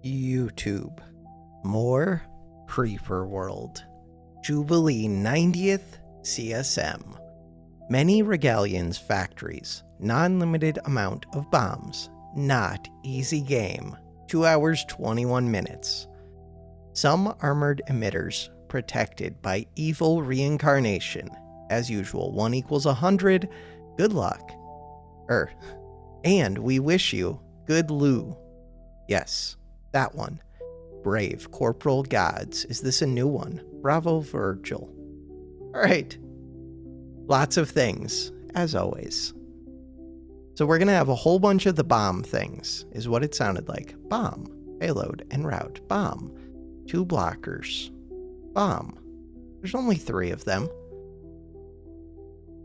YouTube. More Creeper World. Jubilee 90th CSM. Many regalians factories. Non-limited amount of bombs. Not easy game. 2 hours 21 minutes. Some armored emitters protected by evil reincarnation. As usual, 1 equals 100. Good luck. And we wish you good loo. Yes, that one. Brave Corporal Gods. Is this a new one? Bravo, Virgil. Alright. Lots of things, as always. So we're going to have a whole bunch of the bomb things, is what it sounded like. Bomb, payload, en route. Bomb. 2 blockers. Bomb. There's only 3 of them.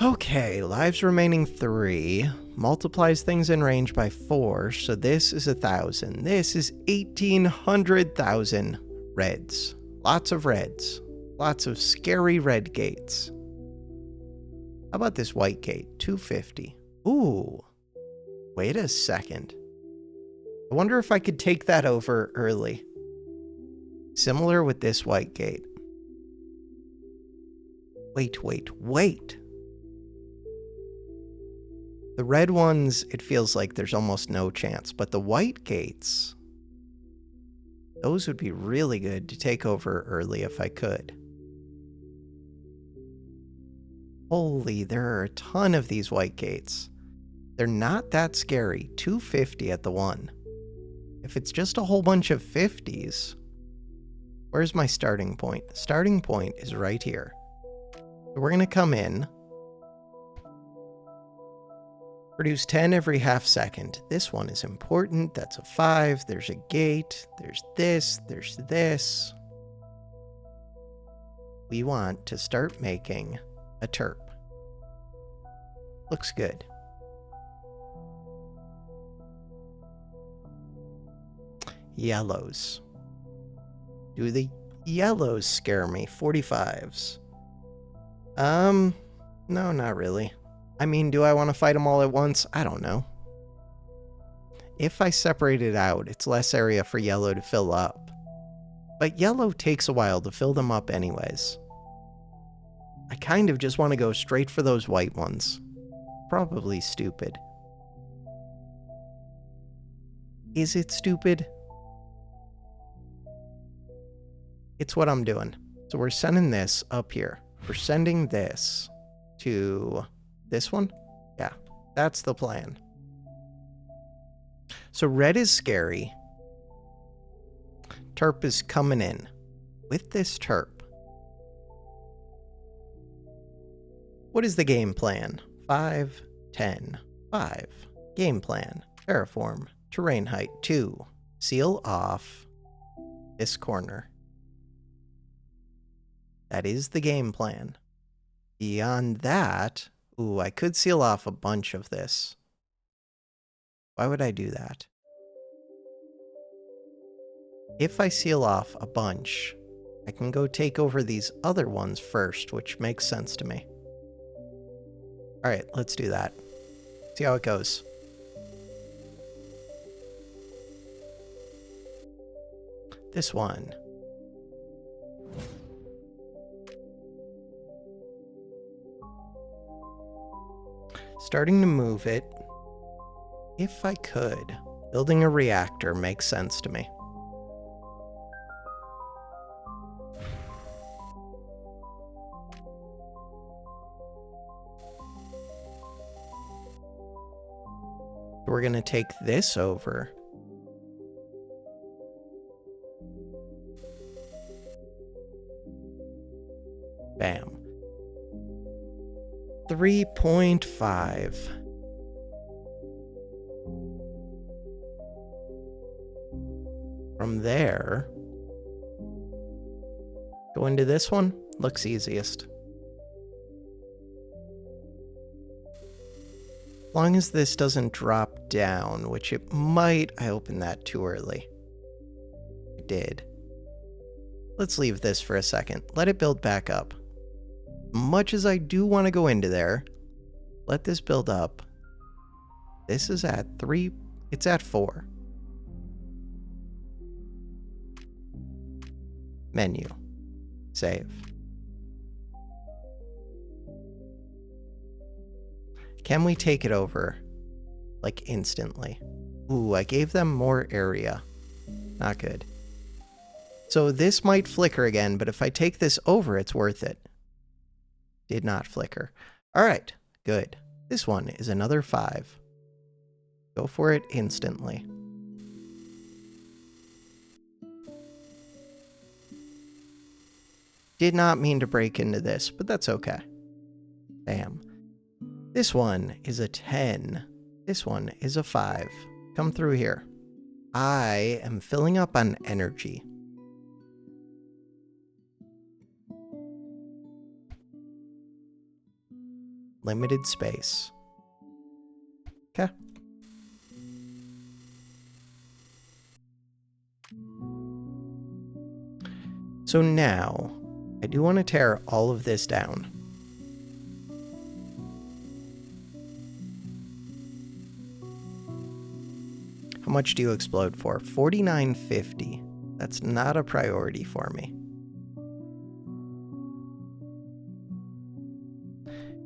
Okay, lives remaining 3. Multiplies things in range by 4, so this is 1,000. This is 1,800,000 reds. Lots of reds. Lots of scary red gates. How about this white gate? 250. Ooh. Wait a second. I wonder if I could take that over early. Similar with this white gate. Wait. The red ones, it feels like there's almost no chance, but the white gates, those would be really good to take over early if I could. Holy, there are a ton of these white gates. They're not that scary. 250 at the one. If it's just a whole bunch of 50s, where's my starting point? Starting point is right here. So we're going to come in. Produce 10 every half second. This one is important. That's a 5. There's a gate. There's this. There's this. We want to start making a terp. Looks good. Yellows. Do the yellows scare me? 45s. No, not really. I mean, do I want to fight them all at once? I don't know. If I separate it out, it's less area for yellow to fill up. But yellow takes a while to fill them up anyways. I kind of just want to go straight for those white ones. Probably stupid. Is it stupid? It's what I'm doing. So we're sending this up here. We're sending this to this one? Yeah, that's the plan. So red is scary. Terp is coming in. With this terp, what is the game plan? 5, 10, 5. Game plan. Terraform. Terrain height 2. Seal off this corner. That is the game plan. Beyond that, ooh, I could seal off a bunch of this. Why would I do that? If I seal off a bunch, I can go take over these other ones first, which makes sense to me. Alright, let's do that. See how it goes. This one. Starting to move it. If I could. Building a reactor makes sense to me. We're going to take this over. Bam. 3.5. From there, go into this one. Looks easiest. As long as this doesn't drop down, which it might. I opened that too early. I did. Let's leave this for a second. Let it build back up. Much as I do want to go into there, let this build up. This is at 3. It's at 4. Menu. Save. Can we take it over? Like instantly. Ooh, I gave them more area. Not good. So this might flicker again, but if I take this over, it's worth it. Did not flicker. All right, good. This one is another 5. Go for it instantly. Did not mean to break into this, but that's okay. Bam. This one is a 10. This one is a 5. Come through here. I am filling up on energy. Limited space. Okay. So now, I do want to tear all of this down. How much do you explode for? 49.50. That's not a priority for me.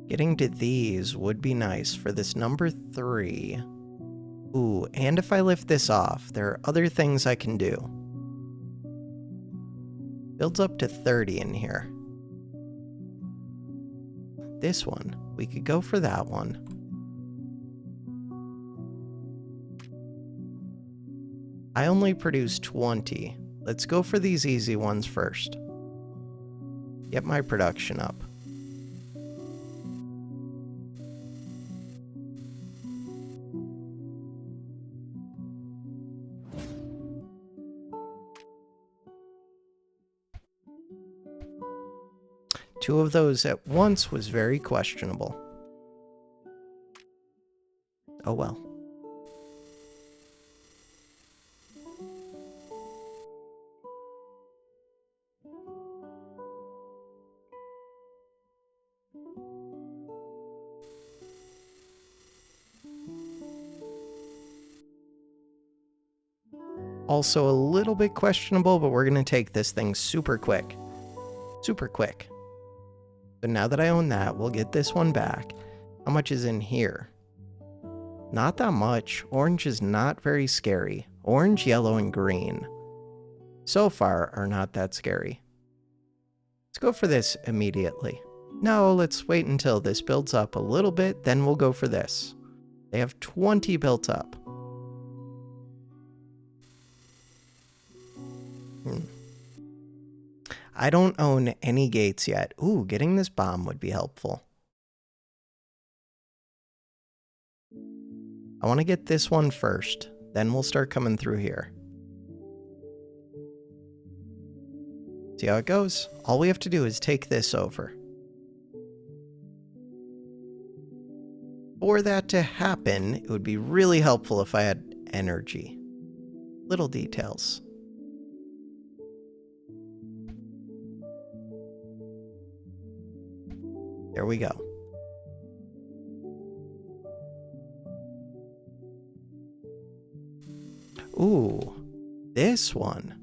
Getting to these would be nice for this number 3. Ooh, and if I lift this off, there are other things I can do. Builds up to 30 in here. This one, we could go for that one. I only produce 20. Let's go for these easy ones first. Get my production up. Two of those at once was very questionable. Oh well. Also a little bit questionable, but we're going to take this thing super quick. Super quick. But now that I own that, we'll get this one back. How much is in here? Not that much. Orange is not very scary. Orange, yellow, and green so far are not that scary. Let's go for this immediately. No, let's wait until this builds up a little bit, then we'll go for this. They have 20 built up. I don't own any gates yet. Ooh, getting this bomb would be helpful. I want to get this one first, then we'll start coming through here. See how it goes? All we have to do is take this over. For that to happen, it would be really helpful if I had energy. Little details. There we go. Ooh, this one.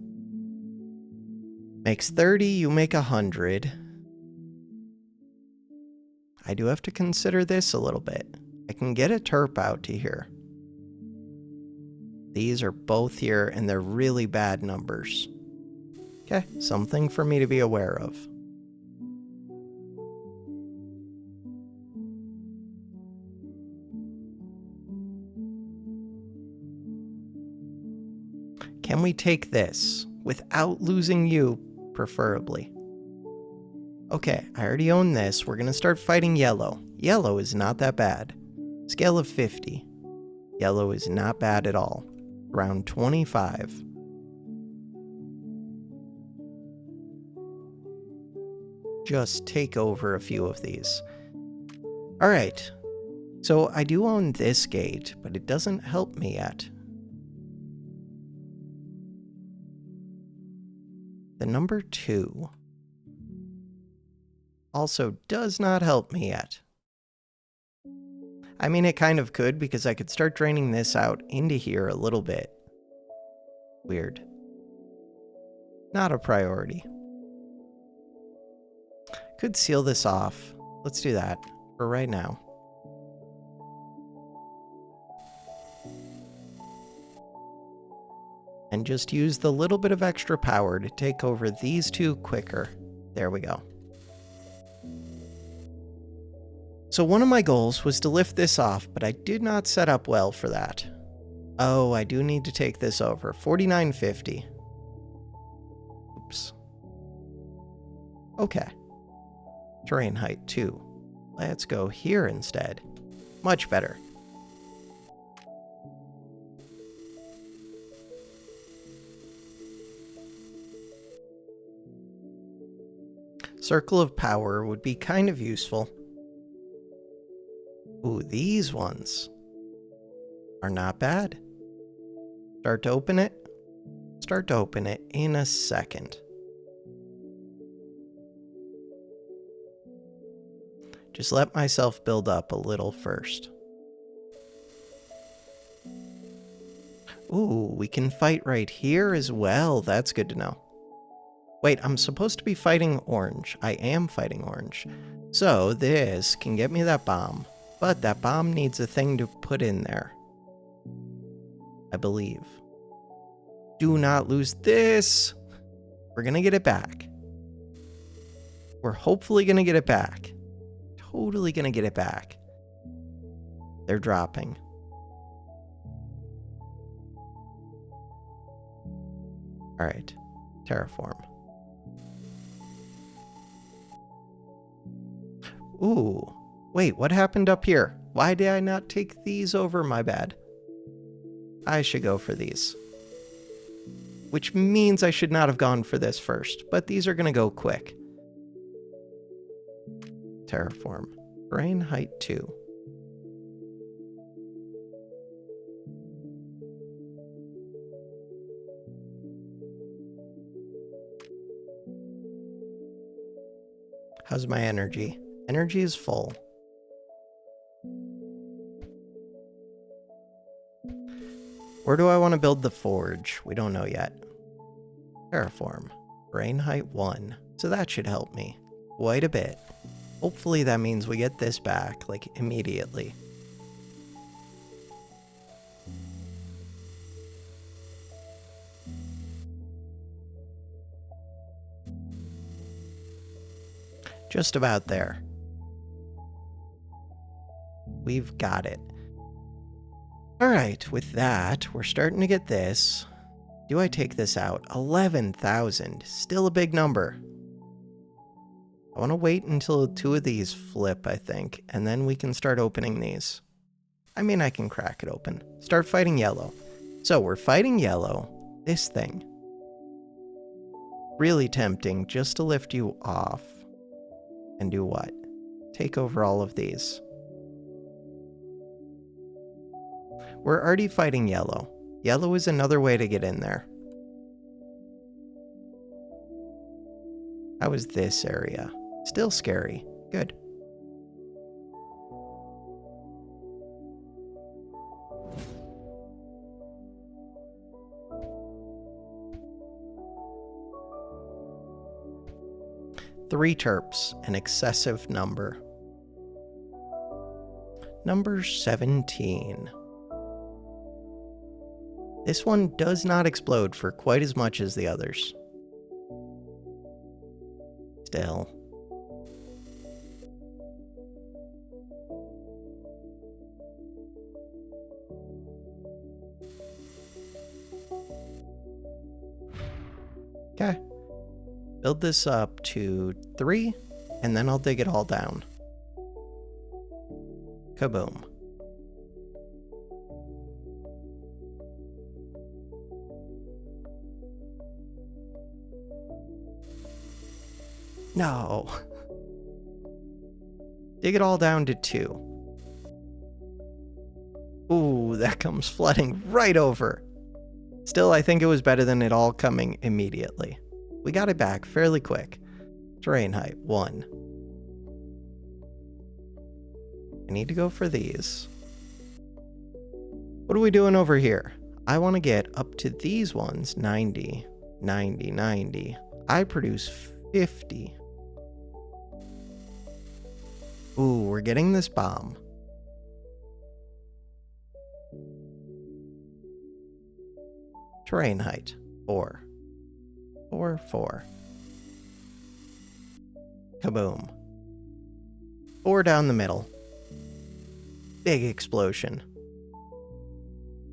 Makes 30, you make 100. I do have to consider this a little bit. I can get a terp out to here. These are both here, and they're really bad numbers. Okay, something for me to be aware of. Can we take this without losing you, preferably? Okay, I already own this. We're going to start fighting yellow. Yellow is not that bad. Scale of 50. Yellow is not bad at all. Around 25. Just take over a few of these. All right. So I do own this gate, but it doesn't help me yet. The number 2 also does not help me yet. I mean, it kind of could, because I could start draining this out into here a little bit. Weird. Not a priority. Could seal this off. Let's do that for right now. And just use the little bit of extra power to take over these two quicker. There we go. So one of my goals was to lift this off, but I did not set up well for that. Oh, I do need to take this over. 4950. Oops. Okay. Terrain height 2. Let's go here instead. Much better. Circle of power would be kind of useful. Ooh, these ones are not bad. Start to open it. Start to open it in a second. Just let myself build up a little first. Ooh, we can fight right here as well. That's good to know. Wait, I'm supposed to be fighting orange. I am fighting orange. So this can get me that bomb. But that bomb needs a thing to put in there. I believe. Do not lose this. We're going to get it back. We're hopefully going to get it back. Totally going to get it back. They're dropping. All right. Terraform. Ooh. Wait, what happened up here? Why did I not take these over? My bad. I should go for these. Which means I should not have gone for this first, but these are going to go quick. Terraform. Terrain height 2. How's my energy? Energy is full. Where do I want to build the forge? We don't know yet. Terraform. Terrain height 1. So that should help me quite a bit. Hopefully that means we get this back, like, immediately. Just about there. We've got it. Alright, with that, we're starting to get this. Do I take this out? 11,000. Still a big number. I want to wait until 2 of these flip, I think, and then we can start opening these. I mean, I can crack it open. Start fighting yellow. So we're fighting yellow. This thing. Really tempting just to lift you off. And do what? Take over all of these. We're already fighting yellow. Yellow is another way to get in there. How is this area? Still scary. Good. Three terps, an excessive number. Number 17. This one does not explode for quite as much as the others. Still. Okay. Build this up to 3, and then I'll dig it all down. Kaboom. No. Dig it all down to 2. Ooh, that comes flooding right over. Still, I think it was better than it all coming immediately. We got it back fairly quick. Terrain height 1. I need to go for these. What are we doing over here? I want to get up to these ones. 90, 90, 90. I produce 50. Ooh, we're getting this bomb. Terrain height, 4. 4, 4. Kaboom. 4 down the middle. Big explosion.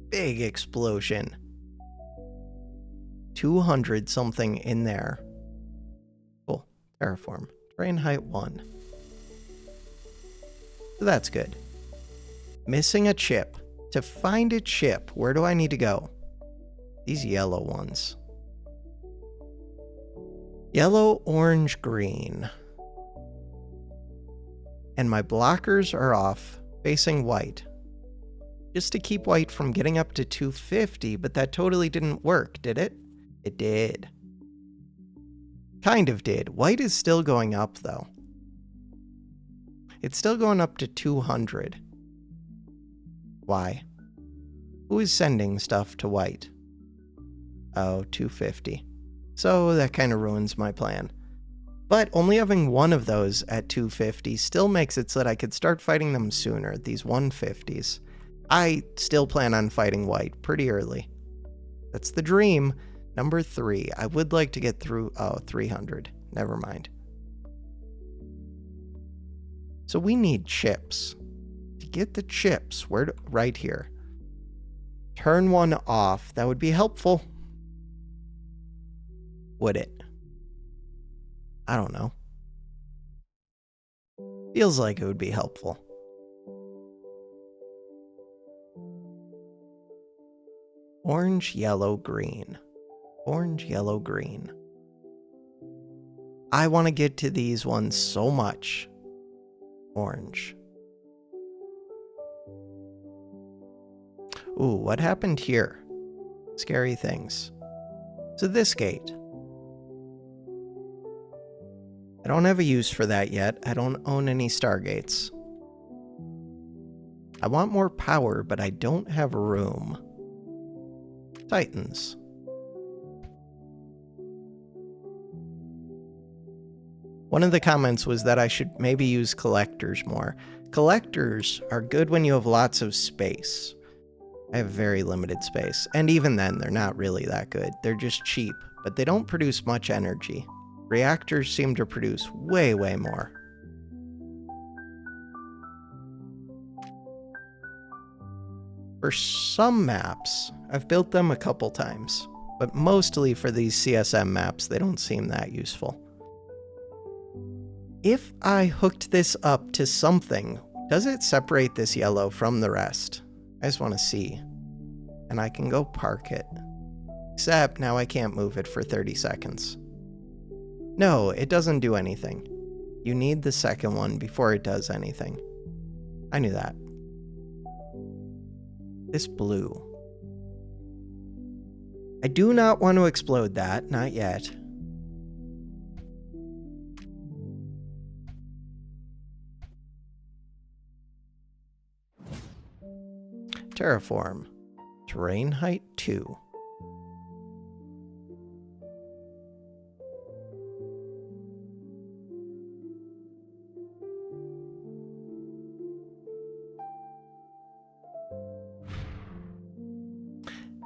Big explosion. 200 something in there. Cool. Terraform. Terrain height 1. So that's good. Missing a chip. To find a chip, where do I need to go? These yellow ones. Yellow, orange, green. And my blockers are off, facing white. Just to keep white from getting up to 250, but that totally didn't work, did it? It did. Kind of did. White is still going up, though. It's still going up to 200. Why? Who is sending stuff to white? Oh, 250. So that kind of ruins my plan. But only having one of those at 250 still makes it so that I could start fighting them sooner, these 150s. I still plan on fighting white pretty early. That's the dream. Number 3. I would like to get through... Oh, 300. Never mind. So we need chips. To get the chips, right here. Turn one off. That would be helpful. Would it? I don't know. Feels like it would be helpful. Orange, yellow, green. Orange, yellow, green. I want to get to these ones so much. Orange. Ooh, what happened here? Scary things. So this gate. I don't have a use for that yet. I don't own any stargates. I want more power, but I don't have room. Titans. One of the comments was that I should maybe use collectors more. Collectors are good when you have lots of space. I have very limited space. And even then, they're not really that good. They're just cheap, but they don't produce much energy. Reactors seem to produce way, way more. For some maps, I've built them a couple times, but mostly for these CSM maps, they don't seem that useful. If I hooked this up to something, does it separate this yellow from the rest? I just want to see. And I can go park it. Except now I can't move it for 30 seconds. No, it doesn't do anything. You need the second one before it does anything. I knew that. This blue. I do not want to explode that, not yet. Terraform. Terrain height 2.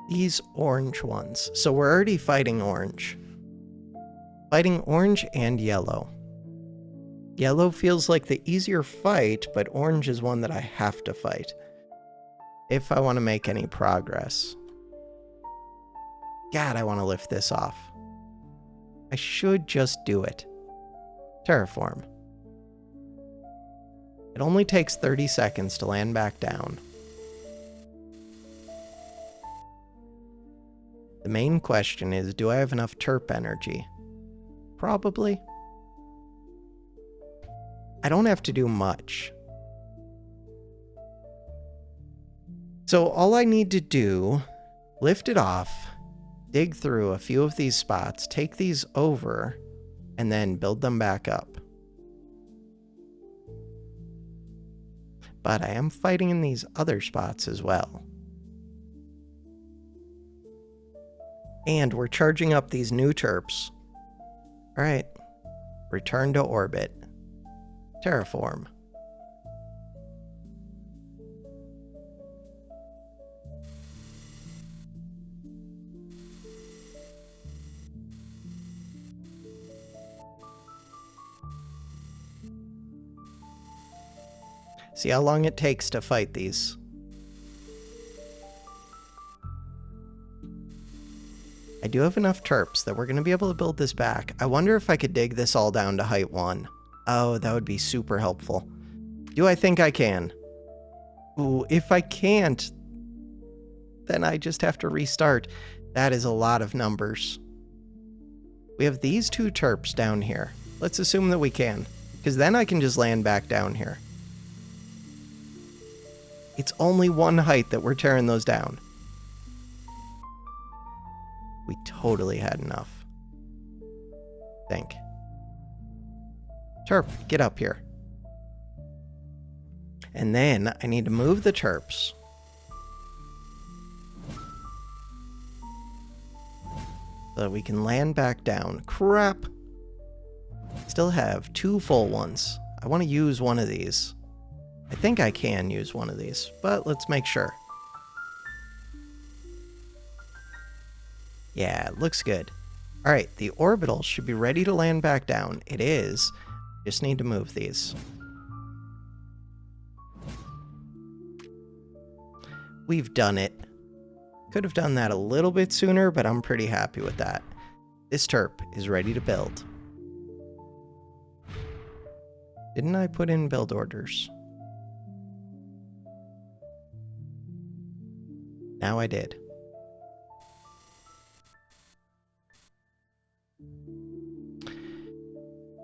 These orange ones. So we're already fighting orange. Fighting orange and yellow. Yellow feels like the easier fight, but orange is one that I have to fight if I want to make any progress. God, I want to lift this off. I should just do it. Terraform. It only takes 30 seconds to land back down. The main question is, do I have enough terp energy? Probably. I don't have to do much. So all I need to do, lift it off, dig through a few of these spots, take these over, and then build them back up. But I am fighting in these other spots as well. And we're charging up these new terps. All right, return to orbit. Terraform. See how long it takes to fight these. I do have enough terps that we're going to be able to build this back. I wonder if I could dig this all down to height 1. Oh, that would be super helpful. Do I think I can? Ooh, if I can't, then I just have to restart. That is a lot of numbers. We have these 2 terps down here. Let's assume that we can, because then I can just land back down here. It's only 1 height that we're tearing those down. We totally had enough. Think. Terp, get up here. And then I need to move the terps. So that we can land back down. Crap. Still have 2 full ones. I want to use one of these. I think I can use one of these, but let's make sure. Yeah, it looks good. Alright, the orbital should be ready to land back down. It is. Just need to move these. We've done it. Could have done that a little bit sooner, but I'm pretty happy with that. This terp is ready to build. Didn't I put in build orders? Now I did.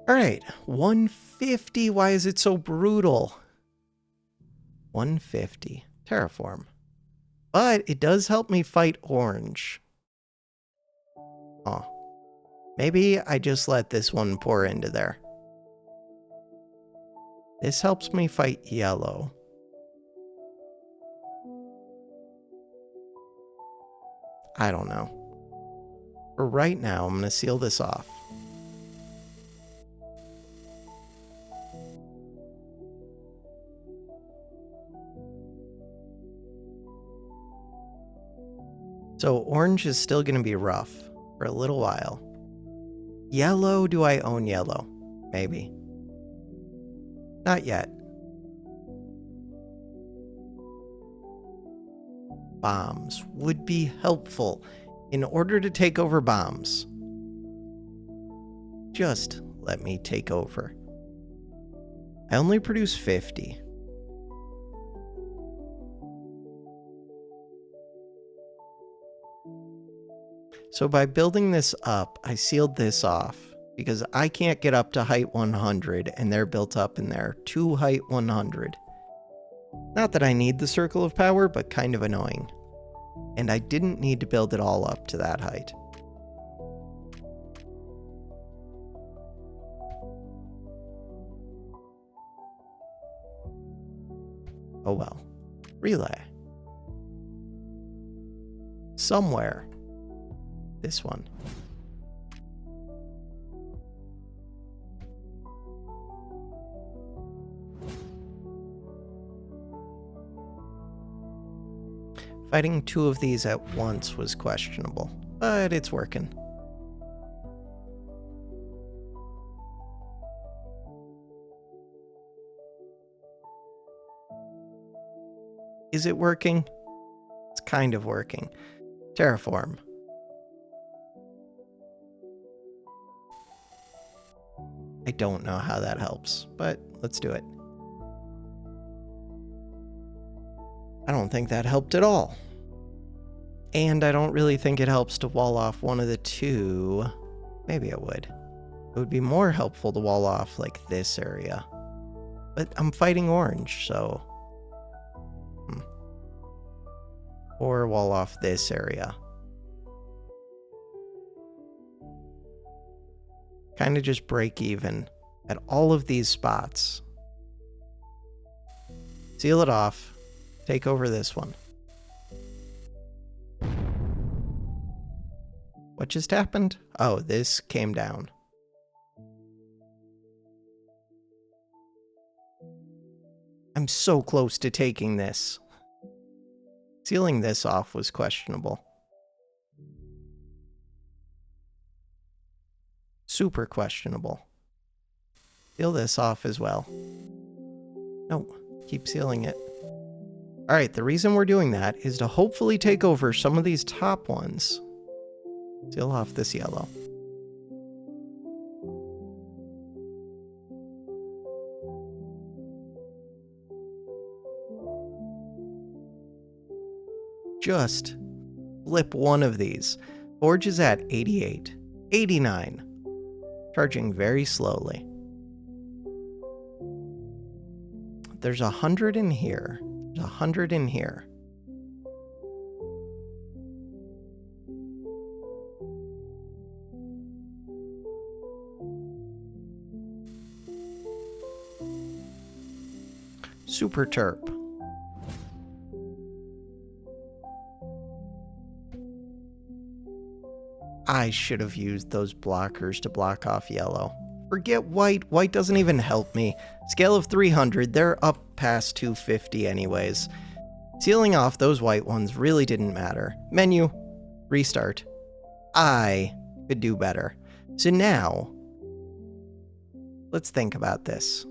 Alright, 150. Why is it so brutal? 150. Terraform. But it does help me fight orange. Oh. Maybe I just let this one pour into there. This helps me fight yellow. I don't know. For right now, I'm going to seal this off. So orange is still going to be rough for a little while. Yellow, do I own yellow? Maybe. Not yet. Bombs would be helpful in order to take over bombs. Just let me take over. I only produce 50. So by building this up, I sealed this off because I can't get up to height 100 and they're built up in there to height 100. Not that I need the circle of power, but kind of annoying. And I didn't need to build it all up to that height. Oh well. Relay. Somewhere. This one. Fighting 2 of these at once was questionable, but it's working. Is it working? It's kind of working. Terraform. I don't know how that helps, but let's do it. I don't think that helped at all. And I don't really think it helps to wall off one of the 2. Maybe it would. It would be more helpful to wall off like this area. But I'm fighting orange, so... Or wall off this area. Kind of just break even at all of these spots. Seal it off. Take over this one. What just happened? Oh, this came down. I'm so close to taking this. Sealing this off was questionable. Super questionable. Seal this off as well. No, Keep sealing it. All right, the reason we're doing that is to hopefully take over some of these top ones. Seal off this yellow. Just flip one of these. Forge is at 88, 89, charging very slowly. There's 100 in here. There's 100 in here. Super Terp. I should have used those blockers to block off yellow. Forget white. White doesn't even help me. Scale of 300, they're up past 250 anyways. Sealing off those white ones really didn't matter. Menu. Restart. I could do better. So now, let's think about this.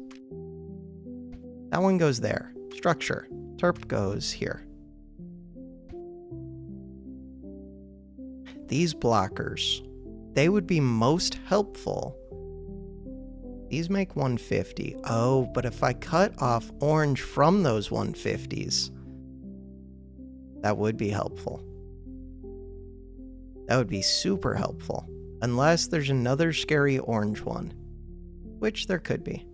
That one goes there. Structure. Terp goes here. These blockers, they would be most helpful. These make 150. Oh, but if I cut off orange from those 150s, that would be helpful. That would be super helpful. Unless there's another scary orange one, which there could be.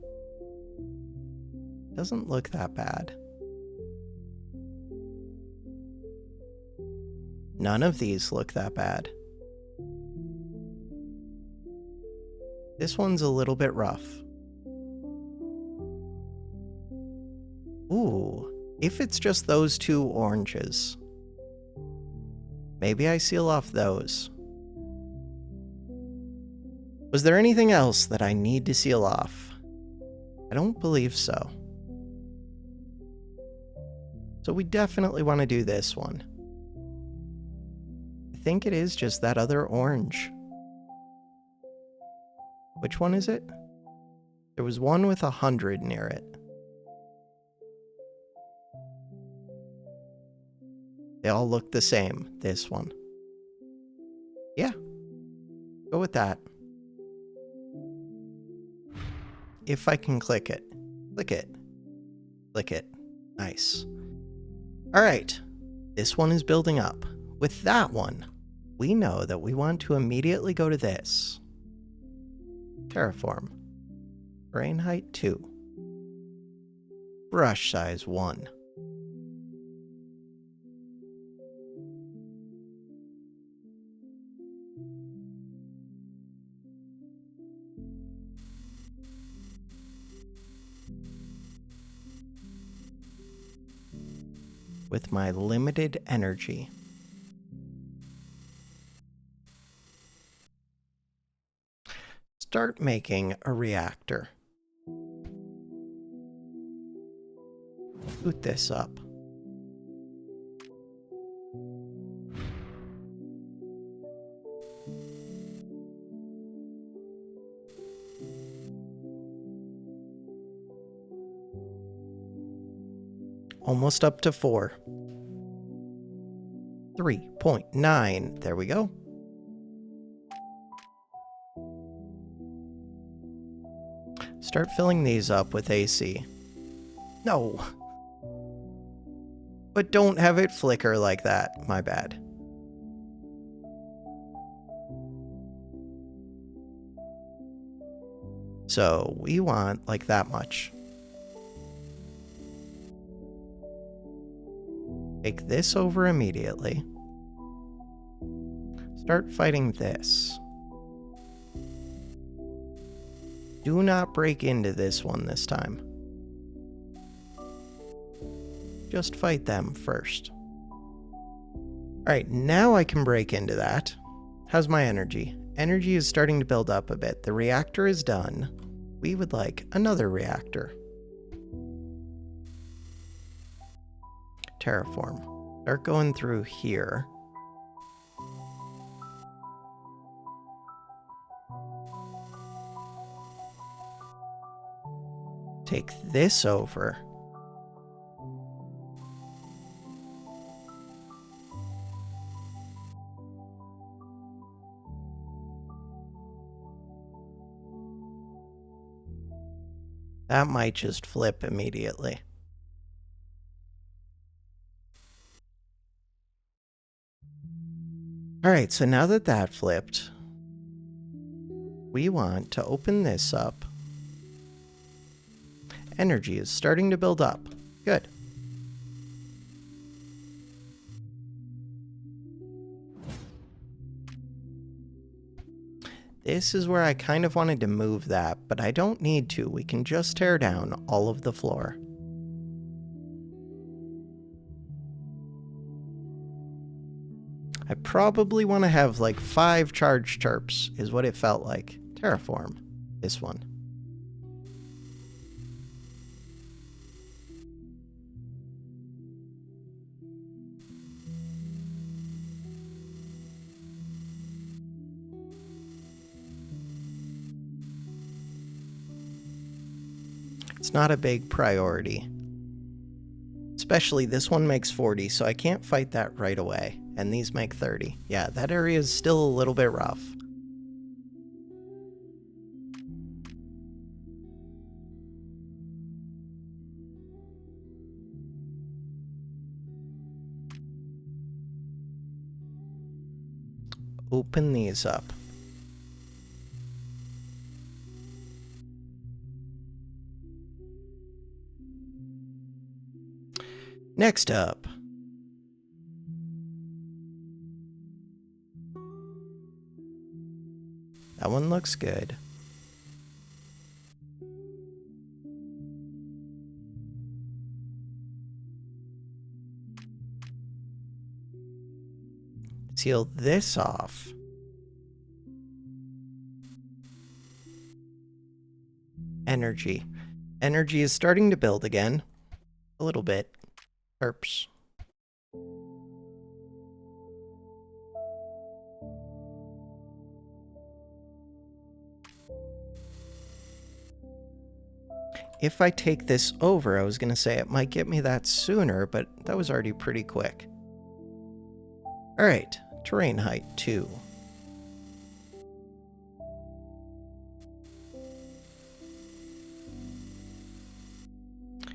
Doesn't look that bad. None of these look that bad. This one's a little bit rough. Ooh, if it's just those two oranges, maybe I seal off those. Was there anything else that I need to seal off? I don't believe so. So we definitely want to do this one. I think it is just that other orange. Which one is it? There was one with 100 near it. They all look the same, this one. Yeah, go with that. If I can click it. Click it. Click it. Nice. All right, this one is building up. With that one, we know that we want to immediately go to this. Terraform. Terrain height 2. Brush size 1. With my limited energy. Start making a reactor. Boot this up. Almost up to 4. 3.9. There we go. Start filling these up with AC. No. But don't have it flicker like that. My bad. So we want like that much. Take this over immediately. Start fighting this. Do not break into this one this time. Just fight them first. Alright, now I can break into that. How's my energy? Energy is starting to build up a bit. The reactor is done. We would like another reactor. Terraform. Start going through here. Take this over. That might just flip immediately. All right, so now that that flipped, we want to open this up. Energy is starting to build up. Good. This is where I kind of wanted to move that, but I don't need to. We can just tear down all of the floor. I probably want to have like 5 charge chirps, is what it felt like. Terraform this one. It's not a big priority. Especially this one makes 40, so I can't fight that right away. And these make 30. Yeah, that area is still a little bit rough. Open these up. Next up. That one looks good. Seal this off. Energy. Energy is starting to build again. A little bit. Herps. If I take this over, I was going to say it might get me that sooner, but that was already pretty quick. Alright, terrain height 2.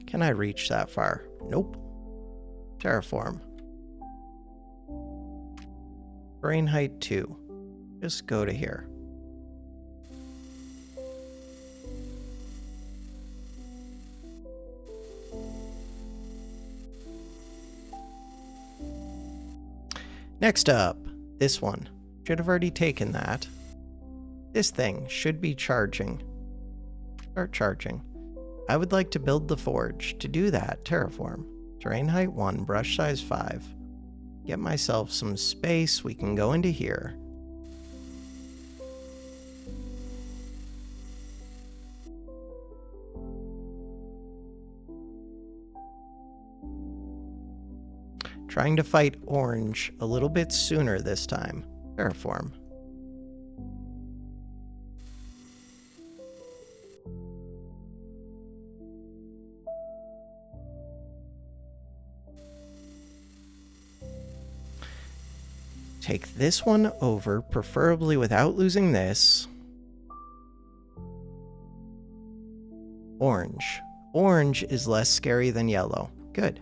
Can I reach that far? Nope. Terraform. Terrain height 2. Just go to here. Next up, this one. Should have already taken that. This thing should be charging. Start charging. I would like to build the forge. To do that, terraform. Terrain height 1, brush size 5. Get myself some space. We can go into here. Trying to fight orange a little bit sooner this time. Terraform. Take this one over, preferably without losing this. Orange. Orange is less scary than yellow. Good.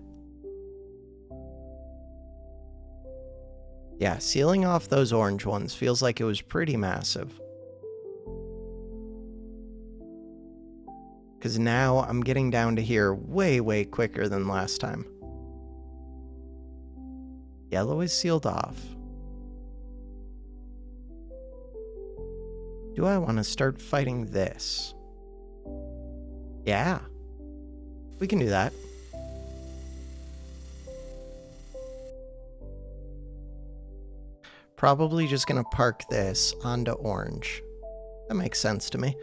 Yeah, sealing off those orange ones feels like it was pretty massive. Because now I'm getting down to here way, way quicker than last time. Yellow is sealed off. Do I want to start fighting this? Yeah. We can do that. Probably just going to park this onto orange. That makes sense to me.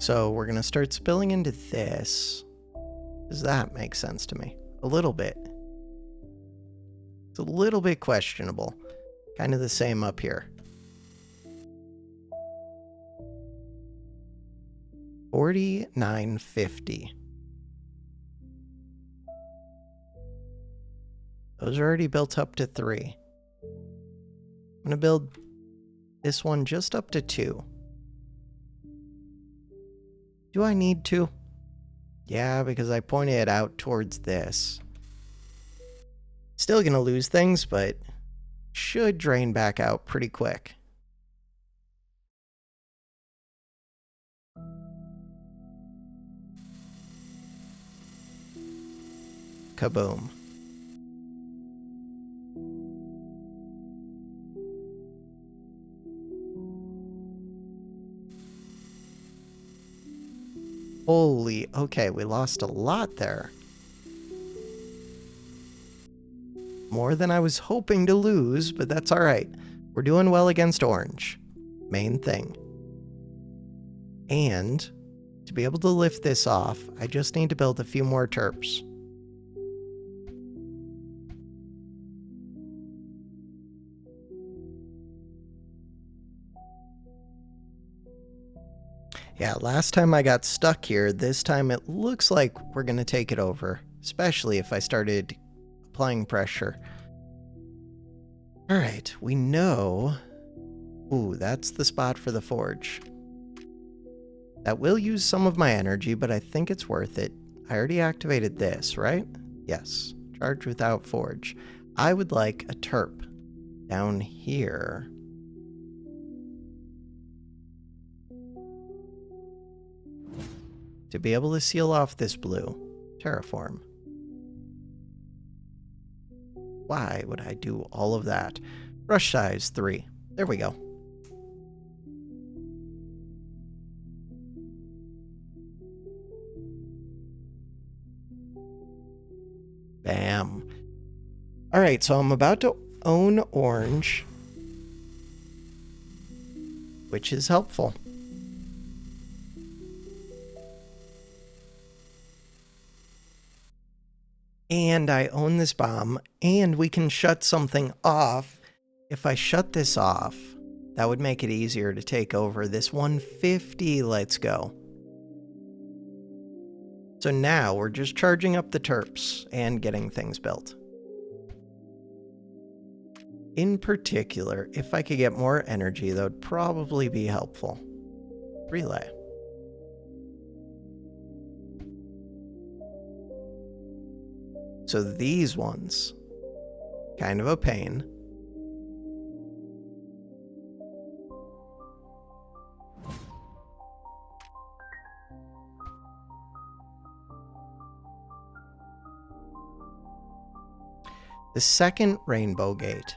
So we're going to start spilling into this. Does that make sense to me? A little bit. It's a little bit questionable. Kind of the same up here. 49.50. Those are already built up to 3. I'm going to build this one just up to 2. Do I need to? Yeah, because I pointed it out towards this. Still going to lose things, but should drain back out pretty quick. Kaboom. Holy, okay, we lost a lot there. More than I was hoping to lose, but that's alright. We're doing well against orange. Main thing. And to be able to lift this off, I just need to build a few more terps. Yeah, last time I got stuck here. This time it looks like we're going to take it over, especially if I started applying pressure. All right, we know... Ooh, that's the spot for the forge. That will use some of my energy, but I think it's worth it. I already activated this, right? Yes, charge without forge. I would like a terp down here. To be able to seal off this blue. Terraform. Why would I do all of that? Brush size 3. There we go. Bam. Alright, so I'm about to own orange, which is helpful. And I own this bomb, and we can shut something off. If I shut this off, that would make it easier to take over this 150. Let's go. So now we're just charging up the terps and getting things built. In particular, if I could get more energy, that would probably be helpful. Relay. So these ones, kind of a pain. The second rainbow gate.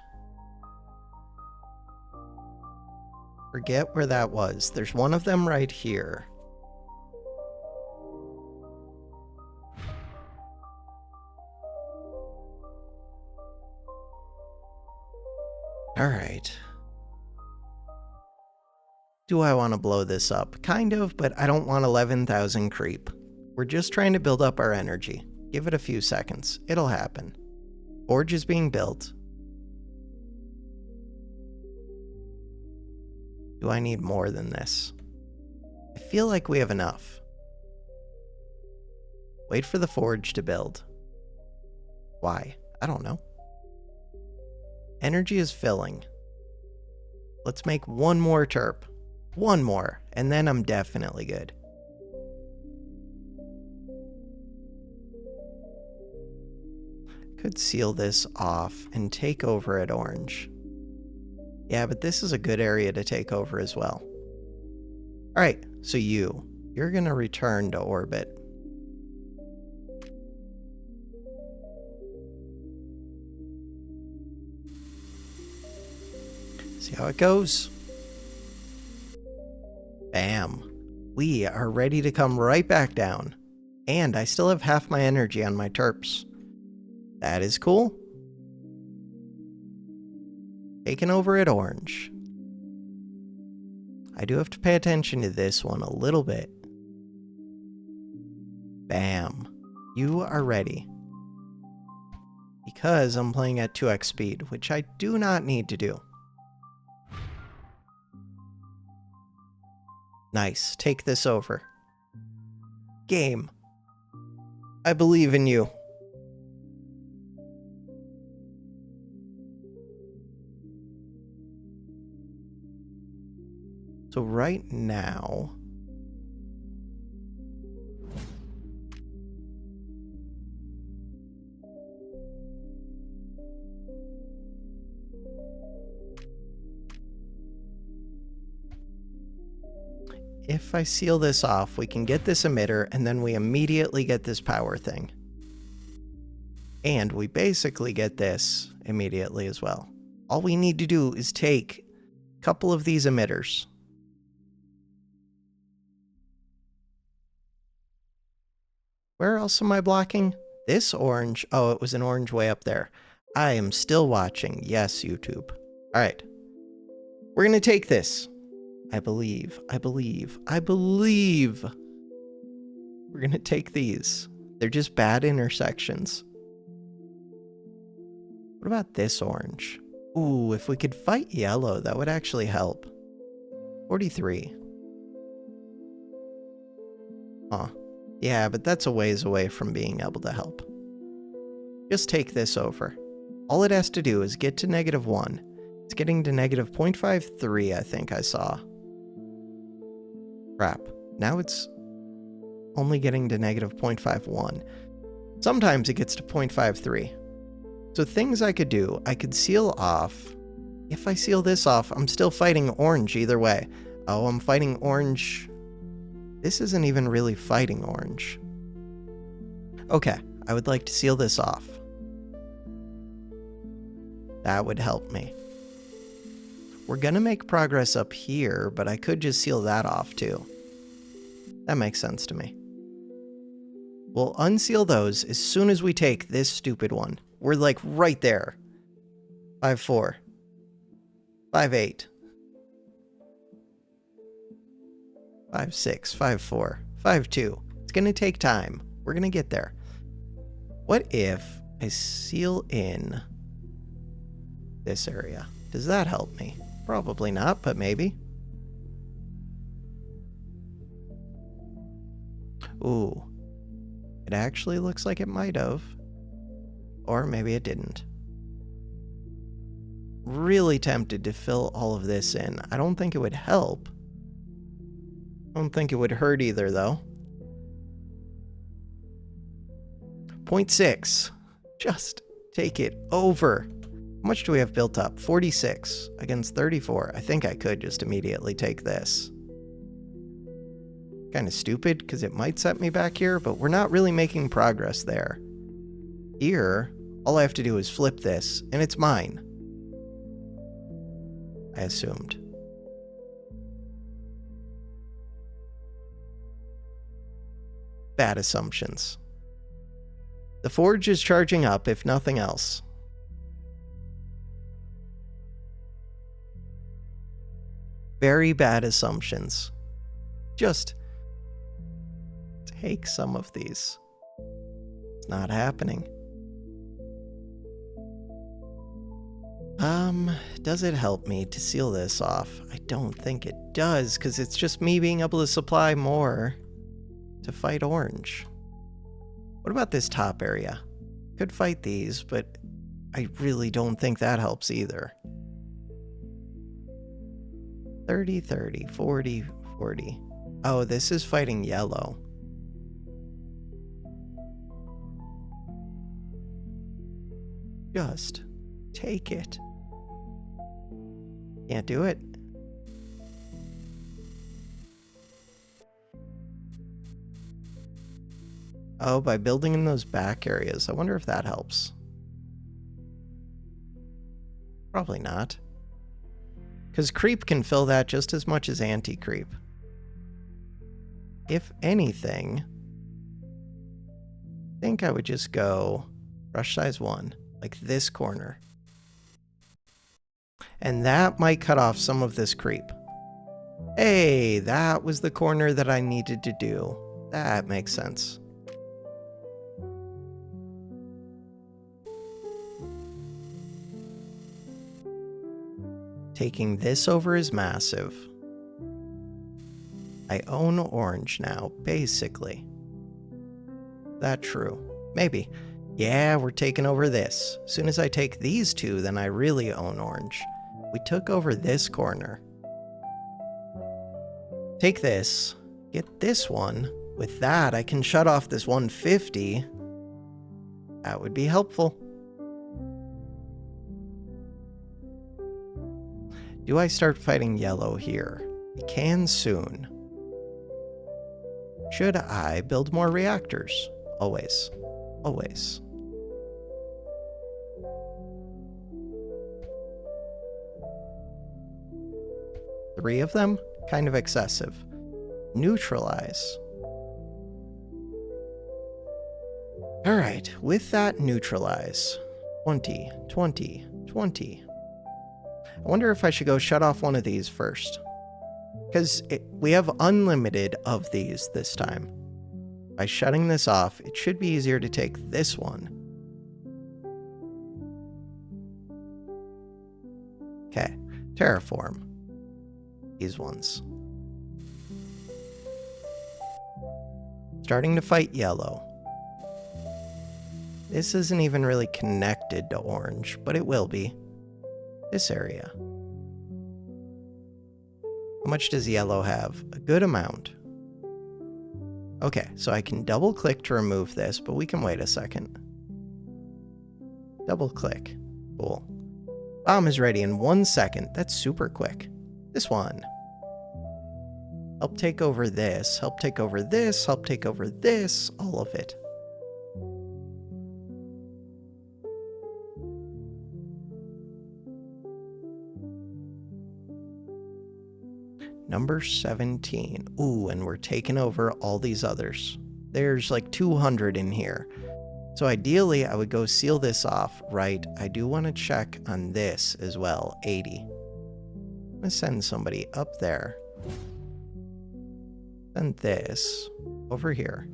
Forget where that was. There's one of them right here. All right. Do I want to blow this up? Kind of, but I don't want 11,000 creep. We're just trying to build up our energy. Give it a few seconds. It'll happen. Forge is being built. Do I need more than this? I feel like we have enough. Wait for the forge to build. Why? I don't know. Energy is filling. Let's make one more terp. One more, and then I'm definitely good. Could seal this off and take over at orange. Yeah, but this is a good area to take over as well. Alright, so you're gonna return to orbit. See how it goes? Bam. We are ready to come right back down. And I still have half my energy on my terps. That is cool. Taking over at orange. I do have to pay attention to this one a little bit. Bam. You are ready. Because I'm playing at 2x speed, which I do not need to do. Nice. Take this over. Game. I believe in you. So right now, if I seal this off, we can get this emitter, and then we immediately get this power thing. And we basically get this immediately as well. All we need to do is take a couple of these emitters. Where else am I blocking? This orange. Oh, it was an orange way up there. I am still watching. Yes, YouTube. All right. We're going to take this. I believe. We're going to take these. They're just bad intersections. What about this orange? Ooh, if we could fight yellow, that would actually help. 43. Huh. Yeah, but that's a ways away from being able to help. Just take this over. All it has to do is get to -1. It's getting to -0.53, I think I saw. Crap. Now it's only getting to -0.51. Sometimes it gets to 0.53. So things I could do, I could seal off. If I seal this off, I'm still fighting orange either way. Oh, I'm fighting orange. This isn't even really fighting orange. Okay, I would like to seal this off. That would help me. We're gonna make progress up here, but I could just seal that off too. That makes sense to me. We'll unseal those as soon as we take this stupid one. We're like right there. 5-4. 5-8. 5-6. 5-4. 5-2. It's gonna take time. We're gonna get there. What if I seal in this area? Does that help me? Probably not, but maybe. Ooh. It actually looks like it might have. Or maybe it didn't. Really tempted to fill all of this in. I don't think it would help. I don't think it would hurt either, though. 0.6. Just take it over. How much do we have built up? 46 against 34. I think I could just immediately take this. Kind of stupid, because it might set me back here, but we're not really making progress there. Here, all I have to do is flip this, and it's mine. I assumed. Bad assumptions. The forge is charging up, if nothing else. Very bad assumptions. Just take some of these. It's not happening. Does it help me to seal this off? I don't think it does, because it's just me being able to supply more to fight orange. What about this top area? Could fight these, but I really don't think that helps either. 30, 30, 40, 40. Oh, this is fighting yellow. Just take it. Can't do it. Oh, by building in those back areas. I wonder if that helps. Probably not. Because creep can fill that just as much as anti-creep. If anything, I think I would just go brush size 1, like this corner. And that might cut off some of this creep. Hey, that was the corner that I needed to do. That makes sense. Taking this over is massive. I own orange now, basically. That true? Maybe. Yeah, we're taking over this. As soon as I take these two, then I really own orange. We took over this corner. Take this, get this one. With that, I can shut off this 150. That would be helpful. Do I start fighting yellow here? I can soon. Should I build more reactors? Always. Always. Three of them? Kind of excessive. Neutralize. Alright, with that neutralize. 20, 20, 20. I wonder if I should go shut off one of these first. Because we have unlimited of these this time. By shutting this off, it should be easier to take this one. Okay, terraform. These ones. Starting to fight yellow. This isn't even really connected to orange, but it will be. This area. How much does yellow have? A good amount. Okay, so I can double click to remove this, but we can wait a second. Double click. Cool. Bomb is ready in 1 second. That's super quick. This one. Help take over this, help take over this, help take over this, all of it. Number 17. Ooh, and we're taking over all these others. There's like 200 in here. So ideally, I would go seal this off, right? I do want to check on this as well, 80. I'm going to send somebody up there. Send this over here.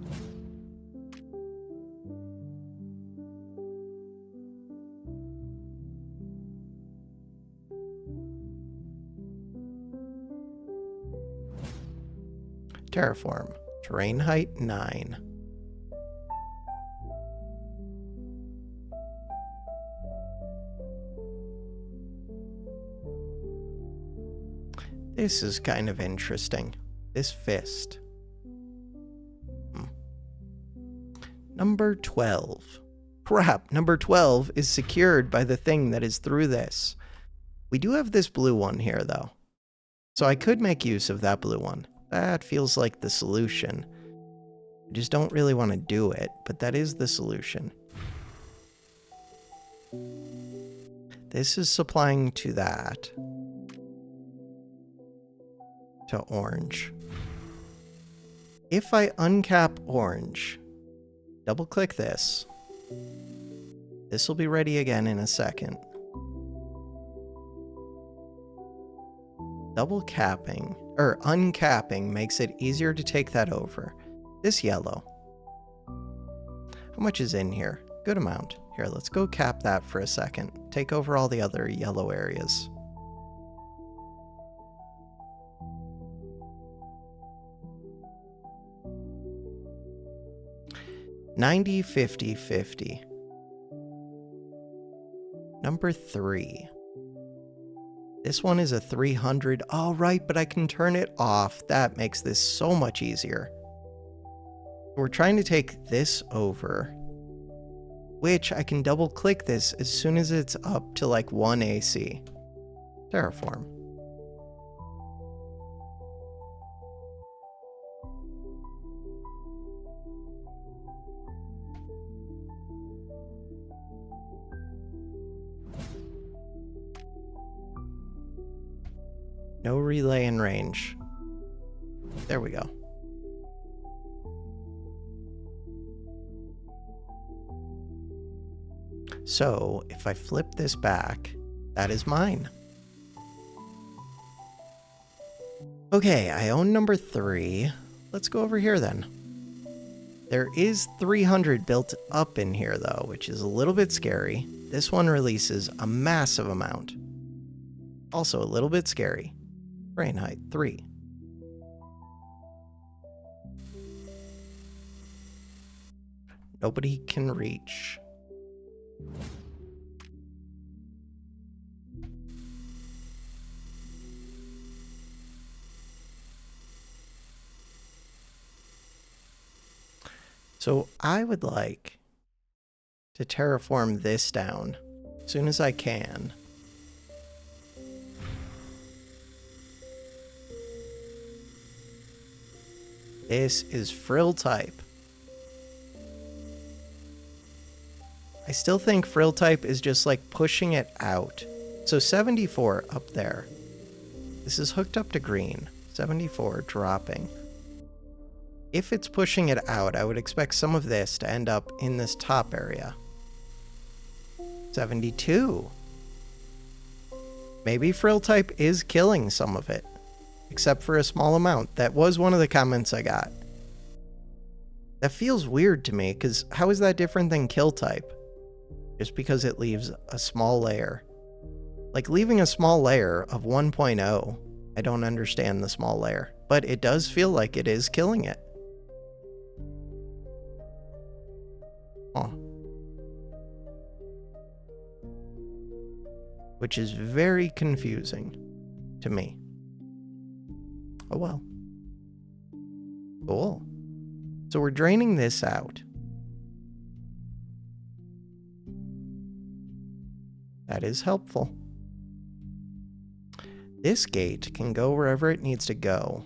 Terraform. Terrain height 9. This is kind of interesting. This fist. Number 12. Crap, number 12 is secured by the thing that is through this. We do have this blue one here, though. So I could make use of that blue one. That feels like the solution. I just don't really want to do it, but that is the solution. This is supplying to that. To orange. If I uncap orange, double click this. This will be ready again in a second. Double capping, or uncapping, makes it easier to take that over. This yellow. How much is in here? Good amount. Here, let's go cap that for a second. Take over all the other yellow areas. $90, $50, $50. Number 3. This one is a 300. All right, but I can turn it off. That makes this so much easier. We're trying to take this over, which I can double click this as soon as it's up to like 1 AC. Terraform. No relay in range. There we go. So, if I flip this back, that is mine. Okay, I own number 3. Let's go over here then. There is 300 built up in here though, which is a little bit scary. This one releases a massive amount. Also a little bit scary. Brain height 3. Nobody can reach. So I would like to terraform this down as soon as I can. This is frill type. I still think frill type is just like pushing it out. So 74 up there. This is hooked up to green. 74 dropping. If it's pushing it out, I would expect some of this to end up in this top area. 72. Maybe frill type is killing some of it, except for a small amount. That was one of the comments I got. That feels weird to me, because how is that different than kill type? Just because it leaves a small layer. Like leaving a small layer of 1.0, I don't understand the small layer, but it does feel like it is killing it. Huh. Which is very confusing to me. Oh well. Cool. So we're draining this out. That is helpful. This gate can go wherever it needs to go.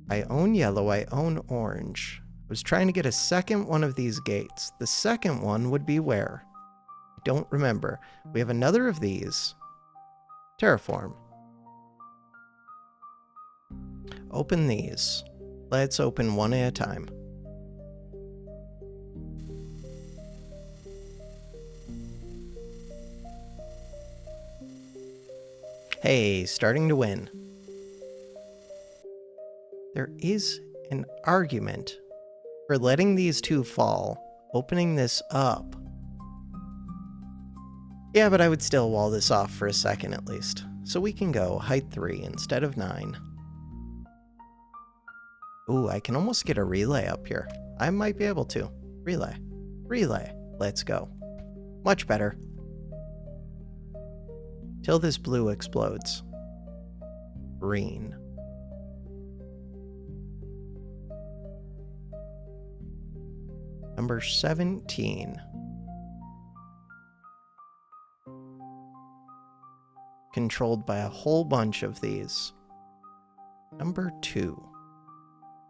I own yellow, I own orange. I was trying to get a second one of these gates. The second one would be where? I don't remember. We have another of these. Terraform. Open these. Let's open one at a time. Hey, starting to win. There is an argument for letting these two fall, opening this up. Yeah, but I would still wall this off for a second at least. So we can go height 3 instead of 9. Ooh, I can almost get a relay up here. I might be able to. Relay. Relay. Let's go. Much better. Till this blue explodes. Green. Number 17. Controlled by a whole bunch of these. Number 2.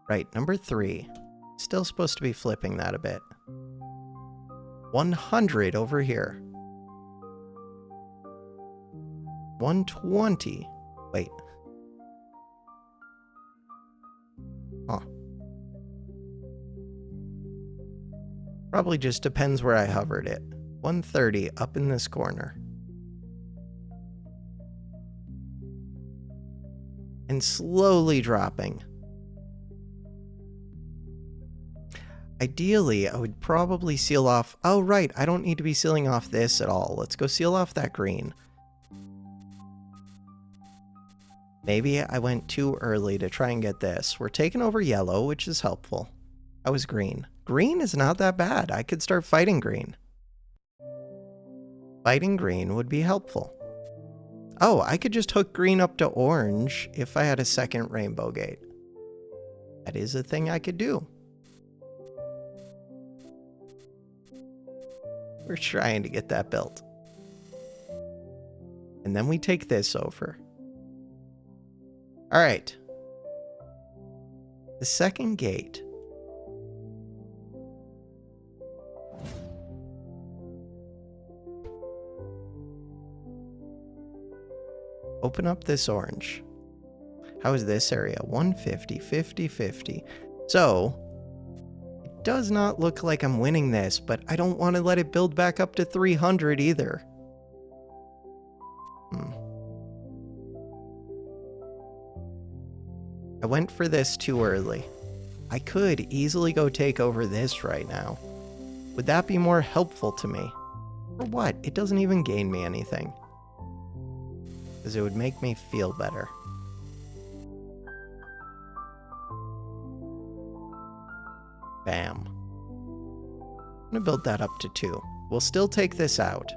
Right, number 3. Still supposed to be flipping that a bit. 100 over here. 120. Wait. Huh. Probably just depends where I hovered it. 130 up in this corner. And slowly dropping. Ideally, I would probably seal off... Oh, right, I don't need to be sealing off this at all. Let's go seal off that green. Maybe I went too early to try and get this. We're taking over yellow, which is helpful. I was green. Green is not that bad. I could start fighting green. Fighting green would be helpful. Oh, I could just hook green up to orange if I had a second rainbow gate. That is a thing I could do. We're trying to get that built. And then we take this over. All right. The second gate. Open up this orange. How is this area? 150, 50, 50. So, it does not look like I'm winning this, but I don't want to let it build back up to 300 either. I went for this too early. I could easily go take over this right now. Would that be more helpful to me? For what? It doesn't even gain me anything. Because it would make me feel better. Bam. I'm gonna build that up to 2. We'll still take this out.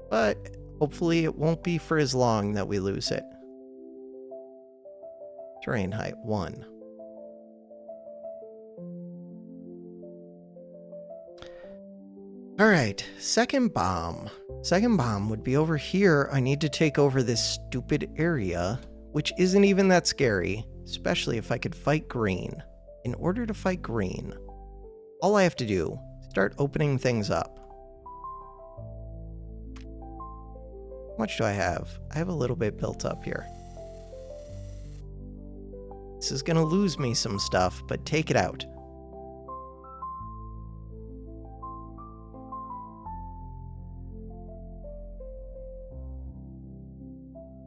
But hopefully it won't be for as long that we lose it. Terrain height 1. Alright, second bomb. Second bomb would be over here. I need to take over this stupid area, which isn't even that scary, especially if I could fight green. In order to fight green, all I have to do is start opening things up. How much do I have? I have a little bit built up here. This is gonna lose me some stuff, but take it out.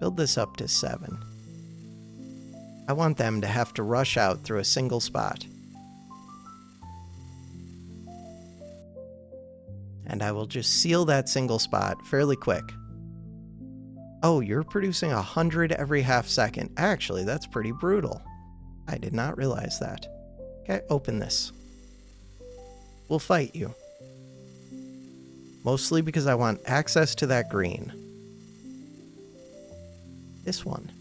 Build this up to 7. I want them to have to rush out through a single spot. And I will just seal that single spot fairly quick. Oh, you're producing 100 every half second. Actually, that's pretty brutal. I did not realize that. Okay, open this. We'll fight you. Mostly because I want access to that green. This one.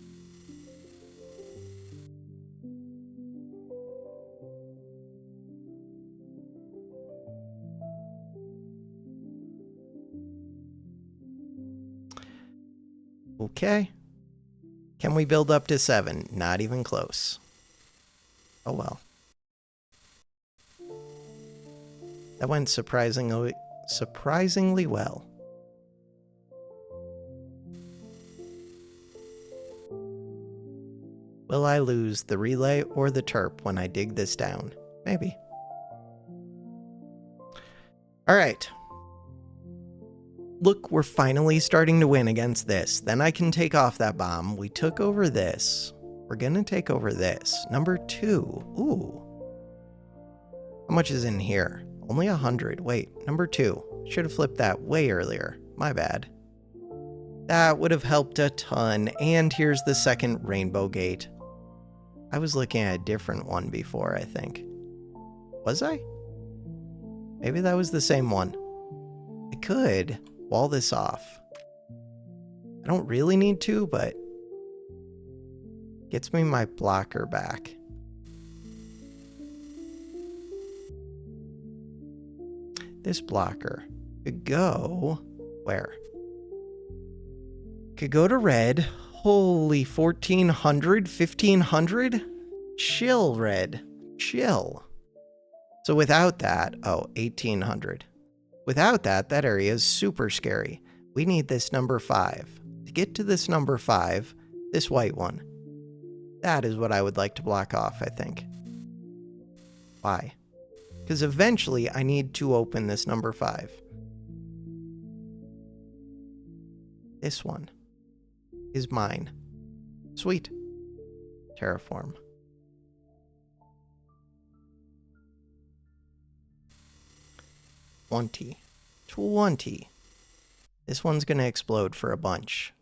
Okay. Can we build up to 7? Not even close. Oh well. That went surprisingly well. Will I lose the relay or the terp when I dig this down? Maybe. Alright. Look, we're finally starting to win against this. Then I can take off that bomb. We took over this. We're gonna take over this. Number 2. Ooh. How much is in here? Only 100. Wait, number 2. Should have flipped that way earlier. My bad. That would have helped a ton. And here's the second rainbow gate. I was looking at a different one before, I think. Was I? Maybe that was the same one. I could wall this off. I don't really need to, but gets me my blocker back. This blocker could go where? Could go to red. Holy 1400, 1500? Chill, red. Chill. So without that, oh, 1800. Without that, that area is super scary. We need this number 5. To get to this number 5, this white one. That is what I would like to block off, I think. Why? Because eventually I need to open this number 5. This one is mine. Sweet. Terraform. $20. This one's gonna explode for a bunch.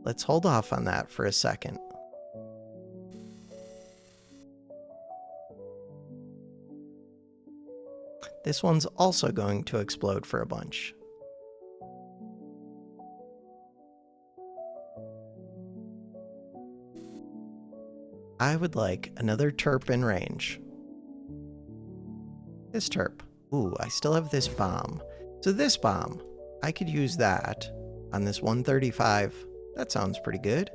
Let's hold off on that for a second. This one's also going to explode for a bunch. I would like another terp in range. This terp. Ooh, I still have this bomb. So this bomb, I could use that on this 135. That sounds pretty good.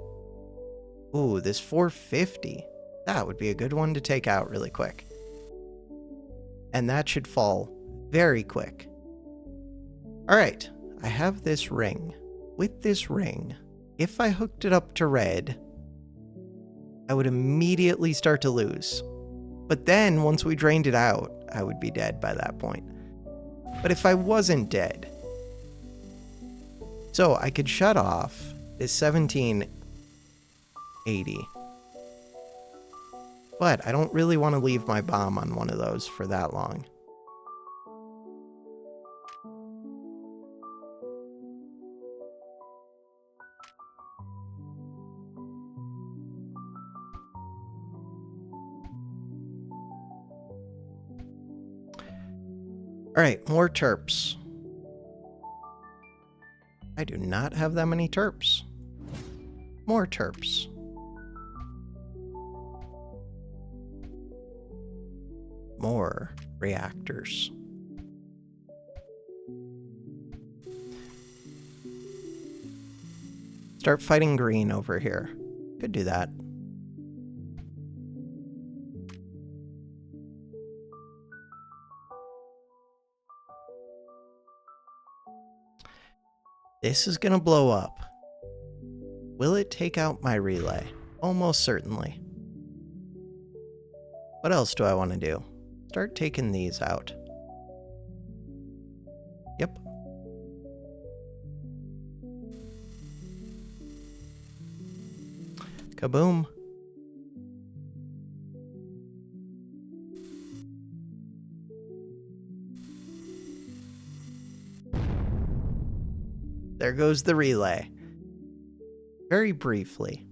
Ooh, this 450. That would be a good one to take out really quick. And that should fall very quick. All right, I have this ring. With this ring, if I hooked it up to red, I would immediately start to lose. But then, once we drained it out, I would be dead by that point. But if I wasn't dead, so I could shut off this 1780. But I don't really want to leave my bomb on one of those for that long. Alright, more terps. I do not have that many terps. More terps. More reactors. Start fighting green over here. Could do that. This is gonna blow up. Will it take out my relay? Almost certainly. What else do I want to do? Start taking these out. Yep. Kaboom. There goes the relay. Very briefly.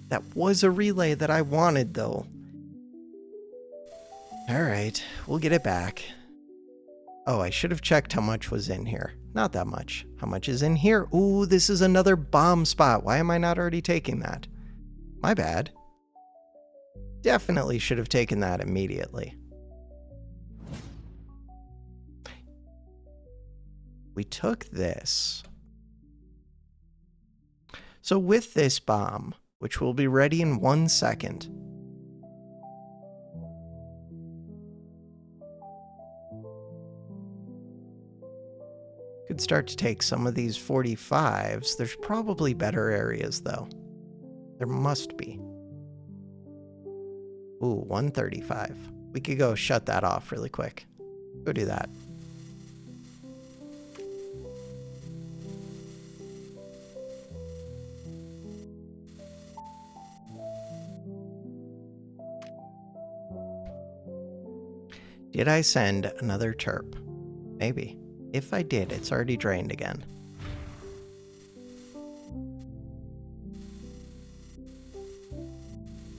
That was a relay that I wanted, though. Alright, we'll get it back. Oh, I should have checked how much was in here. Not that much. How much is in here? Ooh, this is another bomb spot. Why am I not already taking that? My bad. Definitely should have taken that immediately. We took this. So with this bomb, which will be ready in 1 second, could start to take some of these 45s. There's probably better areas, though. There must be. Ooh, 135. We could go shut that off really quick. Go do that. Did I send another terp? Maybe. If I did, it's already drained again.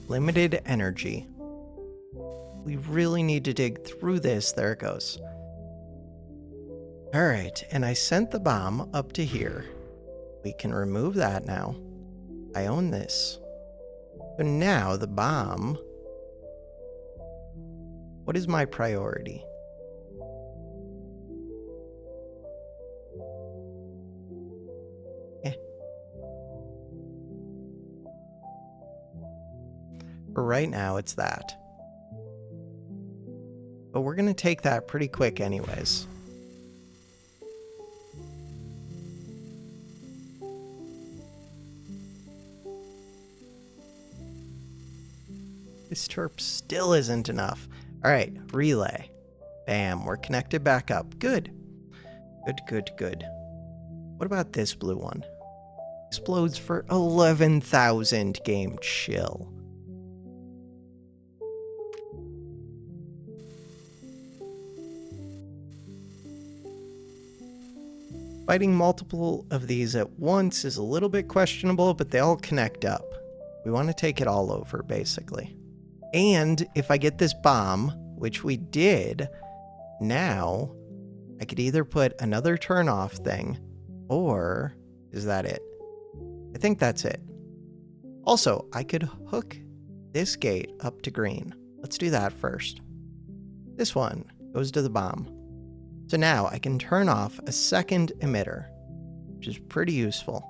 Limited energy. We really need to dig through this. There it goes. Alright, and I sent the bomb up to here. We can remove that now. I own this. So now the bomb... What is my priority? For right now, it's that. But we're going to take that pretty quick anyways. This terp still isn't enough. Alright, relay. Bam, we're connected back up. Good. Good, good, good. What about this blue one? Explodes for 11,000. Game, chill. Fighting multiple of these at once is a little bit questionable, but they all connect up. We want to take it all over, basically. And if I get this bomb, which we did, now I could either put another turn off thing, or is that it? I think that's it. Also, I could hook this gate up to green. Let's do that first. This one goes to the bomb. So now I can turn off a second emitter, which is pretty useful.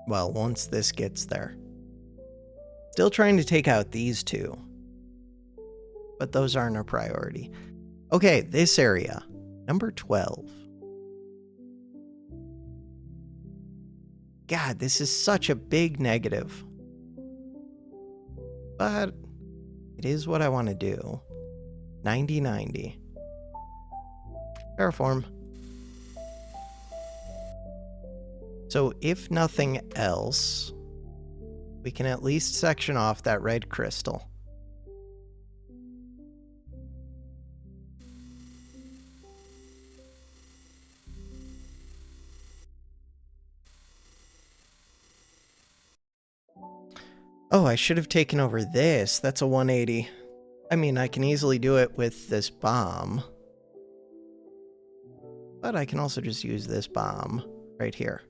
Well, once this gets there. Still trying to take out these two, but those aren't a priority. Okay, this area, number 12. God, this is such a big negative. But it is what I want to do. 90-90. Terraform. So if nothing else, we can at least section off that red crystal. Oh, I should have taken over this. That's a 180. I mean, I can easily do it with this bomb. But I can also just use this bomb right here.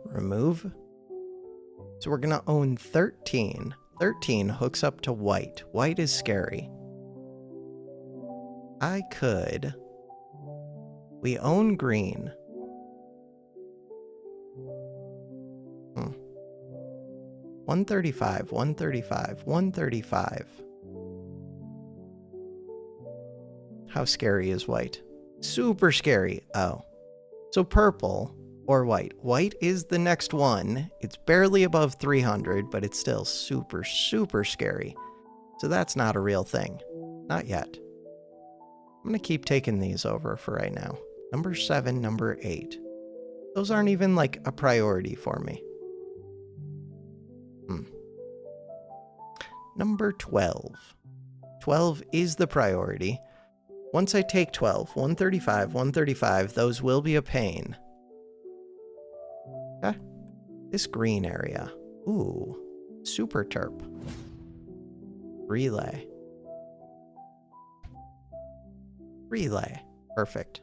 Remove So we're going to own 13. 13 hooks up to white. White is scary. I could... We own green. 135, 135, 135. How scary is white? Super scary. Oh. So purple or white. White is the next one. It's barely above 300, but it's still super, super scary. So that's not a real thing. Not yet. I'm going to keep taking these over for right now. Number 7, number 8. Those aren't even like a priority for me. Number 12. 12 is the priority. Once I take 12, 135, 135, those will be a pain. Okay. This green area. Ooh, super terp. Relay. Relay. Perfect.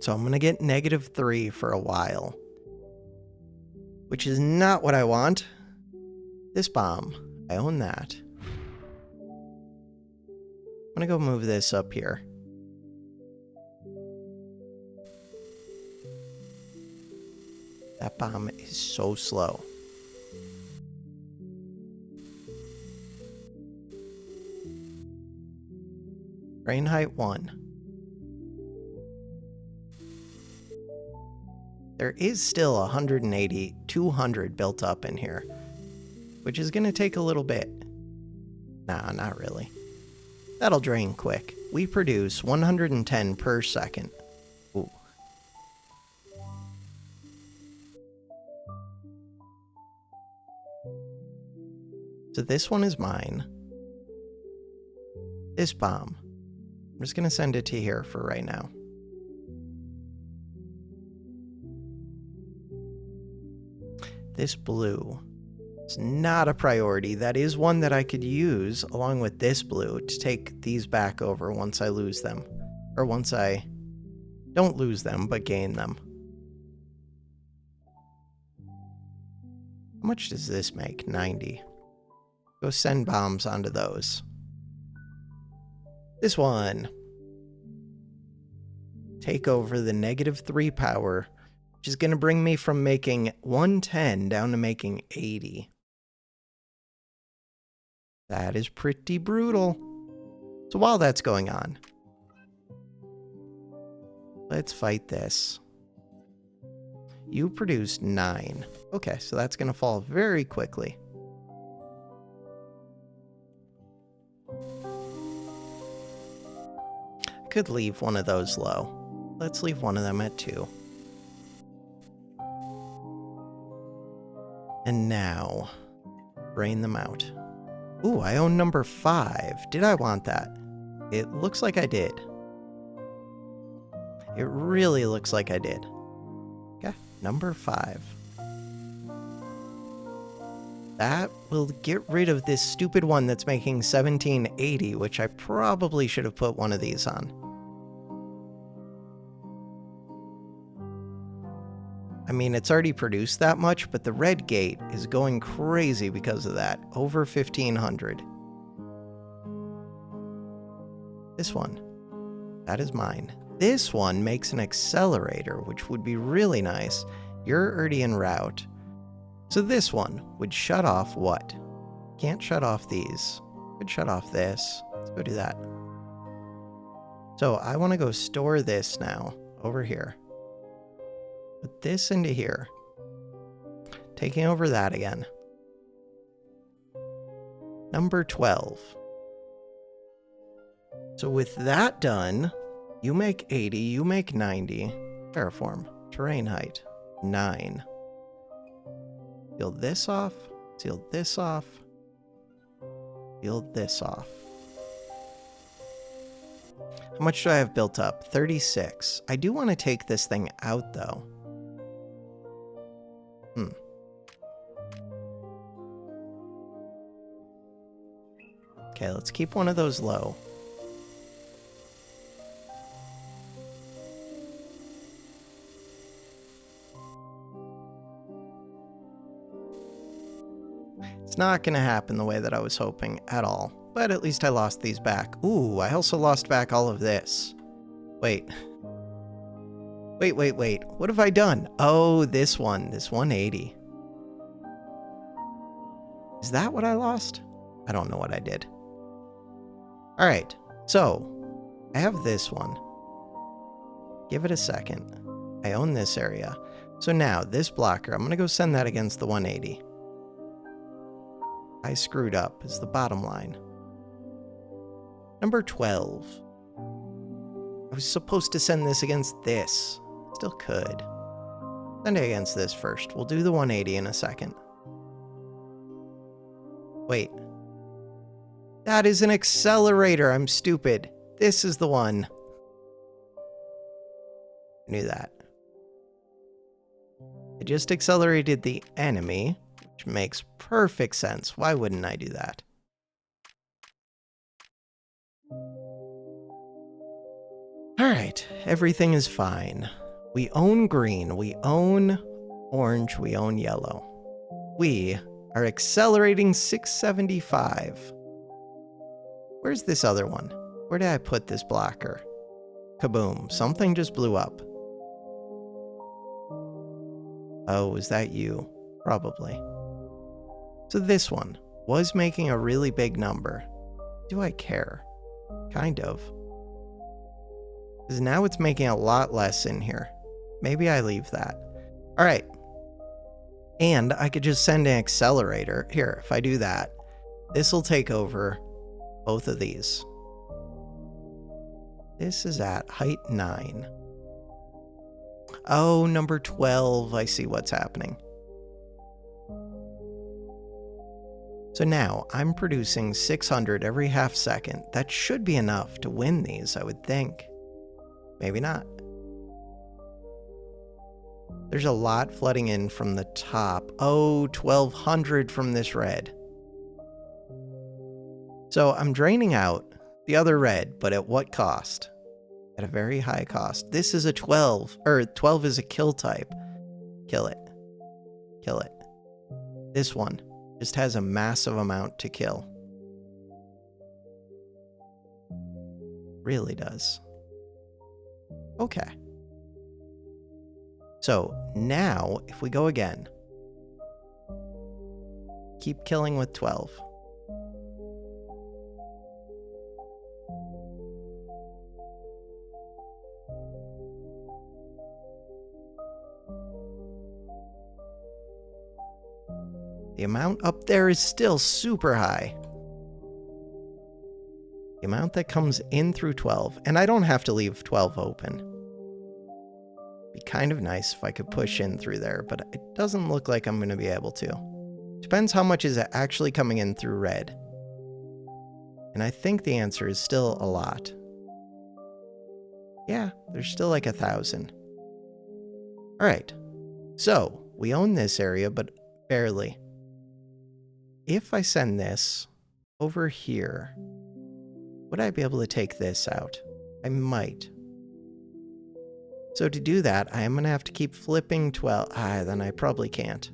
So I'm going to get -3 for a while. Which is not what I want. This bomb. I own that. I'm going to go move this up here. That bomb is so slow. Brain height 1. There is still 180, 200 built up in here, which is going to take a little bit. Nah, not really. That'll drain quick. We produce 110 per second. Ooh. So this one is mine. This bomb. I'm just going to send it to here for right now. This blue is not a priority. That is one that I could use along with this blue to take these back over once I lose them. Or once I don't lose them, but gain them. How much does this make? 90. Go send bombs onto those. This one. Take over the -3 power, which is going to bring me from making 110 down to making 80. That is pretty brutal. So while that's going on, let's fight this. You produced 9. Okay, so that's going to fall very quickly. I could leave one of those low. Let's leave one of them at 2. And now, drain them out. Ooh, I own number 5. Did I want that? It looks like I did. It really looks like I did. Okay, number 5. That will get rid of this stupid one that's making 1780, which I probably should have put one of these on. I mean, it's already produced that much, but the red gate is going crazy because of that. Over 1,500. This one. That is mine. This one makes an accelerator, which would be really nice. You're already en route. So this one would shut off what? Can't shut off these. Could shut off this. Let's go do that. So I want to go store this now over here. Put this into here. Taking over that again. Number 12. So with that done, you make 80, you make 90. Terraform. Terrain height. 9. Seal this off. Seal this off. Seal this off. How much do I have built up? 36. I do want to take this thing out, though. Okay, let's keep one of those low. It's not going to happen the way that I was hoping at all. But at least I lost these back. Ooh, I also lost back all of this. Wait. Wait. What have I done? Oh, this one. This 180. Is that what I lost? I don't know what I did. Alright, so I have this one. Give it a second. I own this area. So now, this blocker, I'm going to go send that against the 180. I screwed up, is the bottom line. Number 12. I was supposed to send this against this. Still could. Send it against this first. We'll do the 180 in a second. Wait. That is an accelerator. I'm stupid. This is the one. I knew that. I just accelerated the enemy, which makes perfect sense. Why wouldn't I do that? Alright, everything is fine. We own green, we own orange, we own yellow. We are accelerating 675. Where's this other one? Where did I put this blocker? Kaboom, something just blew up. Oh, is that you? Probably. So this one was making a really big number. Do I care? Kind of. Because now it's making a lot less in here. Maybe I leave that. Alright. And I could just send an accelerator. Here, if I do that, this will take over both of these. This is at height 9. Oh, number 12. I see what's happening. So now I'm producing 600 every half second. That should be enough to win these, I would think. Maybe not. There's a lot flooding in from the top. Oh, 1200 from this red. So I'm draining out the other red, but at what cost? At a very high cost. This is a 12, or 12 is a kill type. Kill it. Kill it. This one just has a massive amount to kill. Really does. Okay. So now, if we go again, keep killing with 12. The amount up there is still super high. The amount that comes in through 12, and I don't have to leave 12 open. Be kind of nice if I could push in through there, but it doesn't look like I'm going to be able to. Depends how much is actually coming in through red. And I think the answer is still a lot. Yeah, there's still like 1,000. Alright, so we own this area, but barely. If I send this over here, would I be able to take this out? I might. So to do that, I am going to have to keep flipping 12. Then I probably can't.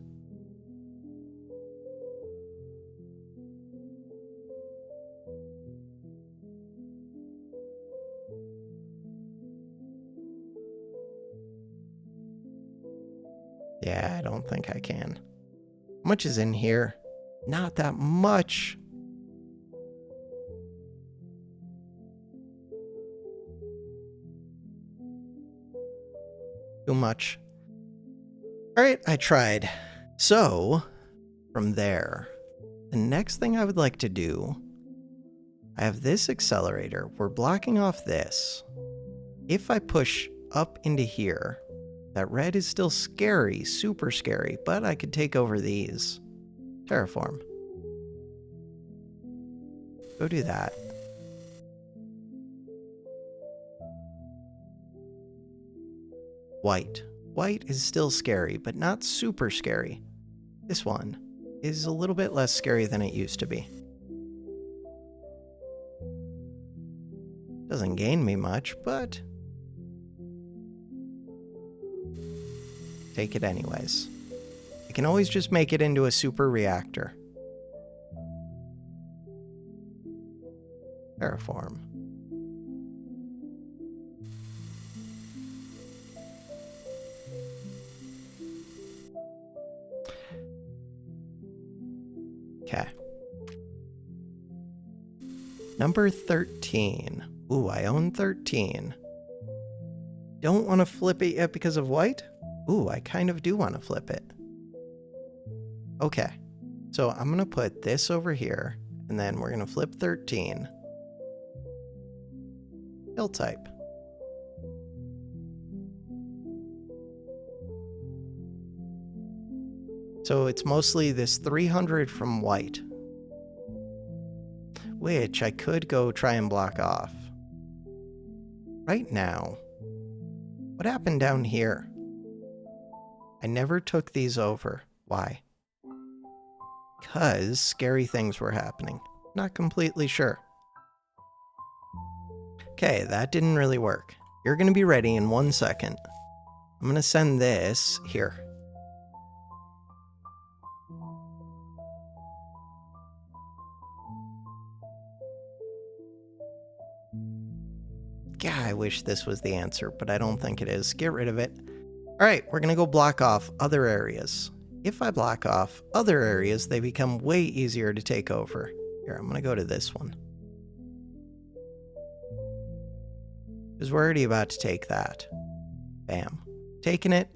Yeah, I don't think I can. How much is in here? Not that much. Too much. Alright, I tried. So, from there, the next thing I would like to do, I have this accelerator. We're blocking off this. If I push up into here, that red is still scary, super scary, but I could take over these. Terraform. Go do that. White. White is still scary, but not super scary. This one is a little bit less scary than it used to be. Doesn't gain me much, but take it anyways. I can always just make it into a super reactor. Terraform. Okay. Number 13. Ooh, I own 13. Don't want to flip it yet because of white? Ooh, I kind of do want to flip it. Okay. So I'm going to put this over here, and then we're going to flip 13. Hill type. So it's mostly this 300 from white, which I could go try and block off. Right now, what happened down here? I never took these over. Why? Because scary things were happening. Not completely sure. Okay, that didn't really work. You're going to be ready in 1 second. I'm going to send this here. Yeah, I wish this was the answer, but I don't think it is. Get rid of it. All right, we're going to go block off other areas. If I block off other areas, they become way easier to take over. Here, I'm going to go to this one. Because we're already about to take that. Bam. Taking it.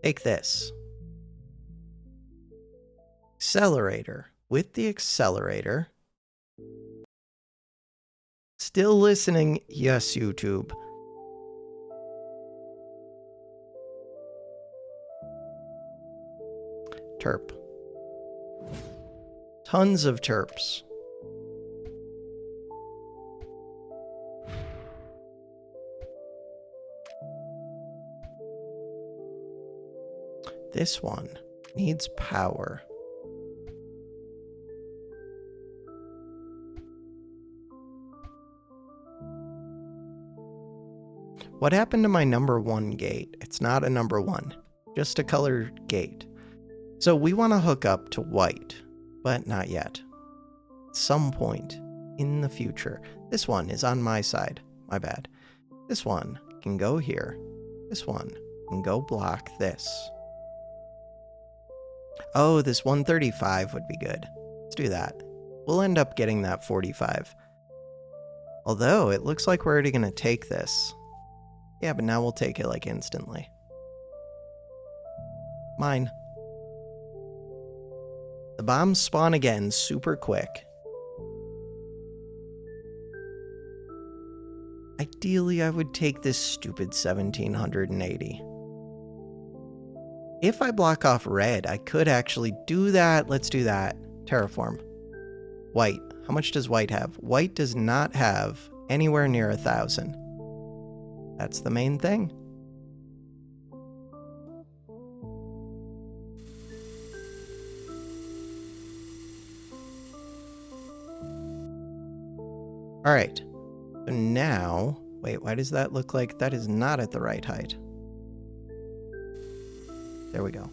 Take this. Accelerator. With the accelerator. Still listening? Yes, YouTube. Terp. Tons of terps. This one needs power. What happened to my number 1 gate? It's not a number 1, just a color gate. So we want to hook up to white, but not yet. At some point in the future. This one is on my side. My bad. This one can go here. This one can go block this. Oh, this 135 would be good. Let's do that. We'll end up getting that 45. Although, it looks like we're already going to take this. Yeah, but now we'll take it like instantly. Mine. The bombs spawn again super quick. Ideally, I would take this stupid 1780. If I block off red, I could actually do that. Let's do that. Terraform. White. How much does white have? White does not have anywhere near 1,000. That's the main thing. All right. So now, wait, why does that look like that is not at the right height? There we go.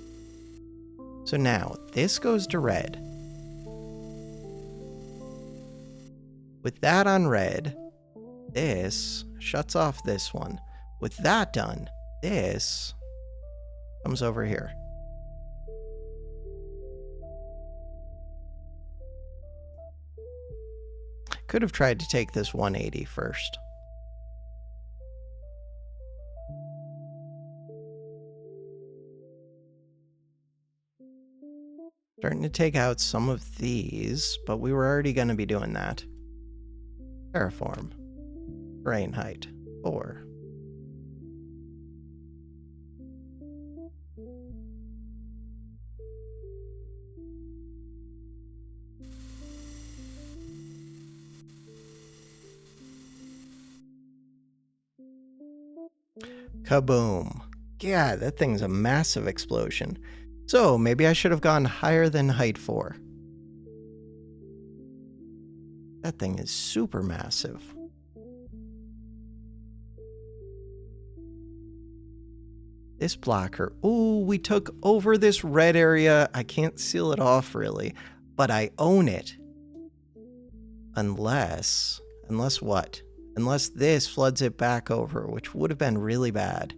So now, this goes to red. With that on red, this shuts off this one. With that done, this comes over here. Could have tried to take this 180 first. Starting to take out some of these, but we were already going to be doing that. Terraform. Terrain height. 4. Kaboom. Yeah, that thing's a massive explosion. So maybe I should have gone higher than height 4. That thing is super massive. This blocker. Ooh, we took over this red area. I can't seal it off really, but I own it. Unless Unless what? Unless this floods it back over, which would have been really bad.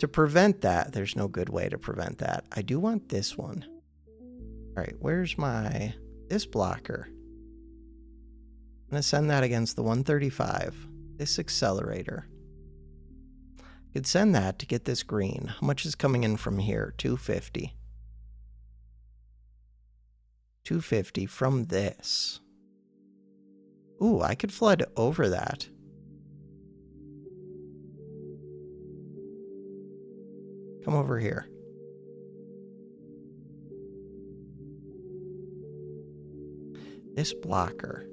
To prevent that, there's no good way to prevent that. I do want this one. All right, where's this blocker? I'm going to send that against the 135. This accelerator. I could send that to get this green. How much is coming in from here? 250. 250 from this. Ooh, I could flood over that. Come over here. This blocker.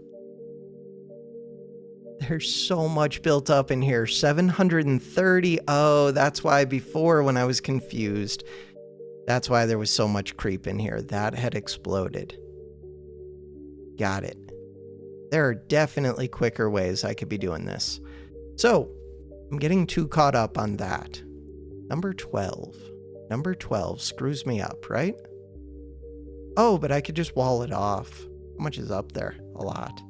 There's so much built up in here. 730. Oh, that's why before when I was confused, that's why there was so much creep in here. That had exploded. Got it. There are definitely quicker ways I could be doing this. So, I'm getting too caught up on that. Number 12. Number 12 screws me up, right? Oh, but I could just wall it off. How much is up there? A lot.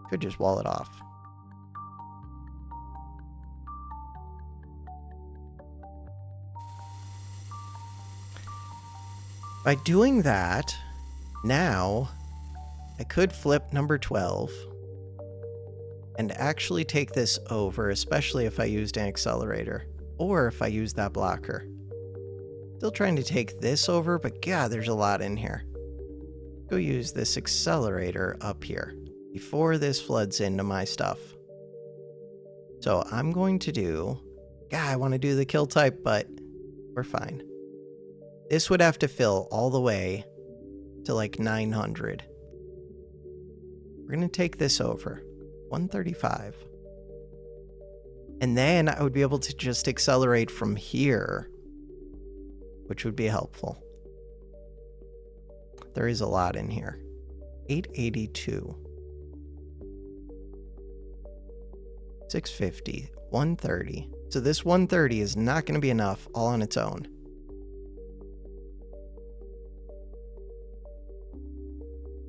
Could just wall it off. By doing that, now I could flip number 12 and actually take this over, especially if I used an accelerator or if I used that blocker. Still trying to take this over, but God, there's a lot in here. Go use this accelerator up here before this floods into my stuff. So I'm going to do, I want to do the kill type, but we're fine. This would have to fill all the way to like 900. We're going to take this over, 135. And then I would be able to just accelerate from here, which would be helpful. There is a lot in here. 882. 650. 130. So this 130 is not going to be enough all on its own.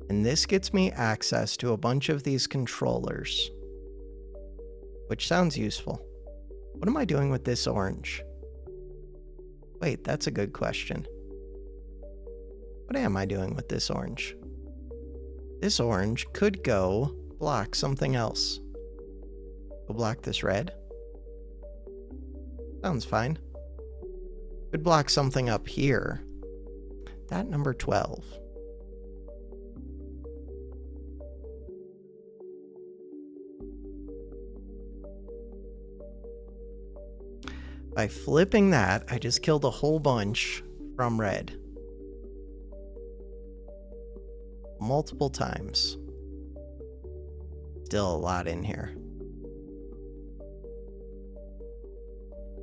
And this gets me access to a bunch of these controllers, which sounds useful. What am I doing with this orange? Wait, that's a good question. What am I doing with this orange? This orange could go block something else. Go block this red. Sounds fine. Could block something up here. That number 12. By flipping that, I just killed a whole bunch from red. Multiple times. Still a lot in here.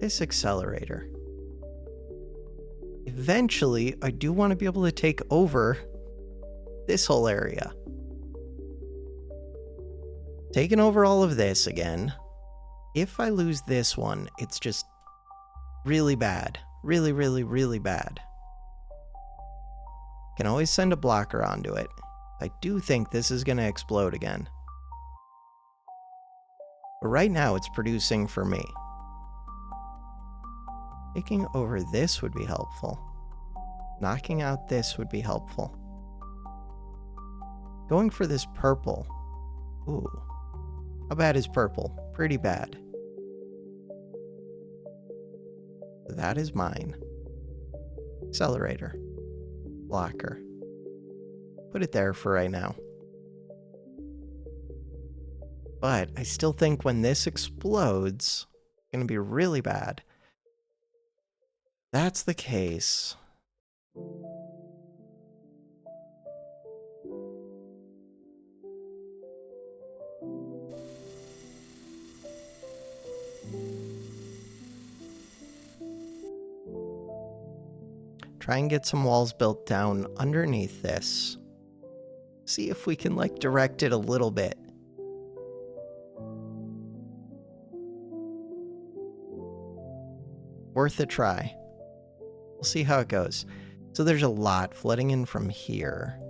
This accelerator. Eventually, I do want to be able to take over this whole area. Taking over all of this again. If I lose this one, it's just really bad. Really, really, really bad. Can always send a blocker onto it. I do think this is going to explode again. But right now it's producing for me. Taking over this would be helpful. Knocking out this would be helpful. Going for this purple. Ooh. How bad is purple? Pretty bad. That is mine. Accelerator. Blocker. Put it there for right now. But I still think when this explodes, it's going to be really bad. That's the case. Try and get some walls built down underneath this. See if we can like direct it a little bit. Worth a try. We'll see how it goes. So there's a lot flooding in from here.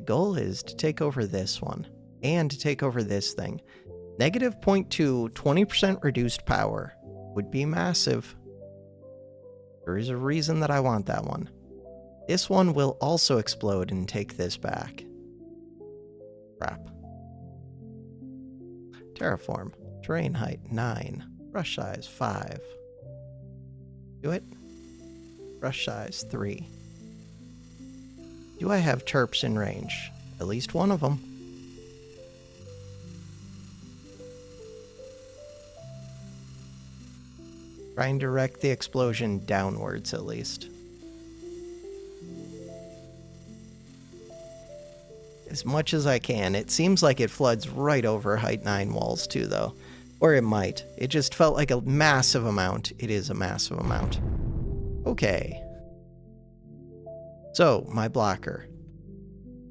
The goal is to take over this one and to take over this thing. Negative 0.2, 20% reduced power would be massive. There is a reason that I want that one. This one will also explode and take this back. Crap. Terraform. Terrain height 9. Brush size 5. Do it. Brush size 3. Do I have terps in range? At least one of them. Try and direct the explosion downwards at least. As much as I can. It seems like it floods right over height 9 walls too, though. Or it might. It just felt like a massive amount. It is a massive amount. Okay. So, my blocker.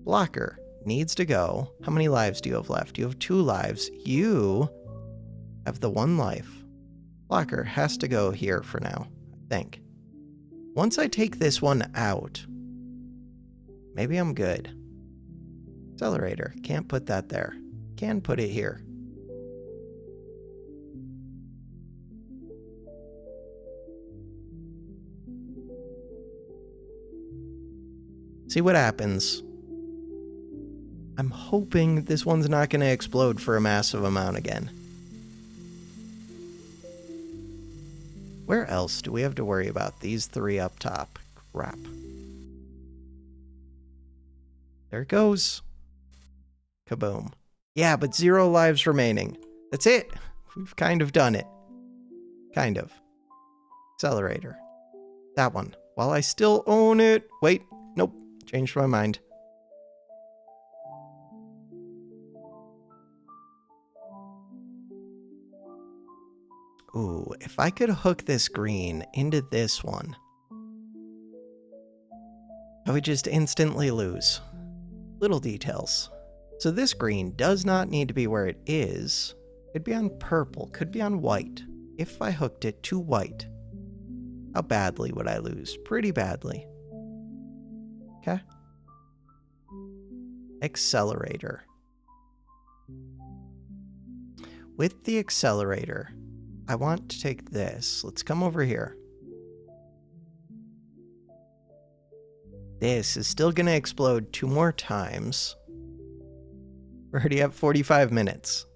Blocker needs to go. How many lives do you have left? You have 2 lives. You have the 1 life. Blocker has to go here for now, I think. Once I take this one out, maybe I'm good. Accelerator. Can't put that there. Can put it here. See what happens. I'm hoping this one's not going to explode for a massive amount again. Where else do we have to worry about? These 3 up top. Crap. There it goes. Kaboom. Yeah, but 0 lives remaining. That's it. We've kind of done it. Kind of. Accelerator. That one. While I still own it. Wait. Nope. Changed my mind. Ooh, if I could hook this green into this one, I would just instantly lose. Little details. So this green does not need to be where it is. Could be on purple, could be on white. If I hooked it to white, how badly would I lose? Pretty badly. Okay. Accelerator. With the accelerator, I want to take this. Let's come over here. This is still going to explode 2 more times. We're already at 45 minutes.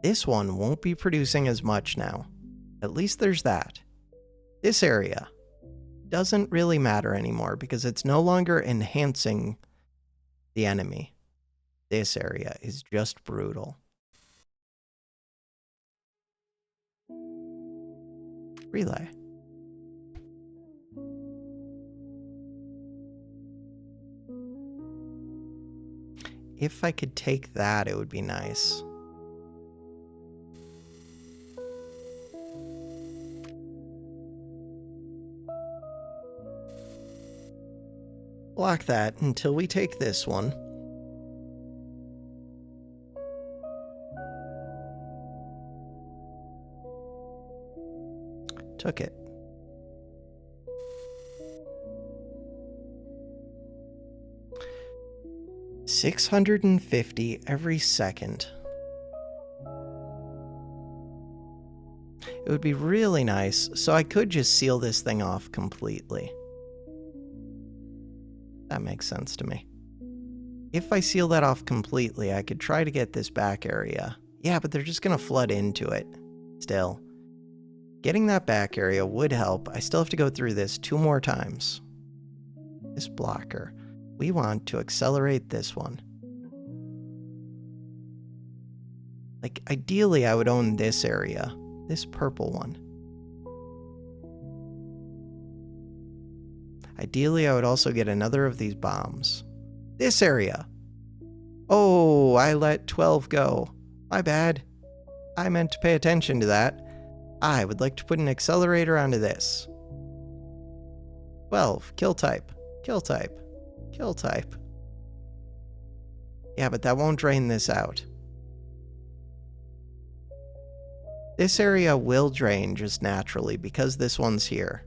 This one won't be producing as much now. At least there's that. This area doesn't really matter anymore because it's no longer enhancing the enemy. This area is just brutal. Relay. If I could take that, it would be nice. Block that until we take this one. Took it. $650 every second. It would be really nice, so I could just seal this thing off completely. That makes sense to me. If I seal that off completely, I could try to get this back area. Yeah, but they're just gonna flood into it. Still. Getting that back area would help. I still have to go through this 2 more times. This blocker. We want to accelerate this one. Like, ideally, I would own this area. This purple one. Ideally, I would also get another of these bombs. This area. Oh, I let 12 go. My bad. I meant to pay attention to that. I would like to put an accelerator onto this. 12. Kill type. Kill type. Kill type. Yeah, but that won't drain this out. This area will drain just naturally because this one's here.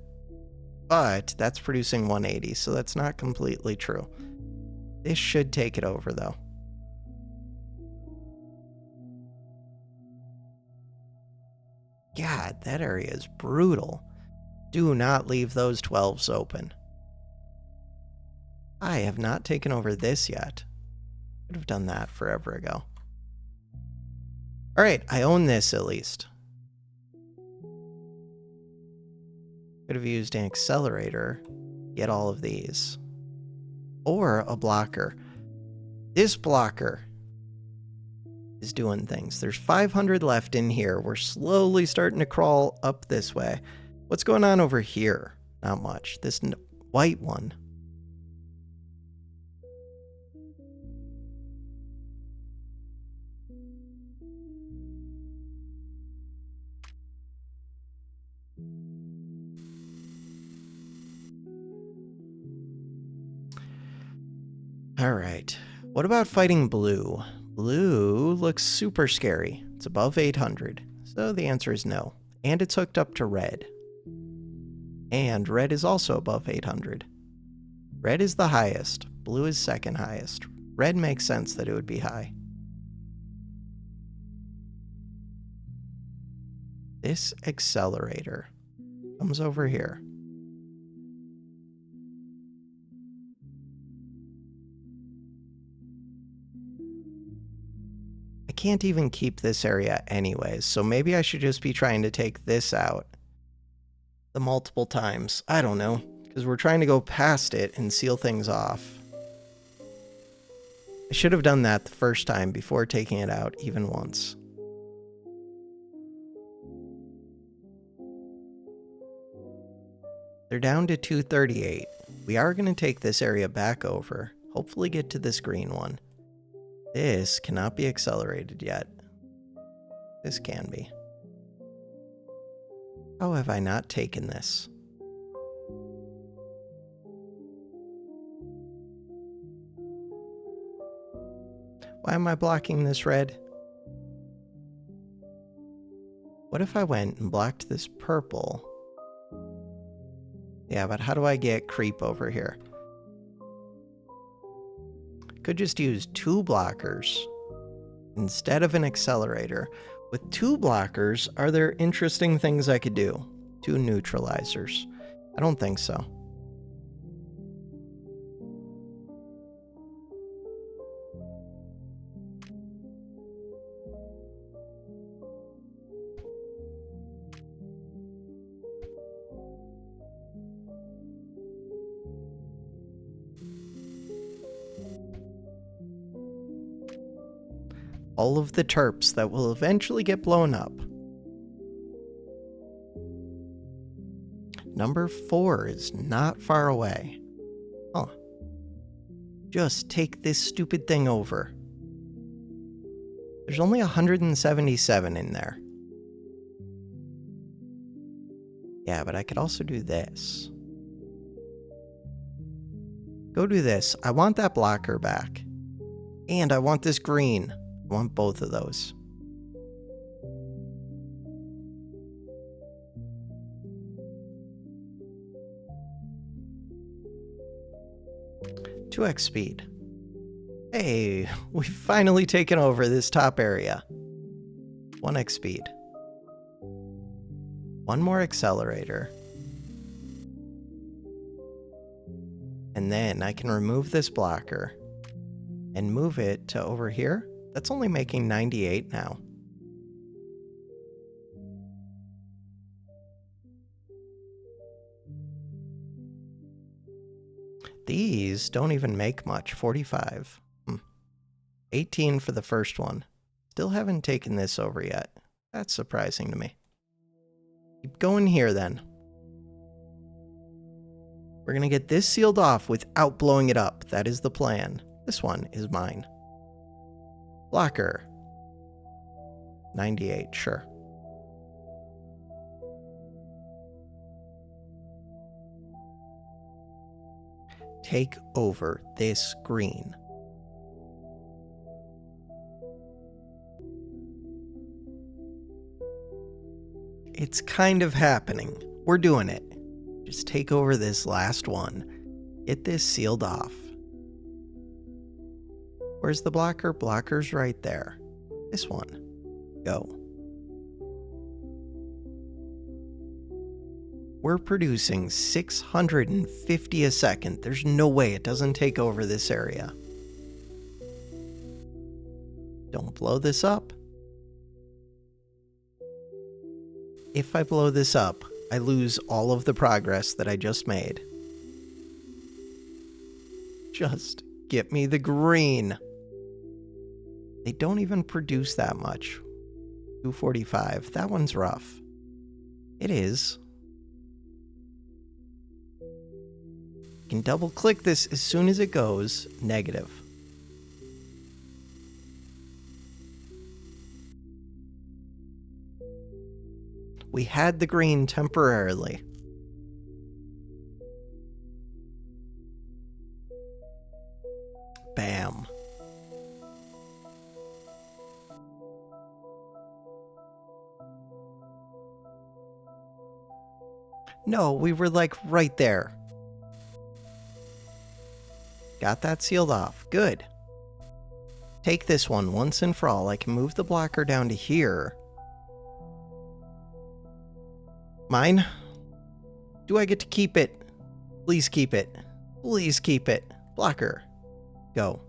but that's producing 180, so that's not completely true. This should take it over, though. God, that area is brutal. Do not leave those 12s open. I have not taken over this yet. Could have done that forever ago. Alright, I own this at least. Could have used an accelerator, get all of these. Or a blocker. This blocker is doing things. There's 500 left in here. We're slowly starting to crawl up this way. What's going on over here? Not much. This white one. All right. What about fighting blue? Blue looks super scary. It's above 800. So the answer is no. And it's hooked up to red. And red is also above 800. Red is the highest. Blue is second highest. Red makes sense that it would be high. This accelerator comes over here. I can't even keep this area anyways, so maybe I should just be trying to take this out the multiple times. I don't know, because we're trying to go past it and seal things off. I should have done that the first time before taking it out even once. They're down to 238. We are going to take this area back over, hopefully get to this green one. This cannot be accelerated yet. This can be. How have I not taken this? Why am I blocking this red? What if I went and blocked this purple? Yeah, but how do I get creep over here? Could just use 2 blockers instead of an accelerator. With 2 blockers, are there interesting things I could do? 2 neutralizers. I don't think so. All of the terps that will eventually get blown up. Number 4 is not far away. Huh. Just take this stupid thing over. There's only 177 in there. Yeah, but I could also do this. Go do this. I want that blocker back. And I want this green. I want both of those. Two X speed. Hey, we've finally taken over this top area. 1x speed. 1 more accelerator. And then I can remove this blocker and move it to over here. That's only making 98 now. These don't even make much. 45. 18 for the first one. Still haven't taken this over yet. That's surprising to me. Keep going here then. We're going to get this sealed off without blowing it up. That is the plan. This one is mine. Blocker. 98, sure. Take over this green. It's kind of happening. We're doing it. Just take over this last one. Get this sealed off. Where's the blocker? Blocker's right there. This one. Go. We're producing 650 a second. There's no way it doesn't take over this area. Don't blow this up. If I blow this up, I lose all of the progress that I just made. Just get me the green. They don't even produce that much. 245. That one's rough. It is. You can double click this as soon as it goes negative. We had the green temporarily. Bam. No, we were like right there. Got that sealed off. Good. Take this one once and for all. I can move the blocker down to here. Mine? Do I get to keep it? Please keep it. Please keep it. Blocker. Go.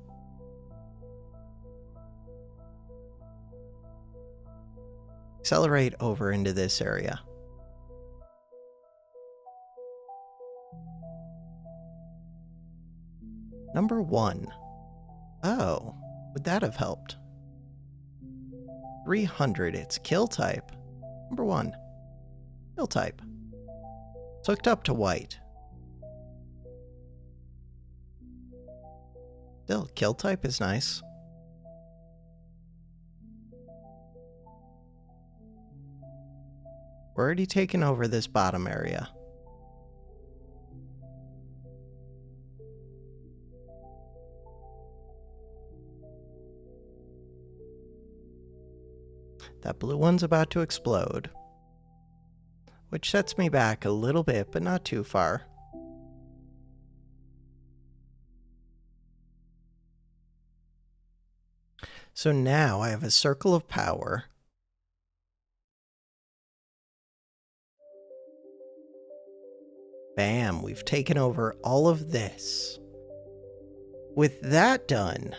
Accelerate over into this area. Number 1. Oh, would that have helped? 300. It's kill type. Number 1. Kill type. It's hooked up to white. Still, kill type is nice. We're already taking over this bottom area. That blue one's about to explode, which sets me back a little bit, but not too far. So now I have a circle of power. Bam, we've taken over all of this. With that done,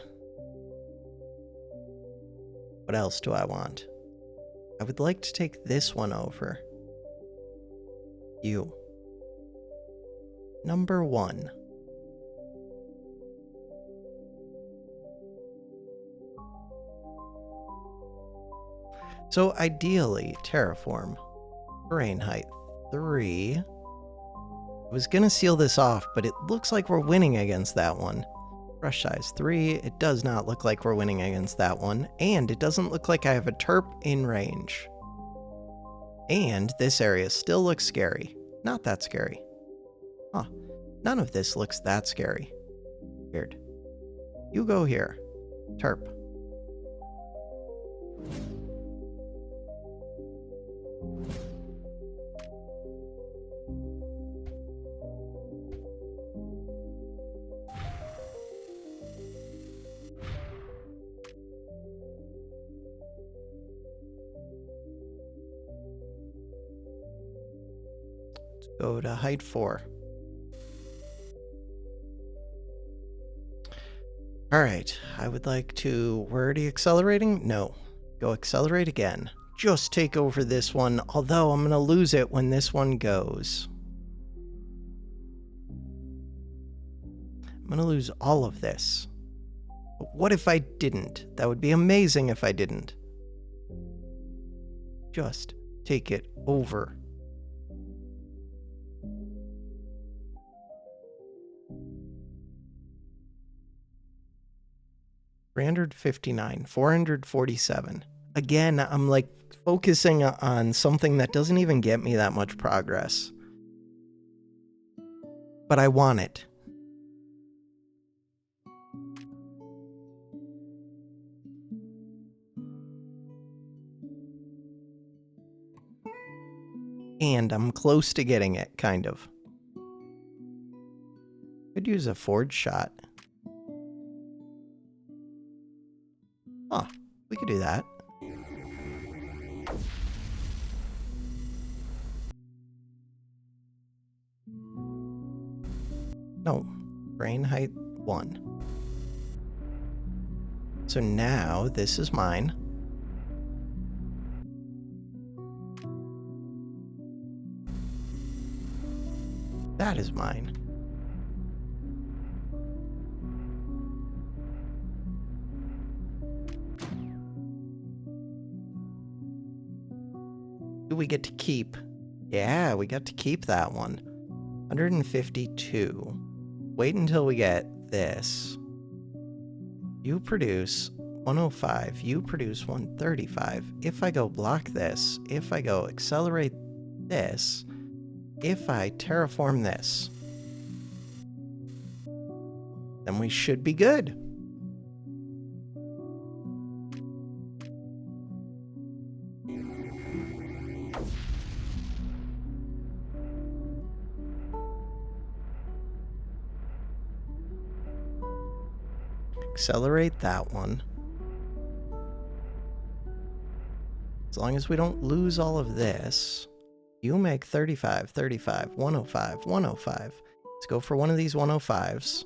what else do I want? I would like to take this one over. You. Number 1. So ideally, terraform. Terrain height 3. I was gonna seal this off, but it looks like we're winning against that one. Brush size 3. It does not look like we're winning against that one. And it doesn't look like I have a terp in range. And this area still looks scary. Not that scary. Huh. None of this looks that scary. Weird. You go here. Terp. Go to height 4. Alright, I would like to... We're already accelerating? No. Go accelerate again. Just take over this one, although I'm going to lose it when this one goes. I'm going to lose all of this. But what if I didn't? That would be amazing if I didn't. Just take it over. 359, 447. Again, I'm like focusing on something that doesn't even get me that much progress. But I want it. And I'm close to getting it, kind of. Could use a forge shot. Huh, we could do that. No, brain height 1. So now this is mine. That is mine. Do we get to keep? Yeah, we got to keep that one. 152. Wait until we get this. You produce 105. You produce 135. If I go block this, if I go accelerate this, if I terraform this, then we should be good. Accelerate that one. As long as we don't lose all of this. You make 35, 35, 105, 105. Let's go for one of these 105s.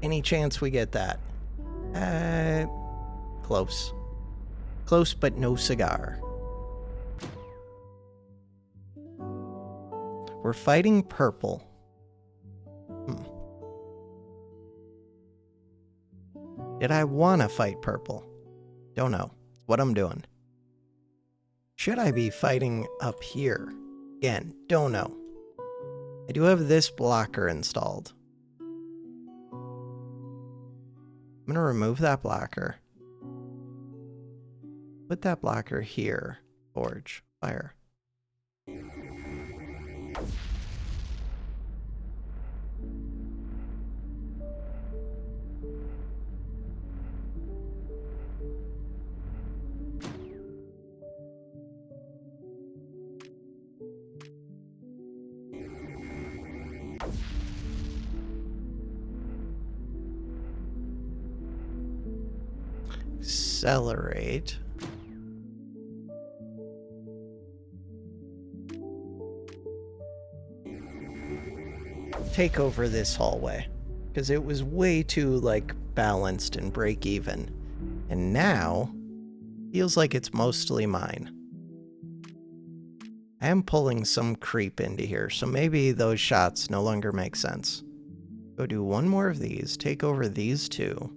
Any chance we get that? Close. Close, but no cigar. We're fighting purple. Did I want to fight purple? Don't know. What I'm doing. Should I be fighting up here? Again, don't know. I do have this blocker installed. I'm going to remove that blocker. Put that blocker here. Forge. Fire. Accelerate. Take over this hallway because it was way too balanced and break even, and now feels like it's mostly mine. I am pulling some creep into here, so maybe those shots no longer make sense. Go do one more of these, take over these two.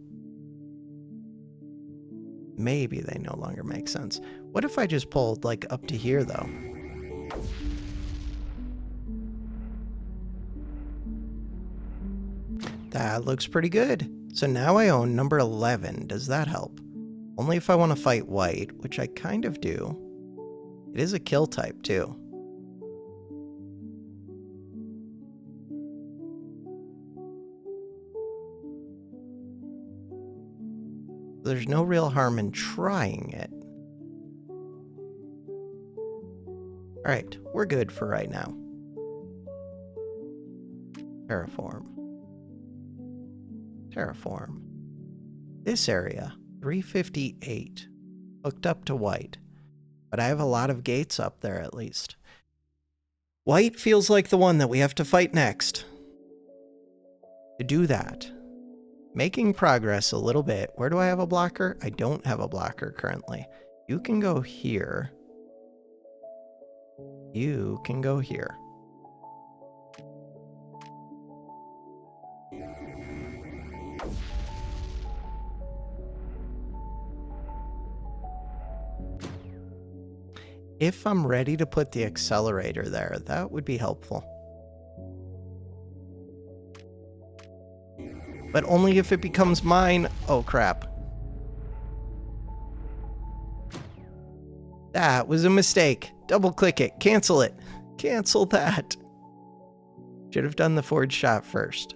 Maybe they no longer make sense. What if I just pulled up to here though? That looks pretty good. So now I own number 11. Does that help? Only if I want to fight white, which I kind of do. It is a kill type too. There's no real harm in trying it. Alright, we're good for right now. Terraform. Terraform. This area, 358. Hooked up to white. But I have a lot of gates up there at least. White feels like the one that we have to fight next. To do that, making progress a little bit. Where do I have a blocker? I don't have a blocker currently. You can go here. You can go here. If I'm ready to put the accelerator there, that would be helpful. But only if it becomes mine. Oh, crap. That was a mistake. Double click it. Cancel it. Cancel that. Should have done the forge shot first.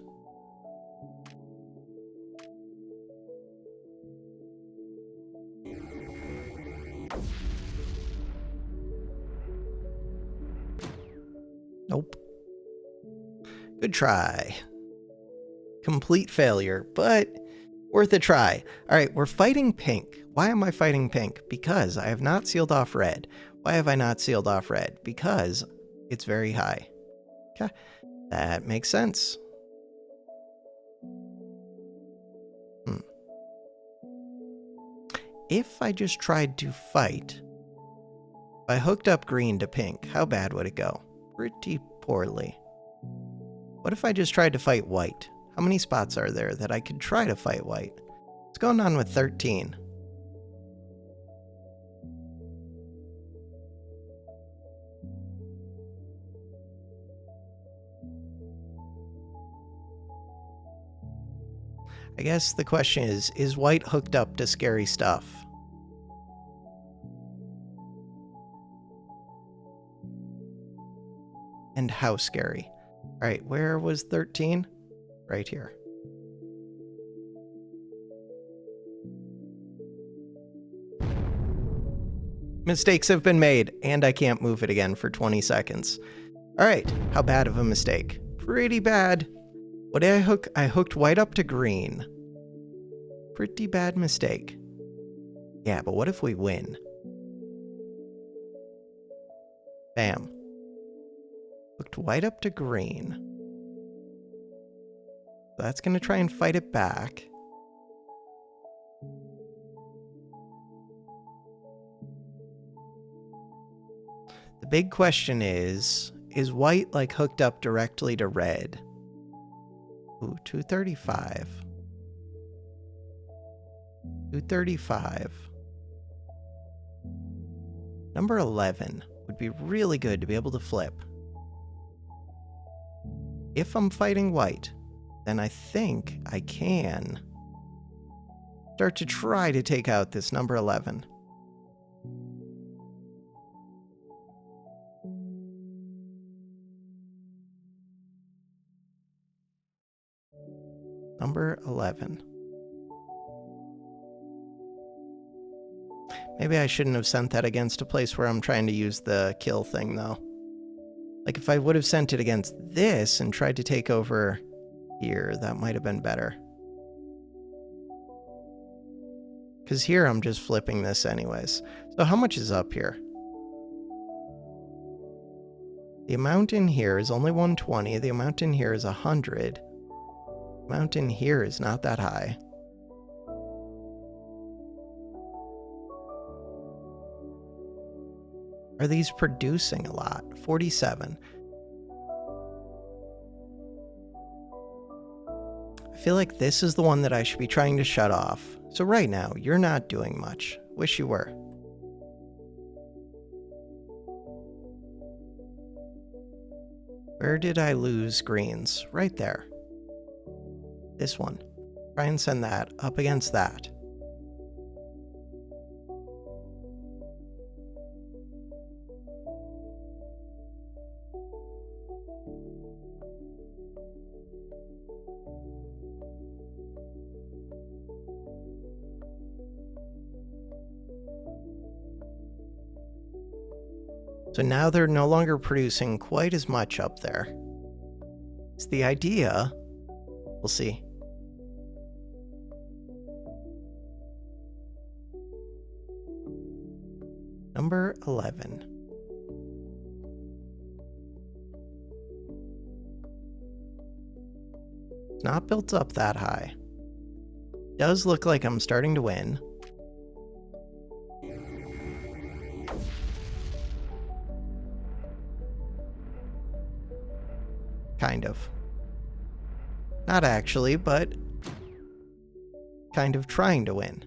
Nope. Good try. Complete failure, but worth a try. All right, we're fighting pink. Why am I fighting pink? Because I have not sealed off red. Why have I not sealed off red? Because it's very high. Okay, that makes sense. If I just tried to fight, if I hooked up green to pink, how bad would it go? Pretty poorly. What if I just tried to fight white? How many spots are there that I could try to fight white? What's going on with 13? I guess the question is white hooked up to scary stuff? And how scary? All right, where was 13? Right here. Mistakes have been made, and I can't move it again for 20 seconds. All right, how bad of a mistake? Pretty bad. What did I hook? I hooked white up to green. Pretty bad mistake. Yeah, but what if we win? Bam. Hooked white up to green. So that's going to try and fight it back. The big question is white like hooked up directly to red? Ooh, 235. 235. Number 11 would be really good to be able to flip. If I'm fighting white, then I think I can start to try to take out this number 11. Number 11. Maybe I shouldn't have sent that against a place where I'm trying to use the kill thing, though. Like, if I would have sent it against this and tried to take over here, that might have been better. Because here I'm just flipping this anyways. So how much is up here? The amount in here is only 120. The amount in here is 100. The amount in here is not that high. Are these producing a lot? 47. I feel like this is the one that I should be trying to shut off. So right now, you're not doing much. Wish you were. Where did I lose greens? Right there. This one. Try and send that up against that. So now they're no longer producing quite as much up there. It's the idea. We'll see. Number 11. It's not built up that high. Does look like I'm starting to win. Kind of. Not actually, but kind of trying to win.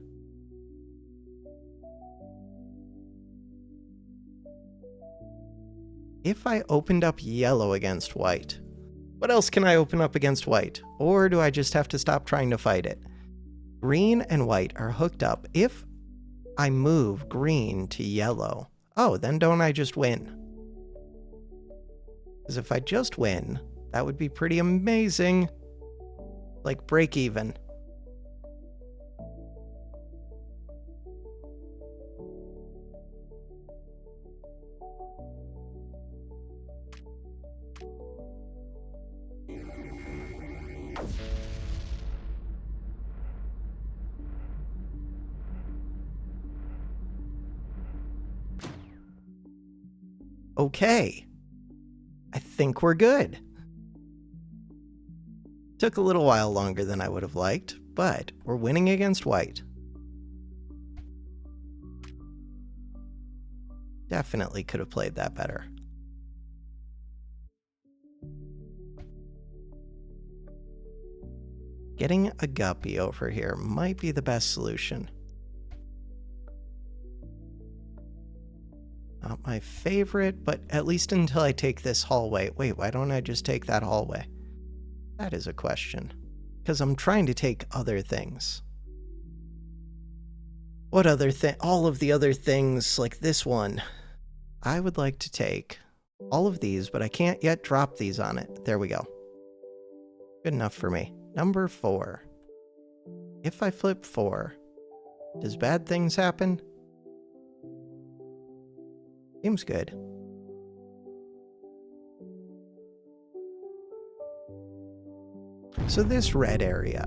If I opened up yellow against white, what else can I open up against white? Or do I just have to stop trying to fight it? Green and white are hooked up. If I move green to yellow, oh, then don't I just win? Because if I just win, that would be pretty amazing. Like break even. Okay. I think we're good. Took a little while longer than I would have liked, but we're winning against white. Definitely could have played that better. Getting a guppy over here might be the best solution. Not my favorite, but at least until I take this hallway. Wait, why don't I just take that hallway? That is a question. Because I'm trying to take other things. What other thing? All of the other things, like this one. I would like to take all of these, but I can't yet drop these on it. There we go. Good enough for me. Number 4. If I flip 4, does bad things happen? Seems good. So this red area,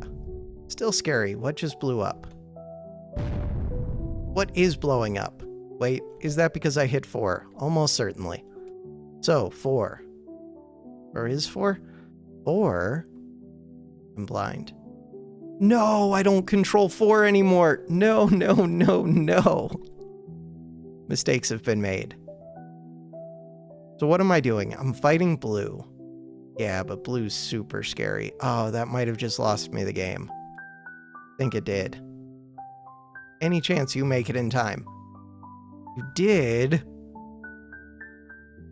still scary. What just blew up? What is blowing up? Wait, is that because I hit 4? Almost certainly. So 4. Or is 4? 4. I'm blind. No, I don't control 4 anymore. No, no, no, no. Mistakes have been made. So what am I doing? I'm fighting blue. Yeah, but blue's super scary. Oh, that might have just lost me the game. I think it did. Any chance you make it in time? You did.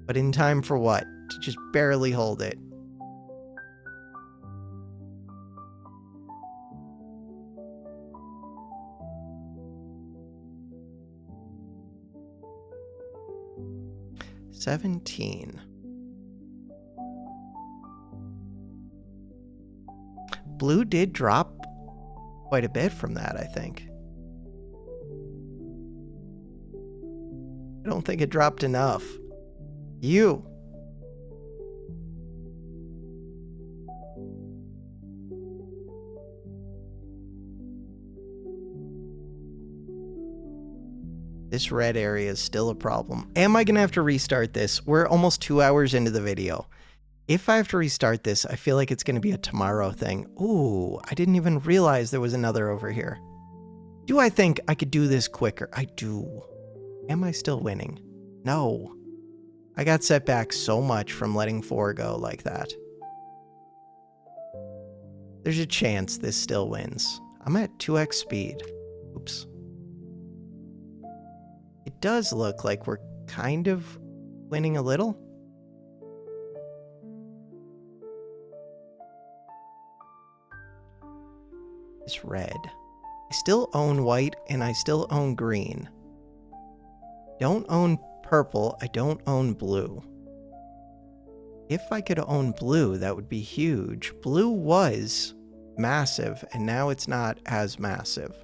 But in time for what? To just barely hold it. $17. Blue did drop quite a bit from that, I think. I don't think it dropped enough. You. This red area is still a problem. Am I going to have to restart this? We're almost 2 hours into the video. If I have to restart this, I feel like it's going to be a tomorrow thing. Ooh, I didn't even realize there was another over here. Do I think I could do this quicker? I do. Am I still winning? No. I got set back so much from letting 4 go like that. There's a chance this still wins. I'm at 2x speed. Oops. It does look like we're kind of winning a little. It's red. I still own white and I still own green. Don't own purple. I don't own blue. If I could own blue, that would be huge. Blue was massive and now it's not as massive.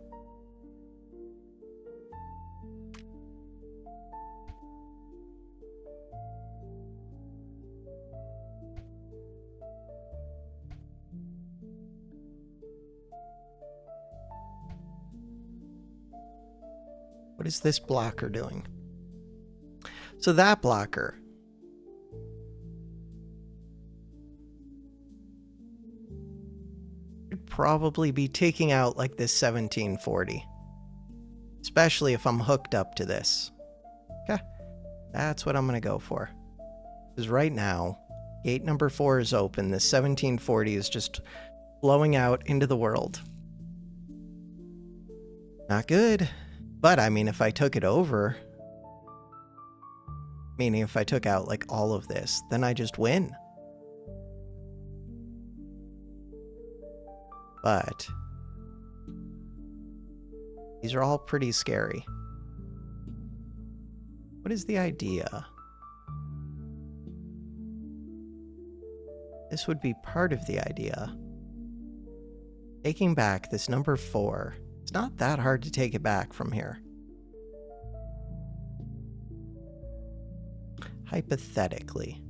What is this blocker doing? So that blocker. Should probably be taking out like this 1740. Especially if I'm hooked up to this. Okay. That's what I'm going to go for. Because right now, gate number 4 is open. This 1740 is just flowing out into the world. Not good. But, I mean, if I took it over, meaning if I took out, like, all of this, then I just win. But these are all pretty scary. What is the idea? This would be part of the idea. Taking back this number 4. It's not that hard to take it back from here. Hypothetically.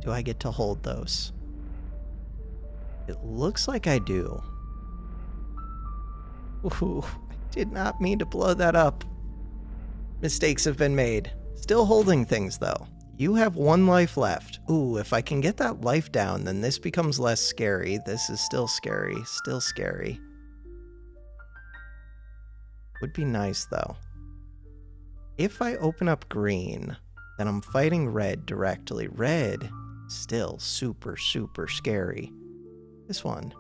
Do I get to hold those? It looks like I do. Ooh, I did not mean to blow that up. Mistakes have been made. Still holding things, though. You have 1 life left. Ooh, if I can get that life down, then this becomes less scary. This is still scary. Still scary. Would be nice, though. If I open up green, then I'm fighting red directly. Red, still super, super scary. This one.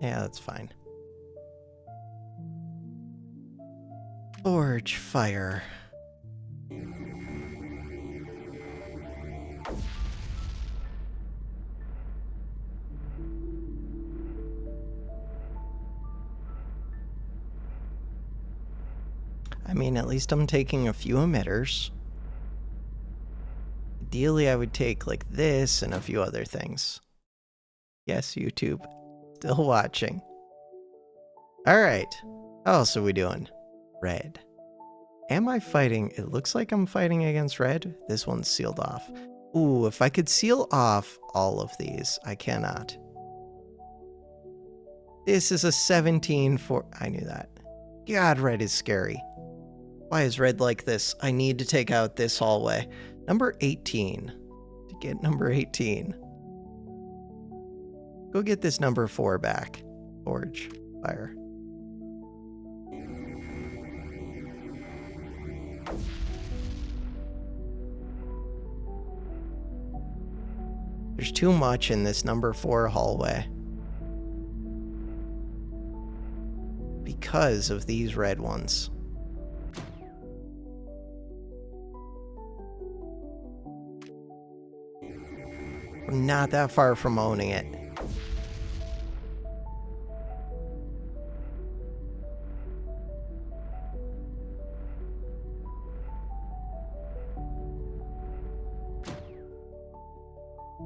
Yeah, that's fine. Forge fire. I mean, at least I'm taking a few emitters. Ideally, I would take like this and a few other things. Yes, YouTube. Still watching. Alright. How else are we doing? Red. Am I fighting? It looks like I'm fighting against red. This one's sealed off. Ooh, if I could seal off all of these. I cannot. This is a 17 for... I knew that. God, red is scary. Why is red like this? I need to take out this hallway. Number 18. To get number 18. Go get this number 4 back. Forge. Fire. There's too much in this number 4 hallway. Because of these red ones. We're not that far from owning it.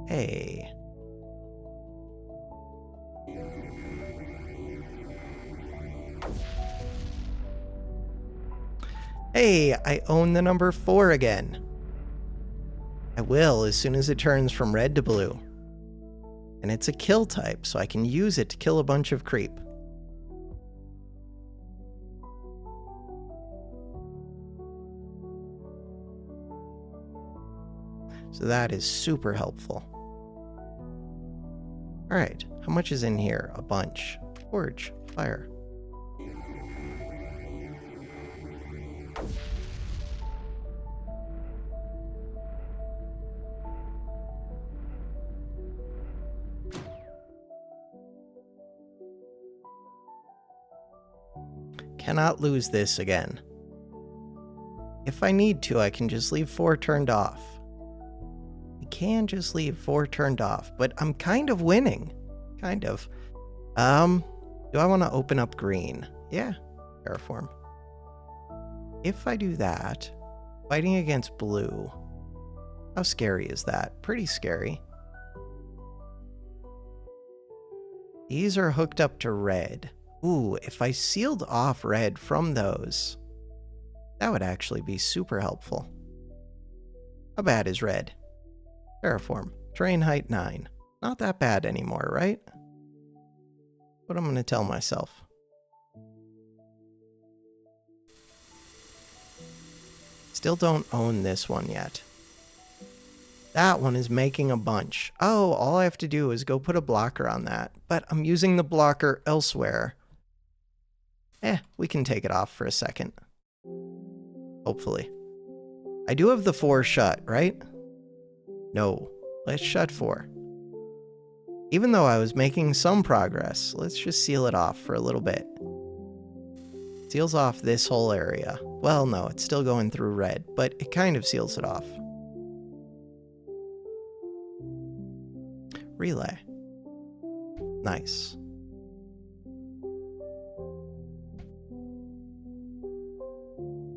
Hey. Hey, I own the number 4 again. I will as soon as it turns from red to blue. And it's a kill type, so I can use it to kill a bunch of creep. So that is super helpful. Alright, how much is in here? A bunch. Forge. Fire. Cannot lose this again. If I need to, I can just leave 4 turned off. I can just leave 4 turned off, but I'm kind of winning. Kind of. Do I want to open up green? Yeah, terraform. If I do that, fighting against blue, how scary is that? Pretty scary. These are hooked up to red. Ooh, if I sealed off red from those, that would actually be super helpful. How bad is red? Terraform. Terrain height 9. Not that bad anymore, right? What I'm going to tell myself. Still don't own this one yet. That one is making a bunch. Oh, all I have to do is go put a blocker on that. But I'm using the blocker elsewhere. We can take it off for a second. Hopefully. I do have the 4 shut, right? No. Let's shut 4. Even though I was making some progress, let's just seal it off for a little bit. Seals off this whole area. Well, no, it's still going through red, but it kind of seals it off. Relay. Nice.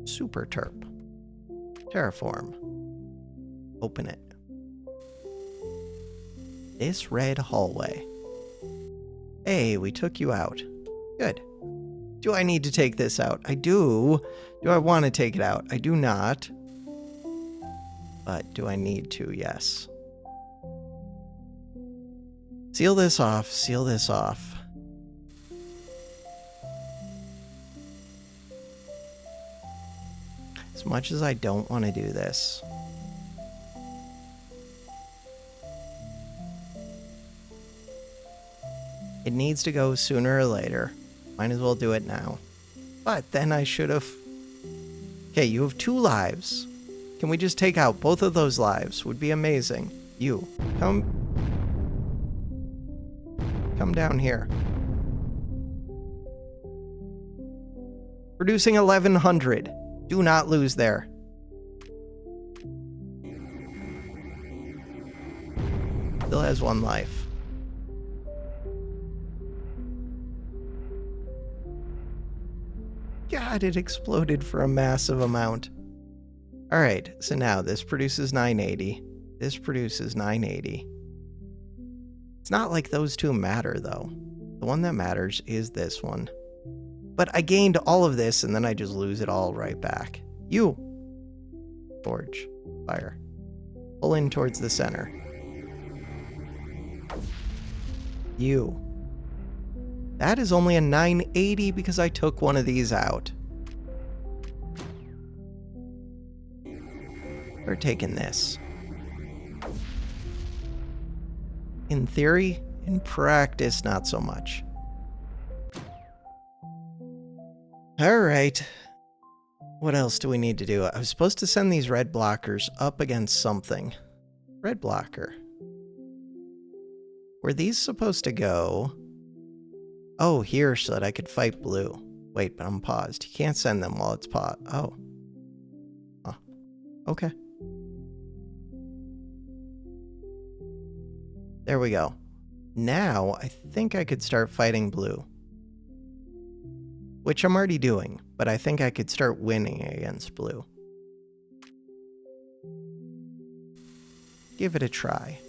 Super terp. Terraform. Open it. This red hallway. Hey, we took you out. Good. Do I need to take this out? I do. Do I want to take it out? I do not. But do I need to? Yes. Seal this off. Seal this off. As much as I don't want to do this. It needs to go sooner or later. Might as well do it now. But then I should have... Okay, you have 2 lives. Can we just take out both of those lives? Would be amazing. You, come down here. Producing 1100. Do not lose there. Still has 1 life. God, it exploded for a massive amount. Alright, so now this produces 980. This produces 980. It's not like those 2 matter, though. The one that matters is this one. But I gained all of this, and then I just lose it all right back. You! Forge. Fire. Pull in towards the center. You. That is only a 980 because I took one of these out. We're taking this. In theory, in practice, not so much. Alright. What else do we need to do? I was supposed to send these red blockers up against something. Red blocker. Were these supposed to go... Oh, here, so that I could fight blue. Wait, but I'm paused. You can't send them while it's paused. Oh. Huh. Okay. There we go. Now, I think I could start fighting blue. Which I'm already doing, but I think I could start winning against blue. Give it a try.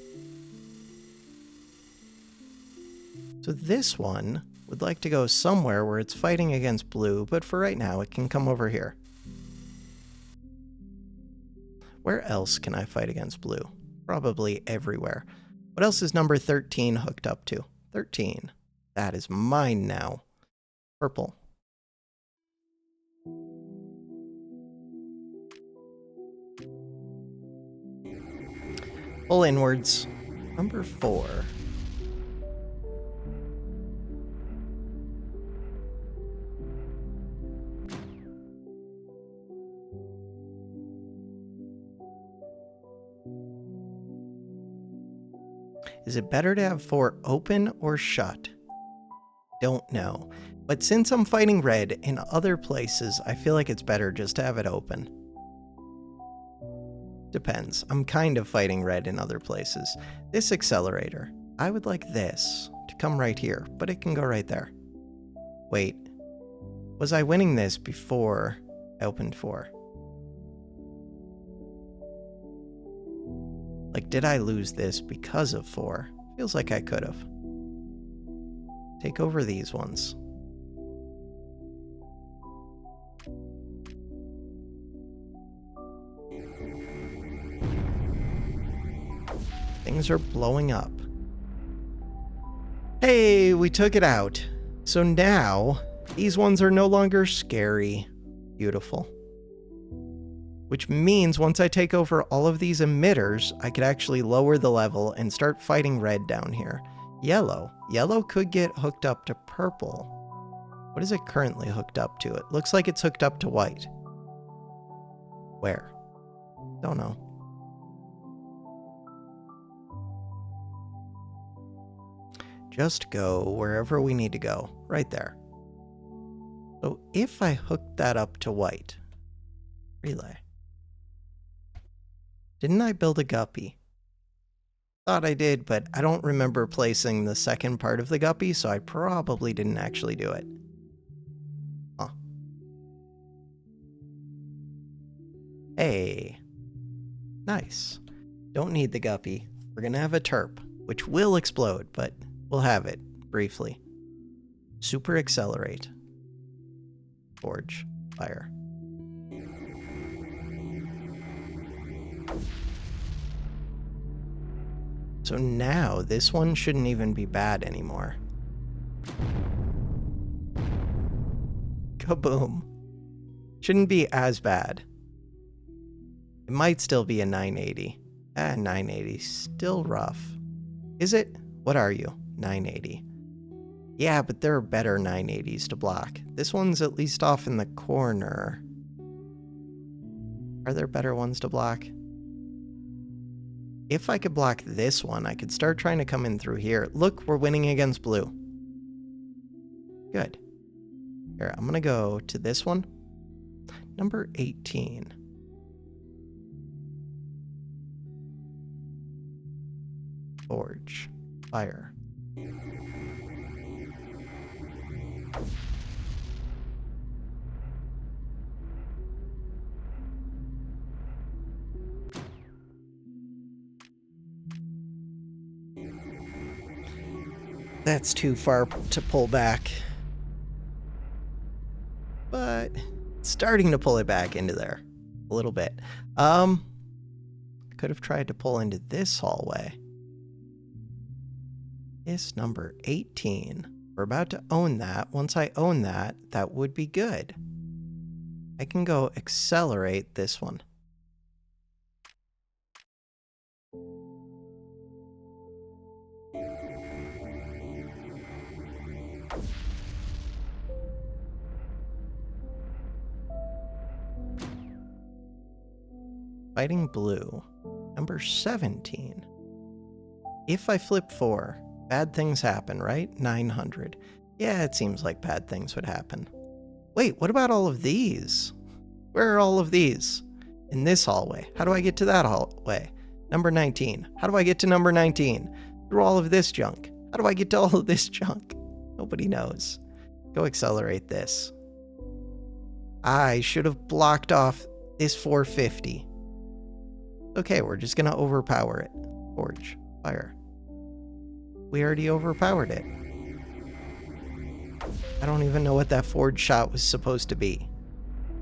So this one would like to go somewhere where it's fighting against blue, but for right now it can come over here. Where else can I fight against blue? Probably everywhere. What else is number 13 hooked up to? 13. That is mine now. Purple. Pull inwards. Number 4. Is it better to have 4 open or shut? Don't know. But since I'm fighting red in other places, I feel like it's better just to have it open. Depends. I'm kind of fighting red in other places. This accelerator, I would like this to come right here, but it can go right there. Wait. Was I winning this before I opened 4? Like, did I lose this because of 4? Feels like I could have. Take over these ones. Things are blowing up. Hey, we took it out. So now, these ones are no longer scary. Beautiful. Which means once I take over all of these emitters, I could actually lower the level and start fighting red down here. Yellow. Yellow could get hooked up to purple. What is it currently hooked up to? It looks like it's hooked up to white. Where? Don't know. Just go wherever we need to go. Right there. So if I hook that up to white, relay. Didn't I build a guppy? Thought I did, but I don't remember placing the second part of the guppy, so I probably didn't actually do it. Huh. Hey. Nice. Don't need the guppy. We're gonna have a terp, which will explode, but we'll have it briefly. Super accelerate. Forge. Fire. So now this one shouldn't even be bad anymore. Kaboom. Shouldn't be as bad. It might still be a 980. 980. Still rough. Is it? What are you? 980. Yeah, but there are better 980s to block. This one's at least off in the corner. Are there better ones to block? If I could block this one, I could start trying to come in through here. Look, we're winning against blue. Good. Here, I'm going to go to this one. Number 18. Forge. Fire. That's too far to pull back. But it's starting to pull it back into there a little bit. Could have tried to pull into this hallway. It's number 18. We're about to own that. Once I own that, that would be good. I can go accelerate this one. Fighting blue. Number 17. If I flip 4, bad things happen, right? 900. Yeah, it seems like bad things would happen. Wait, what about all of these? Where are all of these? In this hallway. How do I get to that hallway? Number 19. How do I get to number 19? Through all of this junk. How do I get to all of this junk? Nobody knows. Go accelerate this. I should have blocked off this 450. Okay, we're just going to overpower it. Forge. Fire. We already overpowered it. I don't even know what that forge shot was supposed to be.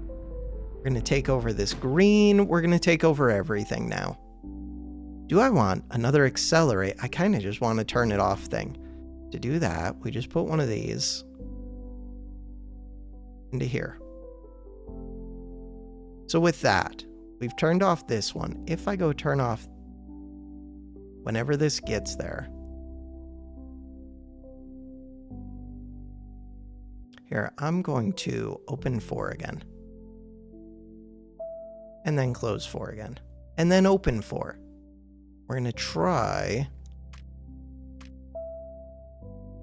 We're going to take over this green. We're going to take over everything now. Do I want another accelerate? I kind of just want to turn it off thing. To do that, we just put one of these into here. So with that, we've turned off this one. If I go turn off whenever this gets there. Here, I'm going to open 4 again. And then close 4 again. And then open 4. We're going to try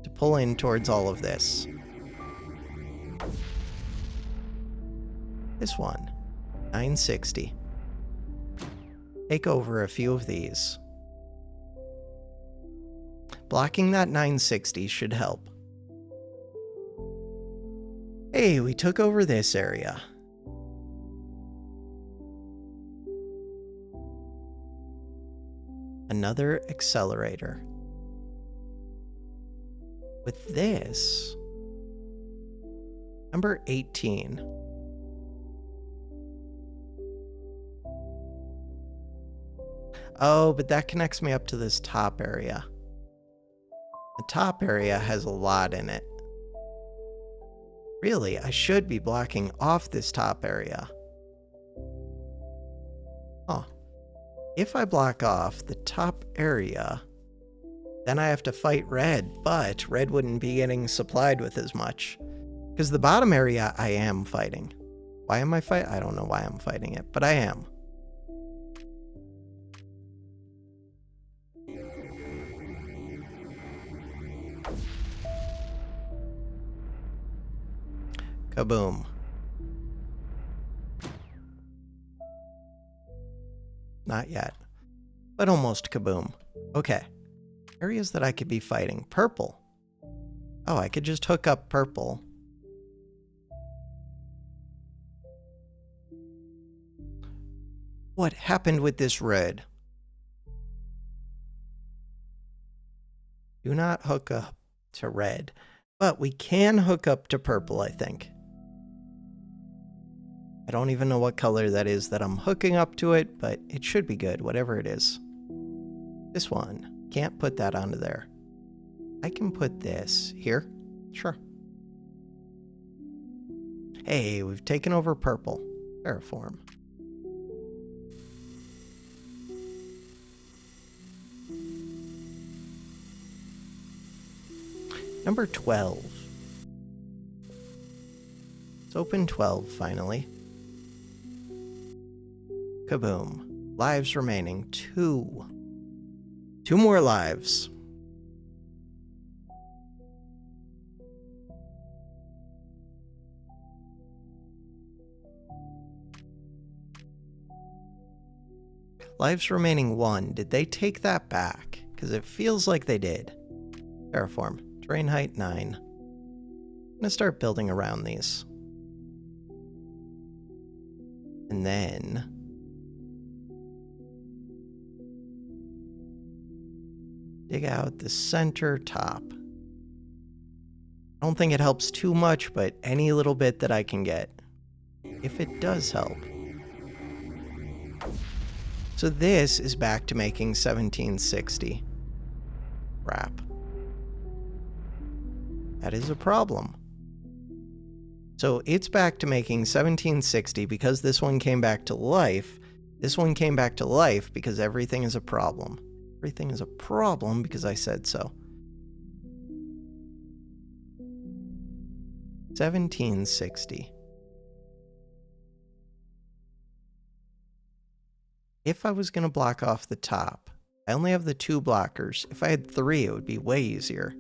to pull in towards all of this. This one, 960. Take over a few of these. Blocking that 960 should help. Hey, we took over this area. Another accelerator. With this, number 18. Oh, but that connects me up to this top area. The top area has a lot in it. Really, I should be blocking off this top area. Huh. If I block off the top area, then I have to fight red, but red wouldn't be getting supplied with as much. Because the bottom area I am fighting. Why am I fighting? I don't know why I'm fighting it, but I am. Kaboom. Not yet, but almost kaboom. Okay. Areas that I could be fighting. Purple. Oh, I could just hook up purple. What happened with this red? Do not hook up to red, but we can hook up to purple, I think. I don't even know what color that is that I'm hooking up to it, but it should be good, whatever it is. This one. Can't put that onto there. I can put this here. Sure. Hey, we've taken over purple. Terraform. Number 12. Let's open 12 finally. Kaboom. Lives remaining. 2. 2 more lives. Lives remaining 1. Did they take that back? Because it feels like they did. Terraform. Terrain height 9. I'm gonna start building around these. And then dig out the center top. I don't think it helps too much, but any little bit that I can get, if it does help. So this is back to making 1760. Crap. That is a problem. So it's back to making 1760 because this one came back to life. This one came back to life because everything is a problem. Everything is a problem because I said so. 1760. If I was going to block off the top, I only have the 2 blockers. If I had 3, it would be way easier.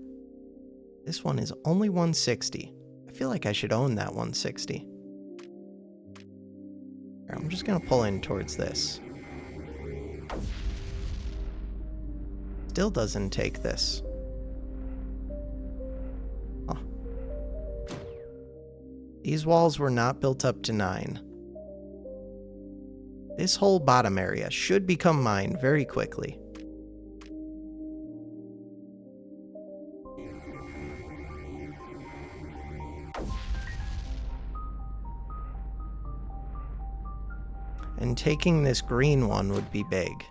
This one is only 160. I feel like I should own that 160. Here, I'm just going to pull in towards this. Still doesn't take this. Huh. These walls were not built up to 9. This whole bottom area should become mine very quickly. And taking this green one would be big.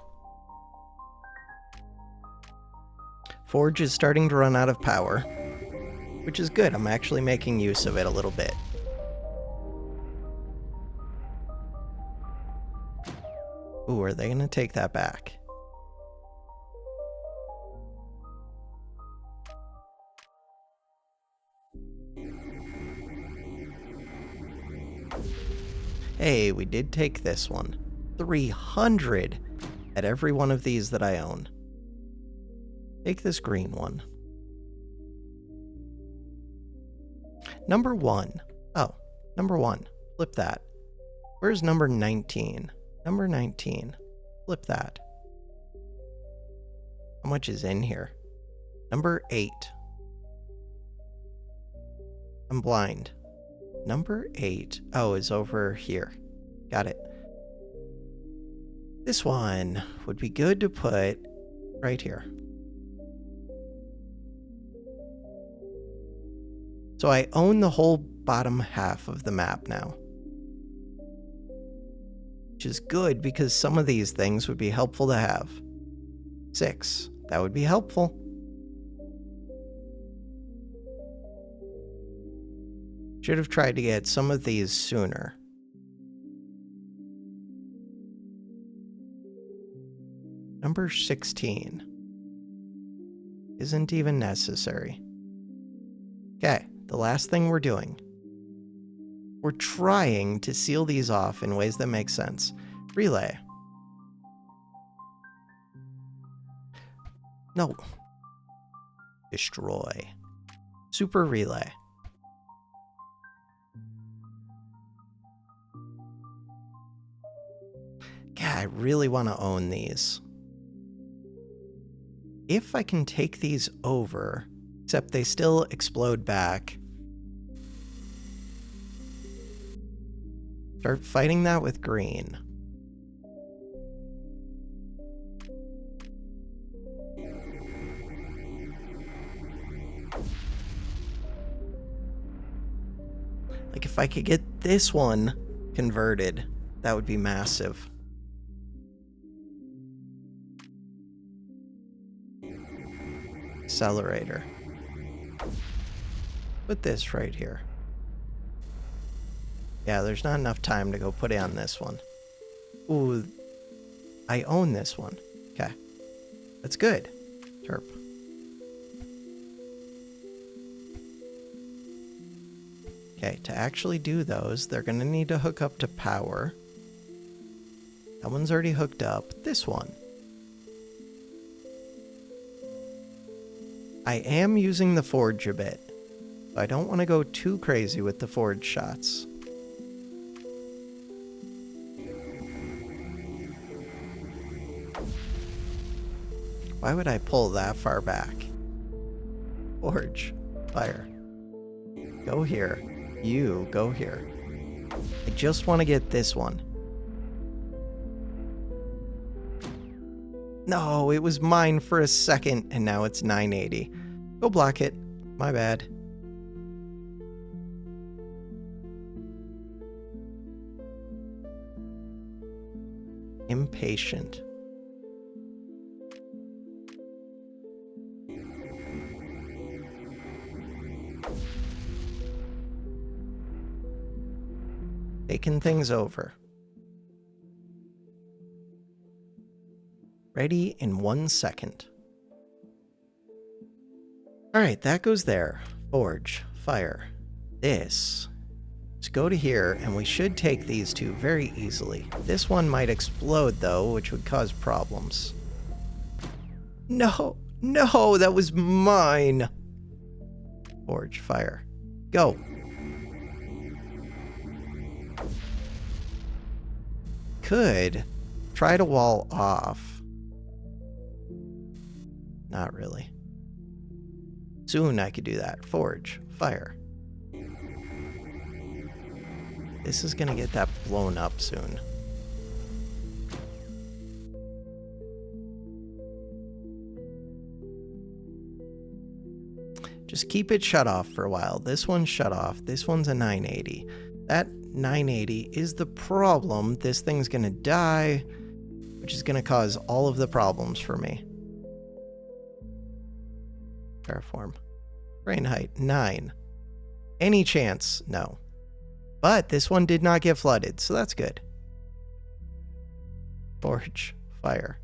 Forge is starting to run out of power, which is good. I'm actually making use of it a little bit. Ooh, are they going to take that back? Hey, we did take this one. 300 at every one of these that I own. Take this green one. Number 1. Oh, number 1. Flip that. Where's number 19? Number 19. Flip that. How much is in here? Number 8. I'm blind. Number 8. Oh, is over here. Got it. This one would be good to put right here. So I own the whole bottom half of the map now. Which is good because some of these things would be helpful to have. 6. That would be helpful. Should have tried to get some of these sooner. Number 16. Isn't even necessary. Okay, the last thing we're doing. We're trying to seal these off in ways that make sense. Relay. No. Destroy. Super relay. God, I really want to own these. If I can take these over, except they still explode back. Start fighting that with green. Like if I could get this one converted. That would be massive. Accelerator. Put this right here. Yeah, there's not enough time to go put it on this one. Ooh, I own this one. Okay. That's good. Terp. Okay, to actually do those, they're going to need to hook up to power. That one's already hooked up. This one. I am using the forge a bit. I don't want to go too crazy with the forge shots. Why would I pull that far back? Forge. Fire. Go here. You go here. I just want to get this one. No, it was mine for a second, and now it's 980. Go block it. My bad. Impatient. Taking things over. Ready in 1 second. Alright, that goes there. Forge. Fire. This. Let's go to here, and we should take these two very easily. This one might explode, though, which would cause problems. No! No! That was mine! Forge. Fire. Go! Could try to wall off. Not really. Soon I could do that. Forge. Fire. This is gonna get that blown up soon. Just keep it shut off for a while. This one's shut off. This one's a 980. That 980 is the problem. This thing's gonna die, which is gonna cause all of the problems for me. Terraform. Brain height, 9. Any chance? No. But this one did not get flooded, so that's good. Forge. Fire.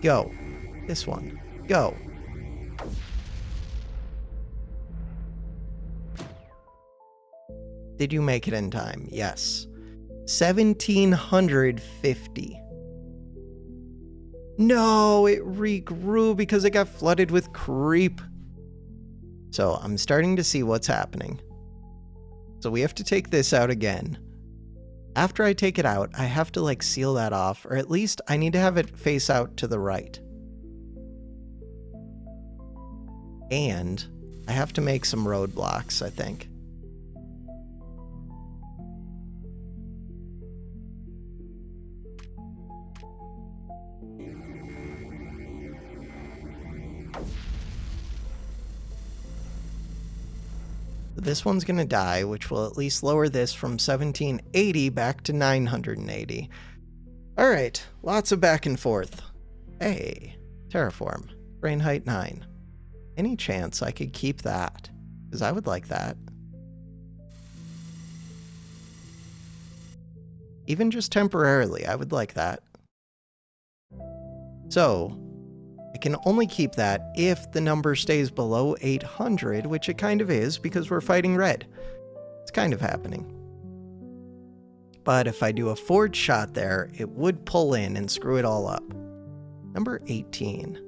Go. This one. Go. Did you make it in time? Yes. 1750. No, it regrew because it got flooded with creep. So I'm starting to see what's happening. So we have to take this out again. After I take it out, I have to like seal that off, or at least I need to have it face out to the right. And I have to make some roadblocks, I think. This one's going to die, which will at least lower this from 1780 back to 980. Alright, lots of back and forth. Hey, terraform. Brain height 9. Any chance I could keep that? Because I would like that. Even just temporarily, I would like that. So, I can only keep that if the number stays below 800, which it kind of is because we're fighting red. It's kind of happening. But if I do a forge shot there, it would pull in and screw it all up. Number 18.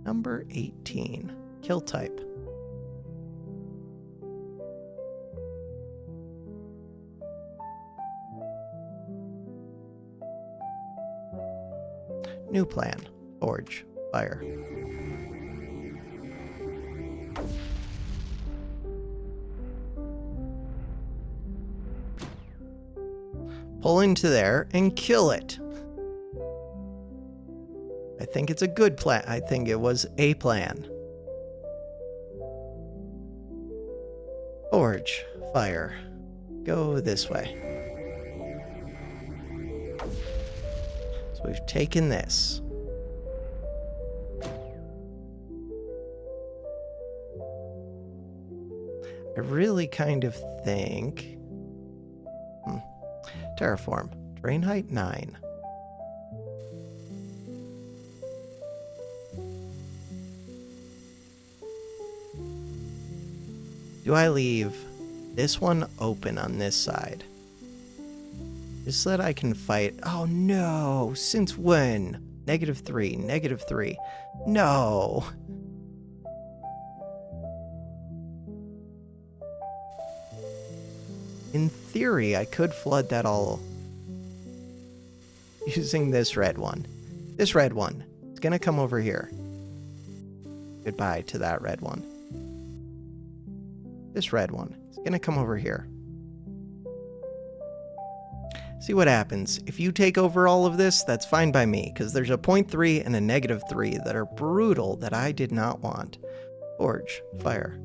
Number 18. Kill type. New plan. Forge. Fire. Pull into there and kill it. I think it's a good plan. I think it was a plan. Forge, fire. Go this way. So we've taken this. I really kind of think... Terraform. Terrain height 9. Do I leave this one open on this side? Just so that I can fight... Oh no! Since when? -3, -3. No! In theory, I could flood that all using this red one. This red one is gonna come over here. Goodbye to that red one. This red one is gonna come over here. See what happens. If you take over all of this, that's fine by me, because there's a 0.3 and a -3 that are brutal that I did not want. Forge, fire.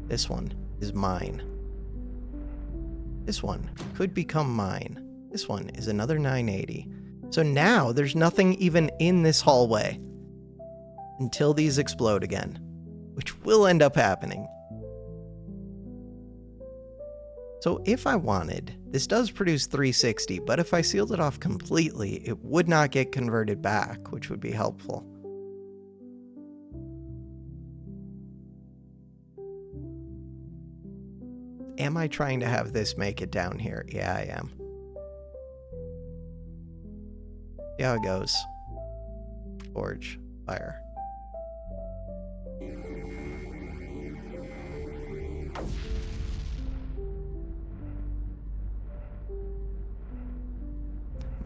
This one is mine. This one could become mine. This one is another 980. So now there's nothing even in this hallway until these explode again, which will end up happening. So if I wanted, this does produce 360, but if I sealed it off completely, it would not get converted back, which would be helpful. Am I trying to have this make it down here? Yeah, I am. See how it goes. Forge, fire.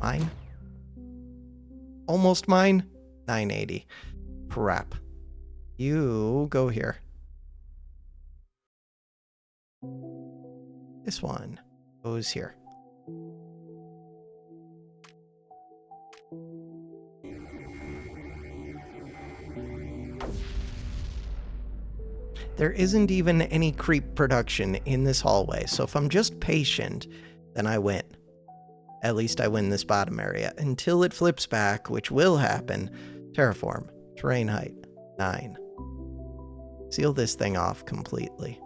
Mine? Almost mine? 980. Crap. You go here. This one goes here. There isn't even any creep production in this hallway, so if I'm just patient, then I win. At least I win this bottom area. Until it flips back, which will happen. Terraform. Terrain height. 9. Seal this thing off completely.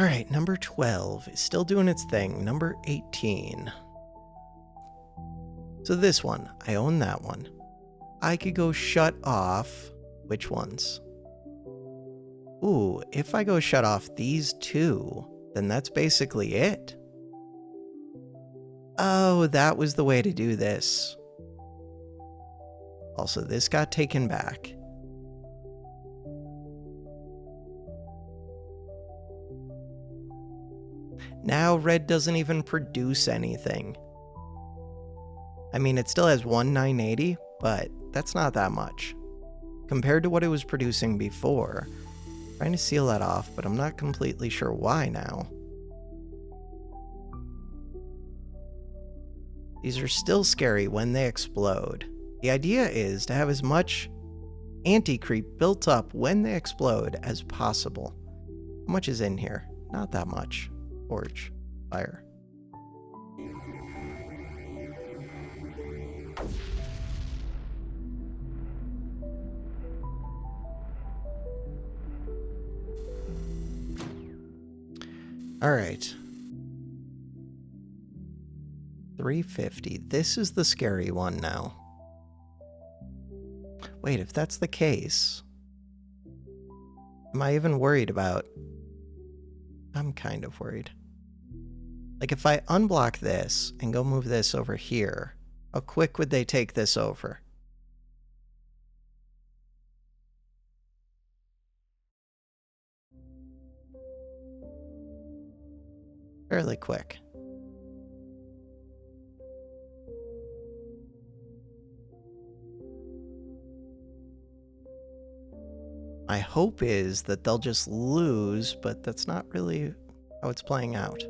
Alright, number 12 is still doing its thing. Number 18. So this one, I own that one. I could go shut off... Which ones? Ooh, if I go shut off these two, then that's basically it. Oh, that was the way to do this. Also, this got taken back. Now red doesn't even produce anything. I mean, it still has 980, but that's not that much. Compared to what it was producing before. I'm trying to seal that off, but I'm not completely sure why now. These are still scary when they explode. The idea is to have as much anti-creep built up when they explode as possible. How much is in here? Not that much. Forge. Fire. All right. 350. This is the scary one now. Wait, if that's the case, am I even worried about... I'm kind of worried. Like, if I unblock this and go move this over here, how quick would they take this over? Fairly quick. My hope is that they'll just lose, but that's not really how it's playing out.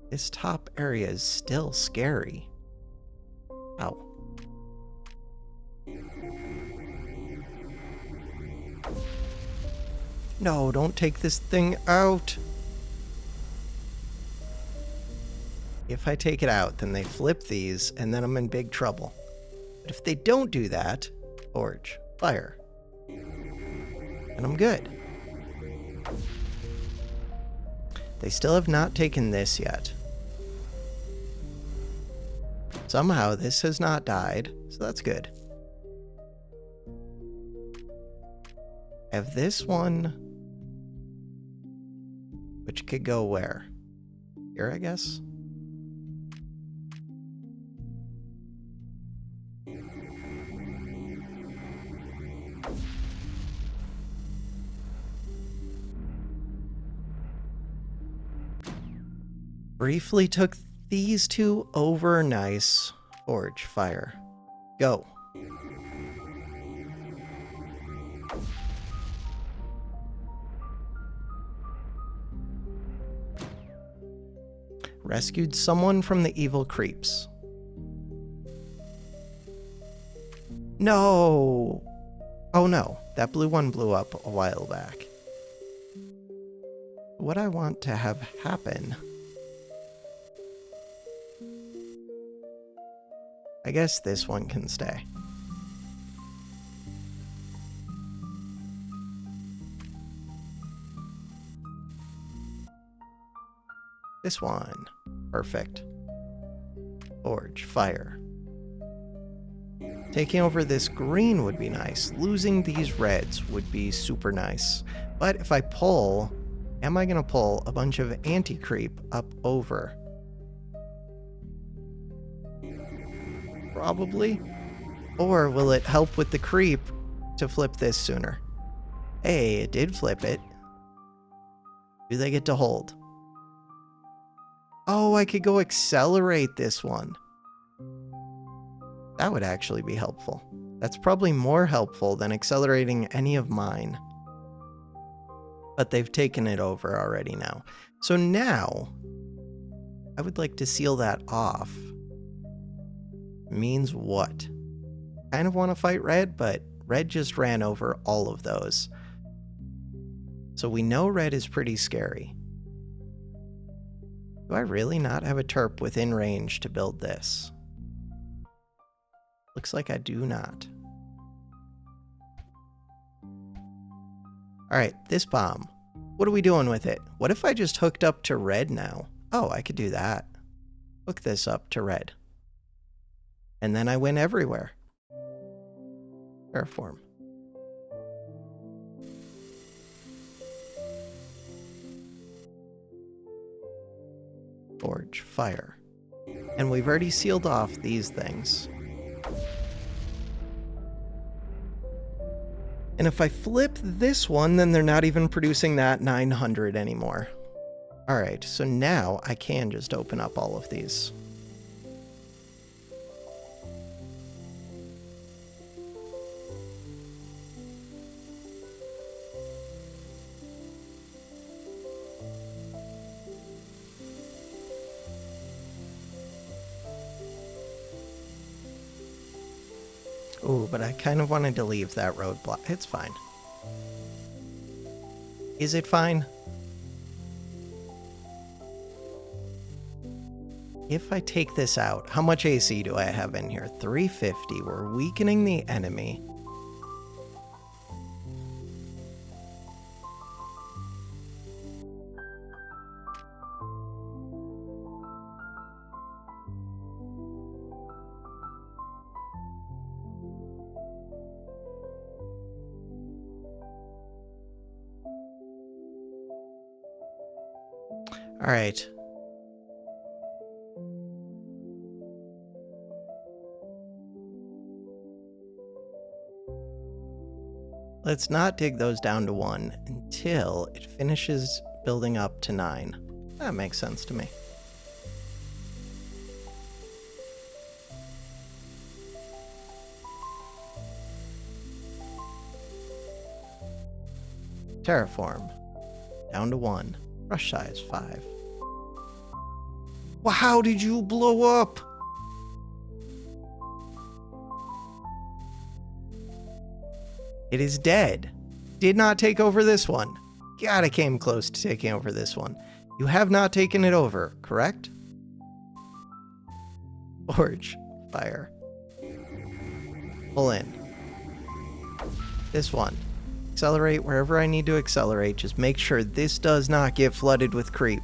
This top area is still scary. Ow. No, don't take this thing out. If I take it out, then they flip these, and then I'm in big trouble. But if they don't do that, forge, fire, and I'm good. They still have not taken this yet. Somehow this has not died, so that's good. I have this one, which could go where? Here, I guess? Briefly took these two over. Nice. Forge, fire. Go. Rescued someone from the evil creeps. No! Oh no, that blue one blew up a while back. What I want to have happen... I guess this one can stay. This one. Perfect. Forge, fire. Taking over this green would be nice. Losing these reds would be super nice. But if I pull, am I going to pull a bunch of anti-creep up over? Probably. Or will it help with the creep to flip this sooner? Hey, it did flip it. Do they get to hold? Oh, I could go accelerate this one. That would actually be helpful. That's probably more helpful than accelerating any of mine. But they've taken it over already now. So now, I would like to seal that off. Means what? Kind of want to fight red, but red just ran over all of those. So we know red is pretty scary. Do I really not have a terp within range to build this? Looks like I do not. Alright, this bomb. What are we doing with it? What if I just hooked up to red now? Oh, I could do that. Hook this up to red. And then I win everywhere. Terraform. Forge, fire. And we've already sealed off these things. And if I flip this one, then they're not even producing that 900 anymore. Alright, so now I can just open up all of these. Ooh, but I kind of wanted to leave that roadblock. It's fine. Is it fine? If I take this out, how much AC do I have in here? 350. We're weakening the enemy. All right. Let's not dig those down to 1 until it finishes building up to 9. That makes sense to me. Terraform. Down to 1. Brush size 5. Well, how did you blow up? It is dead. Did not take over this one. God, I came close to taking over this one. You have not taken it over, correct? Forge. Fire. Pull in. This one. Accelerate wherever I need to accelerate. Just make sure this does not get flooded with creep.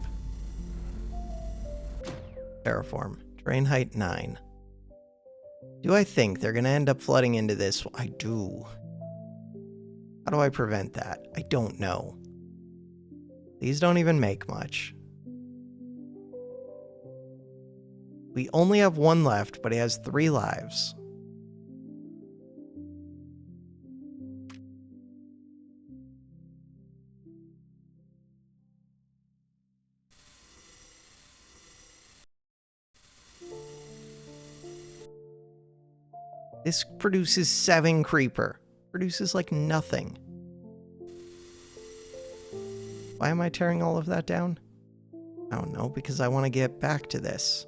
Terraform. Terrain height 9. Do I think they're going to end up flooding into this? I do. How do I prevent that? I don't know. These don't even make much. We only have 1 left, but he has 3 lives. This produces 7 creeper. Produces like nothing. Why am I tearing all of that down? I don't know, because I want to get back to this.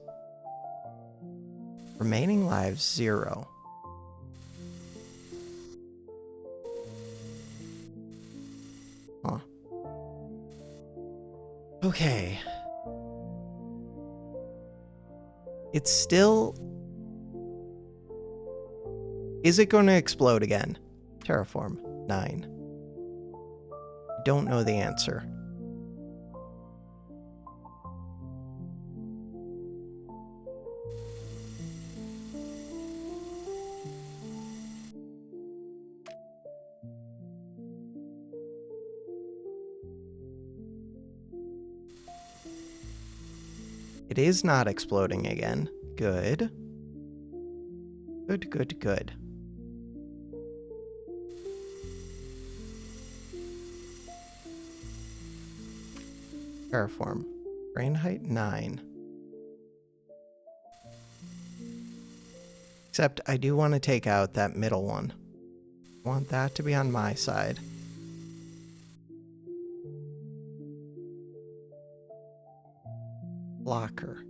Remaining lives 0. Huh. Okay. It's still... Is it going to explode again? Terraform 9. Don't know the answer. It is not exploding again. Good. Good, good, good. Terraform. Brain height 9. Except I do want to take out that middle one. I want that to be on my side. Blocker.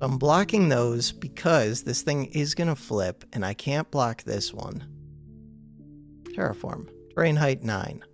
I'm blocking those because this thing is going to flip and I can't block this one. Terraform. Terrain height 9.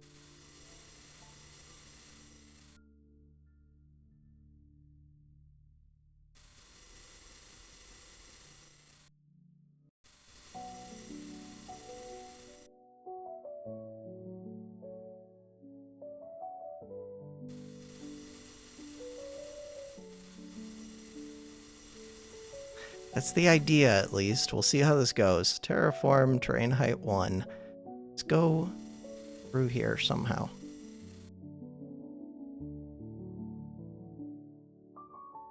That's the idea, at least. We'll see how this goes. Terraform, terrain height 1. Let's go through here somehow.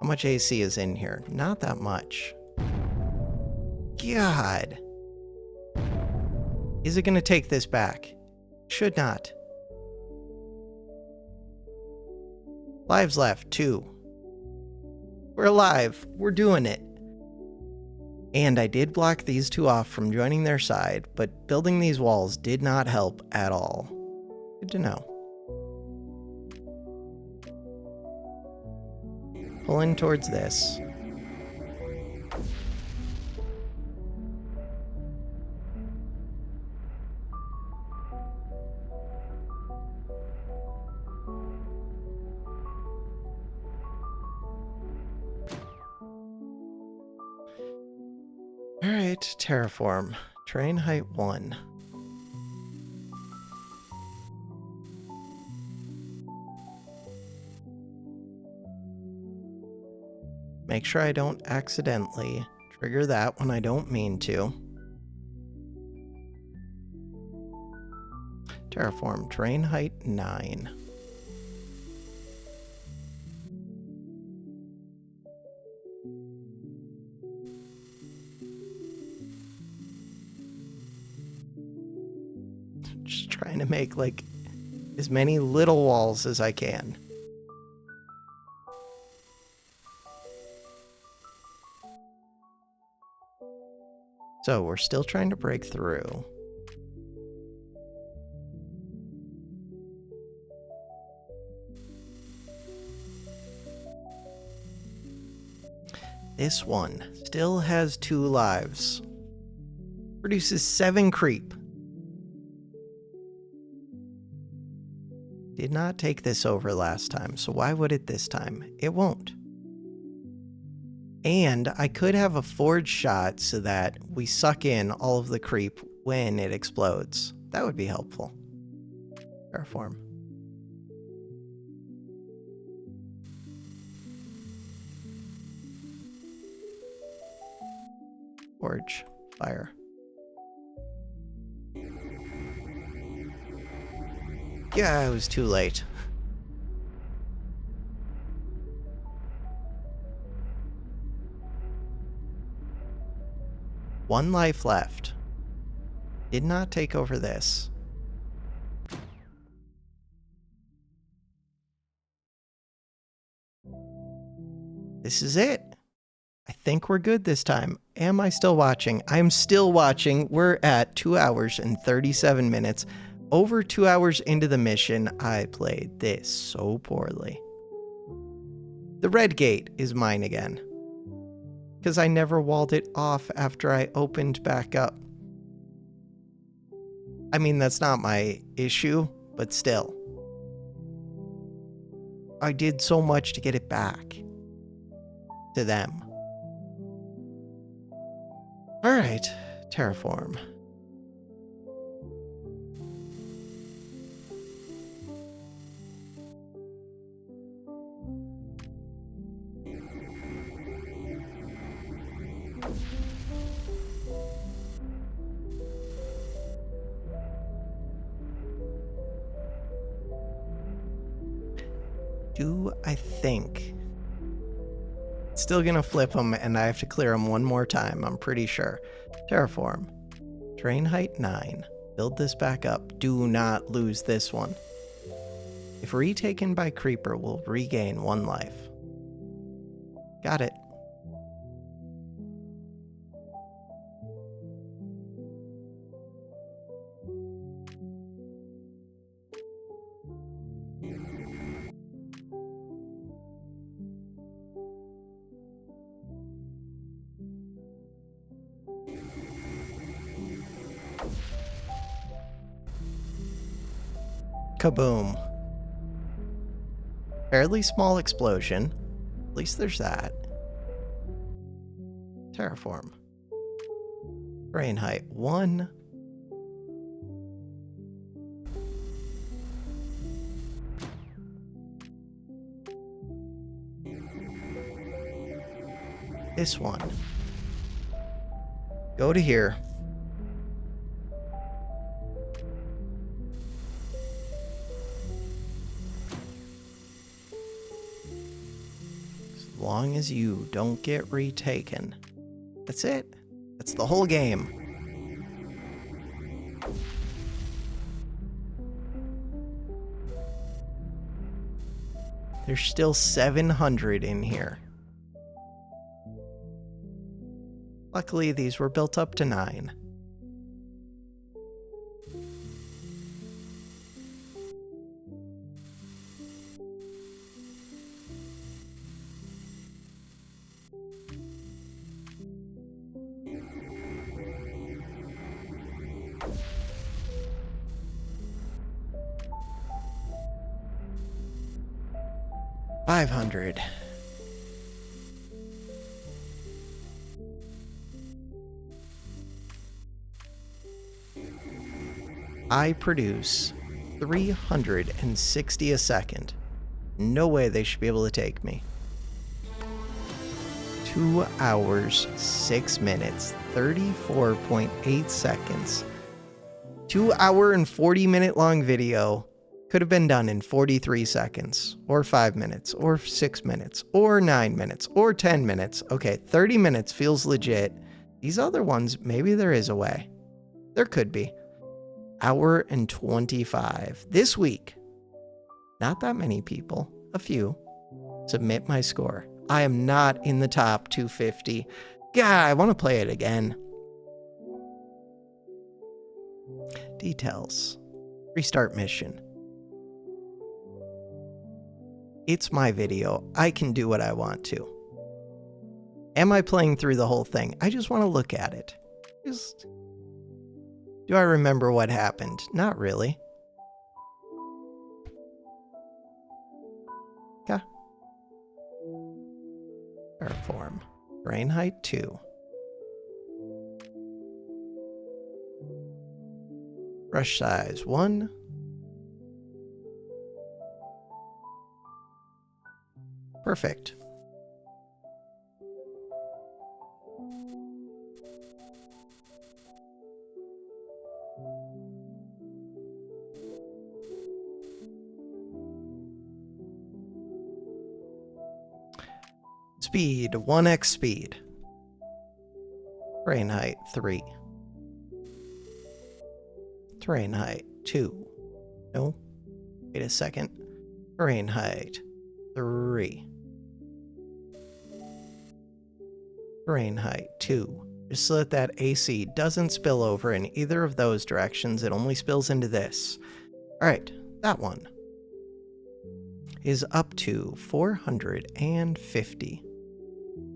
How much AC is in here? Not that much. God. Is it going to take this back? Should not. Lives left, 2. We're alive. We're doing it. And I did block these 2 off from joining their side, but building these walls did not help at all. Good to know. Pull in towards this. Alright, terraform. Terrain height 1. Make sure I don't accidentally trigger that when I don't mean to. Terraform. Terrain height 9. Just trying to make, like, as many little walls as I can. So we're still trying to break through. This one still has 2 lives. Produces 7 creep. Did not take this over last time, so why would it this time? It won't. And I could have a forge shot so that we suck in all of the creep when it explodes. That would be helpful. Terraform. Forge. Fire. Yeah, it was too late. One life left. Did not take over this. This is it. I think we're good this time. Am I still watching? I'm still watching. We're at 2 hours and 37 minutes. Over 2 hours into the mission, I played this so poorly. The red gate is mine again, because I never walled it off after I opened back up. I mean, that's not my issue, but still. I did so much to get it back to them. All right, terraform. I think still gonna flip them, and I have to clear them one more time, I'm pretty sure. Terraform. Terrain height 9. Build this back up. Do not lose this one. If retaken by creeper, we'll regain 1 life. Got it. Kaboom. Fairly small explosion. At least there's that. Terraform. Terrain height 1. This one. Go to here. As long as you don't get retaken. That's it. That's the whole game. There's still 700 in here. Luckily, these were built up to 9. $500. I produce 360 a second. No way they should be able to take me. 2 hours, 6 minutes, 34.8 seconds. 2 hour and 40-minute long video could have been done in 43 seconds, or 5 minutes, or 6 minutes, or 9 minutes, or 10 minutes. Okay, 30 minutes feels legit. These other ones, maybe there is a way. There could be. Hour and 25. This week, not that many people, a few, submit my score. I am not in the top 250. God, I want to play it again. Details. Restart mission. It's my video. I can do what I want to. Am I playing through the whole thing? I just want to look at it. Do I remember what happened? Not really. Okay. Terraform. Terrain height 2. Brush size 1. Perfect. Speed, 1x speed. Terrain height 3. Terrain height 2. No. Wait a second. Terrain height 3. Terrain height 2. Just so that that AC doesn't spill over in either of those directions, it only spills into this. Alright, that one is up to 450.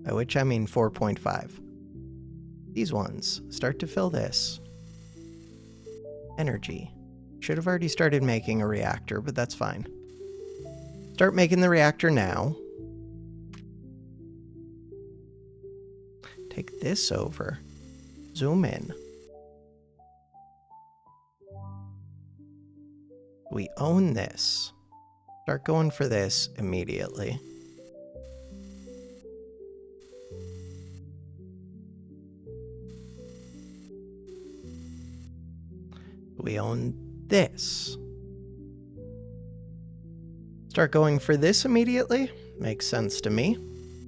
By which I mean 4.5. These ones start to fill this. Energy. Should have already started making a reactor, but that's fine. Start making the reactor now. Take this over. Zoom in. We own this. Start going for this immediately. We own this. Start going for this immediately. Makes sense to me.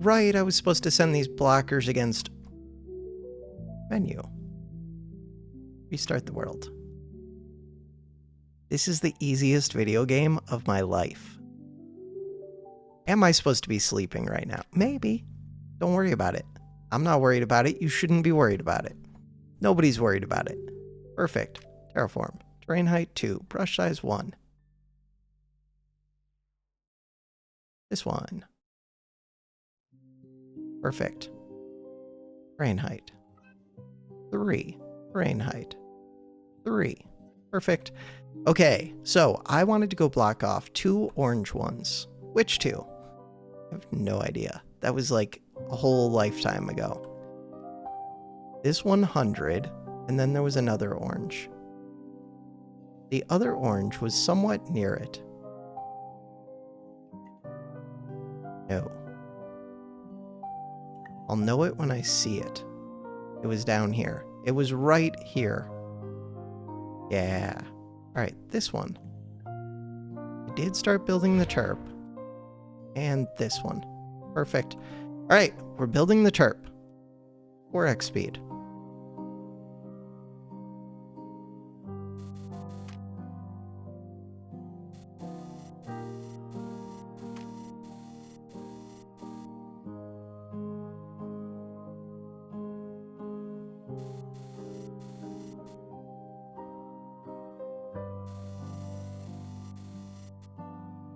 Right, I was supposed to send these blockers against menu. Restart the world. This is the easiest video game of my life. Am I supposed to be sleeping right now? Maybe. Don't worry about it. I'm not worried about it. You shouldn't be worried about it. Nobody's worried about it. Perfect. Terraform. Terrain height 2. Brush size 1. This one. Perfect. Terrain height 3. Terrain height 3. Perfect. Okay, so I wanted to go block off 2 orange ones. Which 2? I have no idea. That was like a whole lifetime ago. This 100, and then there was another orange. The other orange was somewhat near it. No. I'll know it when I see it. It was down here. It was right here. Yeah. Alright, this one. I did start building the terp. And this one. Perfect. Alright, we're building the terp. 4x speed.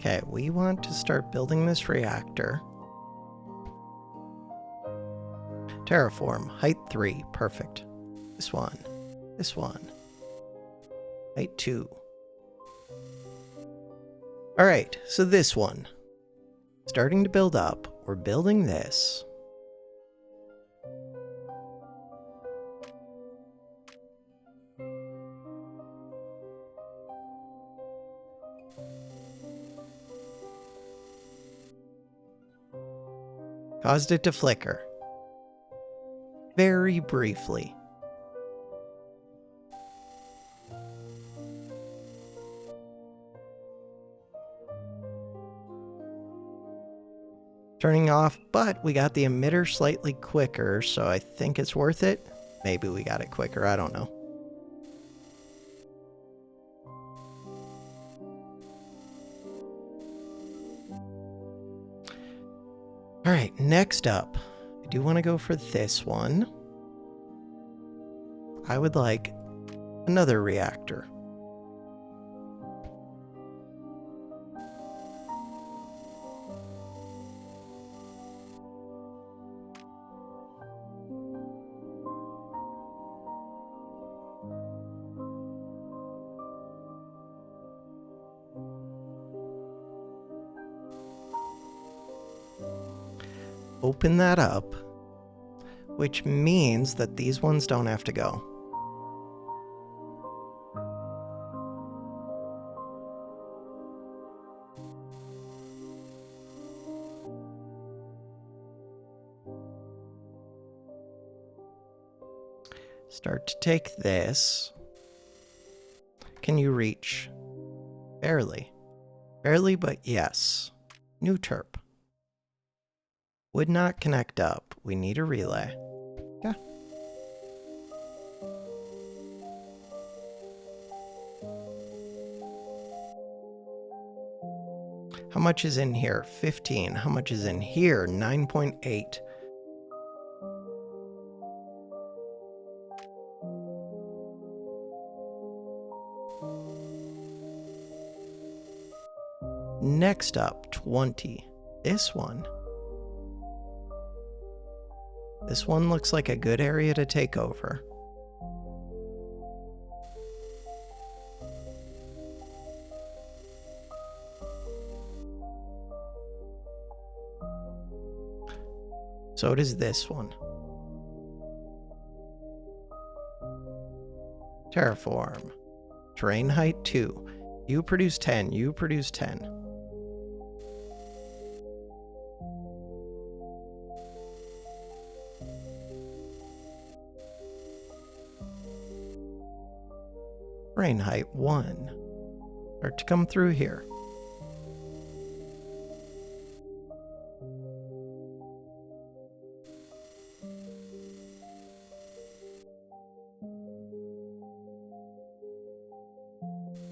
Okay, we want to start building this reactor. Terraform, height 3, perfect. This one, height 2. Alright, so this one. Starting to build up, we're building this. Caused it to flicker. Very briefly. Turning off, but we got the emitter slightly quicker, so I think it's worth it. Maybe we got it quicker, I don't know. Alright, next up, I do want to go for this one. I would like another reactor. Open that up, which means that these ones don't have to go. Start to take this. Can you reach? Barely. Barely, but yes. New terp. Would not connect up. We need a relay. Yeah. How much is in here? 15. How much is in here? 9.8. Next up, 20. This one. This one looks like a good area to take over. So does this one. Terraform. Terrain height 2. You produce 10. You produce 10. Terrain height 1. Start to come through here.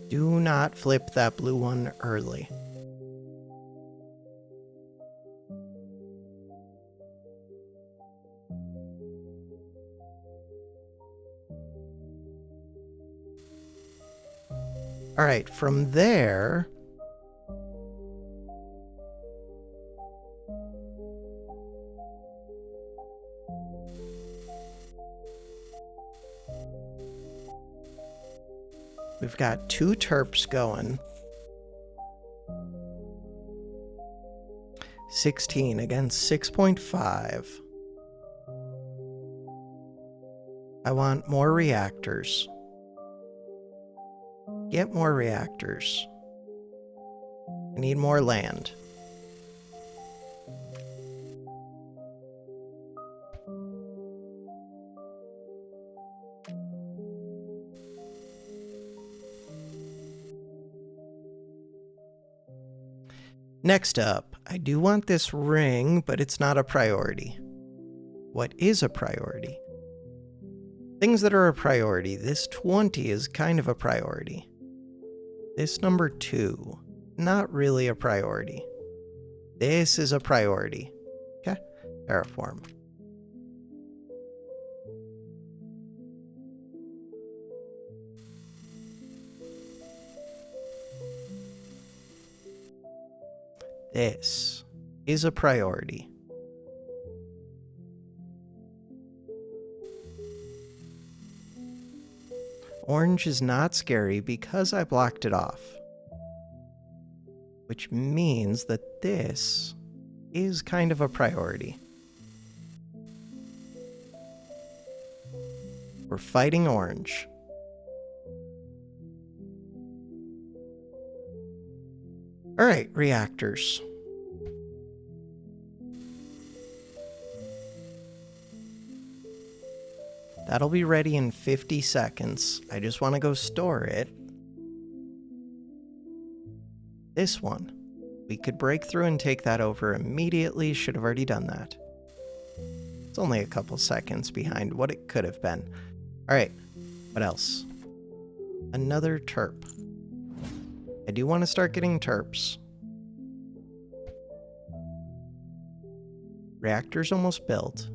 Do not flip that blue one early. All right, from there, we've got 2 terps going. 16 against 6.5. I want more reactors. Get more reactors. I need more land. Next up, I do want this ring, but it's not a priority. What is a priority? Things that are a priority. This 20 is kind of a priority. This number 2, not really a priority. This is a priority. Okay, terraform. This is a priority. Orange is not scary because I blocked it off. Which means that this is kind of a priority. We're fighting orange. All right, reactors. That'll be ready in 50 seconds. I just want to go store it. This one. We could break through and take that over immediately. Should have already done that. It's only a couple seconds behind what it could have been. All right, what else? Another terp. I do want to start getting terps. Reactor's almost built.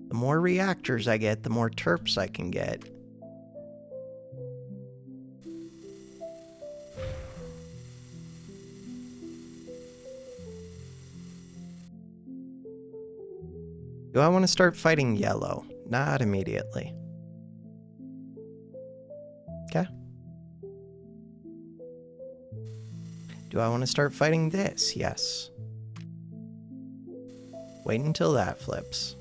The more reactors I get, the more terps I can get. Do I want to start fighting yellow? Not immediately. Okay. Do I want to start fighting this? Yes. Wait until that flips.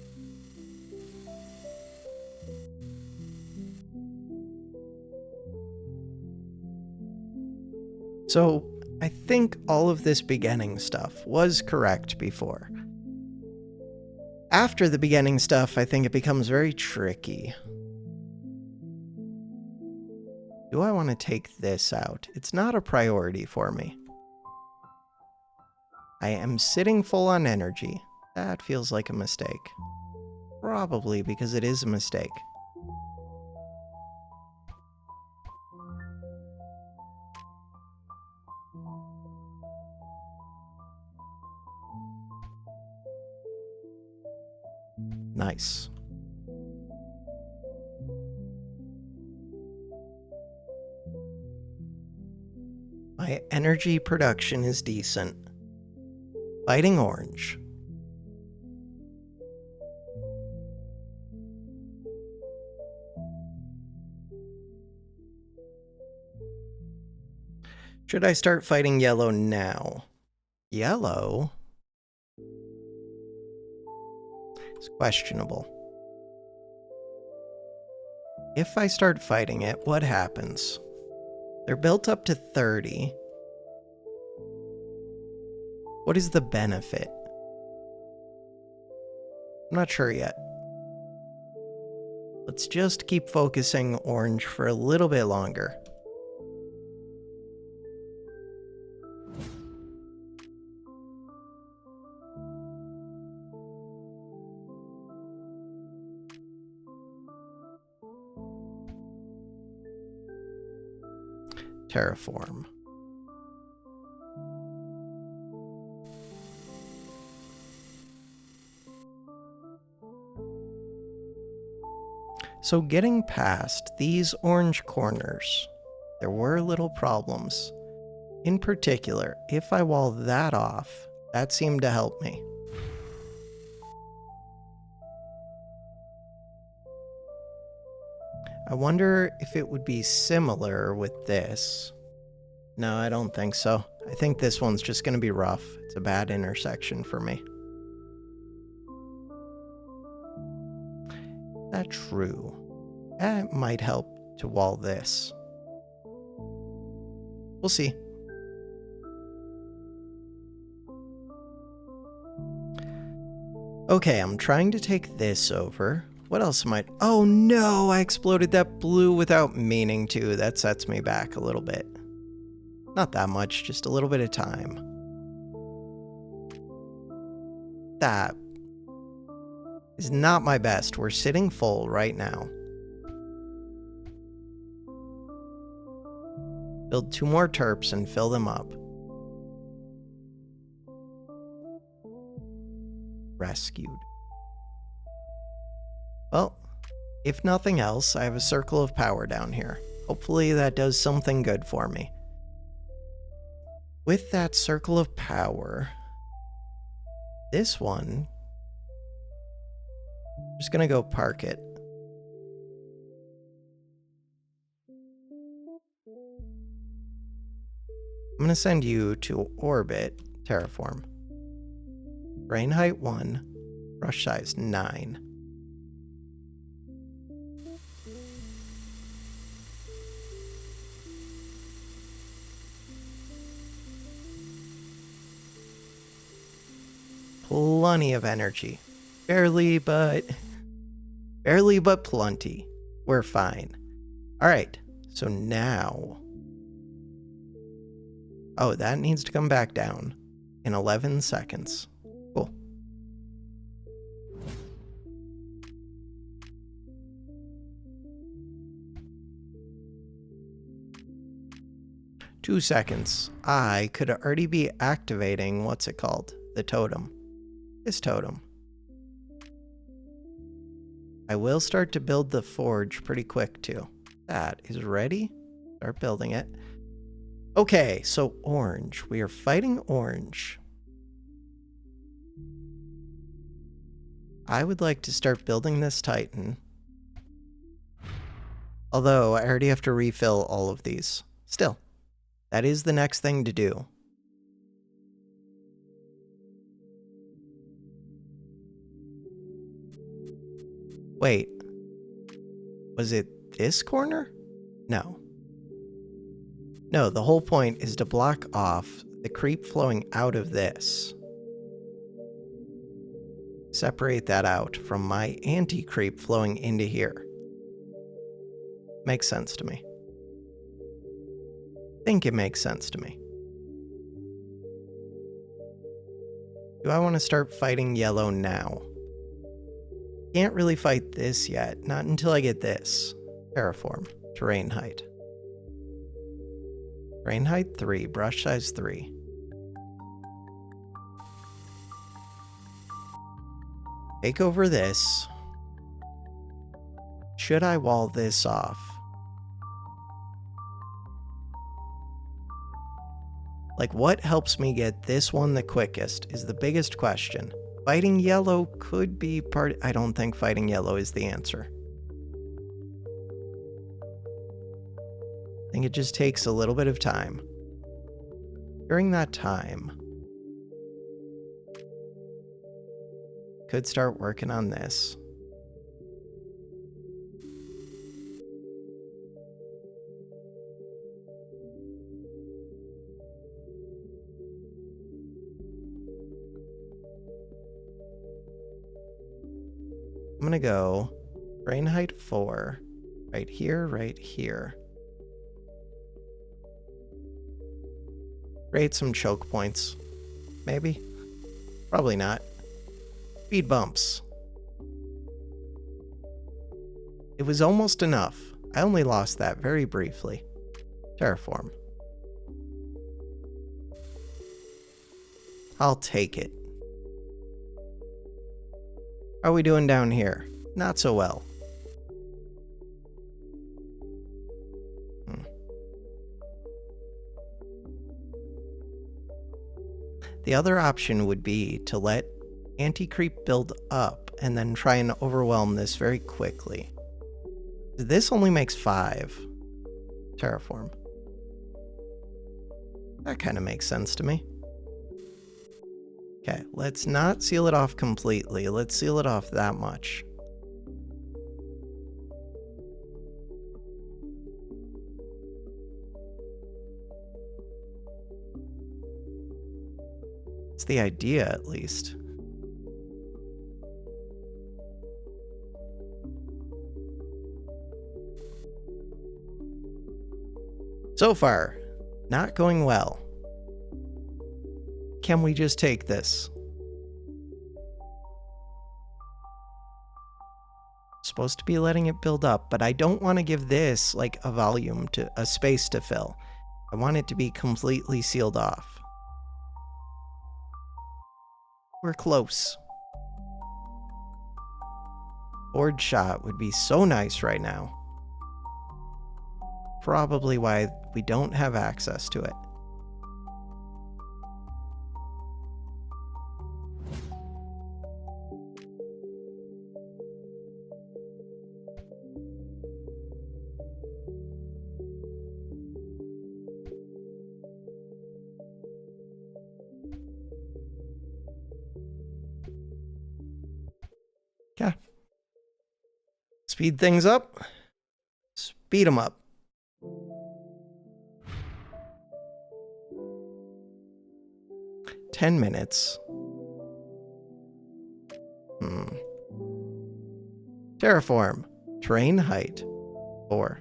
So, I think all of this beginning stuff was correct before. After the beginning stuff, I think it becomes very tricky. Do I want to take this out? It's not a priority for me. I am sitting full on energy. That feels like a mistake. Probably because it is a mistake. Nice. My energy production is decent. Fighting orange. Should I start fighting yellow now? Yellow? It's questionable. If I start fighting it, what happens? They're built up to 30. What is the benefit? I'm not sure yet. Let's just keep focusing orange for a little bit longer. Terraform. So getting past these orange corners, there were little problems. In particular, if I wall that off, that seemed to help me. I wonder if it would be similar with this. No, I don't think so. I think this one's just going to be rough. It's a bad intersection for me. Is that true? That might help to wall this. We'll see. Okay, I'm trying to take this over. What else am I... Oh no, I exploded that blue without meaning to. That sets me back a little bit. Not that much, just a little bit of time. That is not my best. We're sitting full right now. Build 2 more terps and fill them up. Rescued. Well, if nothing else, I have a circle of power down here. Hopefully that does something good for me. With that circle of power, this one, I'm just gonna go park it. I'm gonna send you to orbit terraform. Brain height 1, brush size 9. Plenty of energy. Barely, but plenty. We're fine. All right, so now... Oh, that needs to come back down in 11 seconds. Cool. Two seconds. I could already be activating, what's it called? The totem. This totem. I will start to build the forge pretty quick too. That is ready. Start building it. Okay, so orange. We are fighting orange. I would like to start building this Titan. Although, I already have to refill all of these. Still, that is the next thing to do. Wait. Was it this corner? No. No, the whole point is to block off the creep flowing out of this. Separate that out from my anti-creep flowing into here. Makes sense to me. Think it makes sense to me. Do I want to start fighting yellow now? Can't really fight this yet, not until I get this. Terraform, terrain height. Terrain height 3, brush size 3. Take over this. Should I wall this off? Like, what helps me get this one the quickest is the biggest question. Fighting yellow could be part... I don't think fighting yellow is the answer. I think it just takes a little bit of time. During that time, could start working on this. I'm gonna go terrain height 4, right here, right here. Create some choke points. Maybe? Probably not. Speed bumps. It was almost enough. I only lost that very briefly. Terraform. I'll take it. How are we doing down here? Not so well. The other option would be to let anti-creep build up and then try and overwhelm this very quickly. This only makes 5. Terraform. That kind of makes sense to me. Okay, let's not seal it off completely. Let's seal it off that much. It's the idea, at least. So far, not going well. Can we just take this? Supposed to be letting it build up, but I don't want to give this like a volume to a space to fill. I want it to be completely sealed off. We're close. Board shot would be so nice right now. Probably why we don't have access to it. Okay. Speed things up. Speed them up. $10. Terraform. Terrain height 4.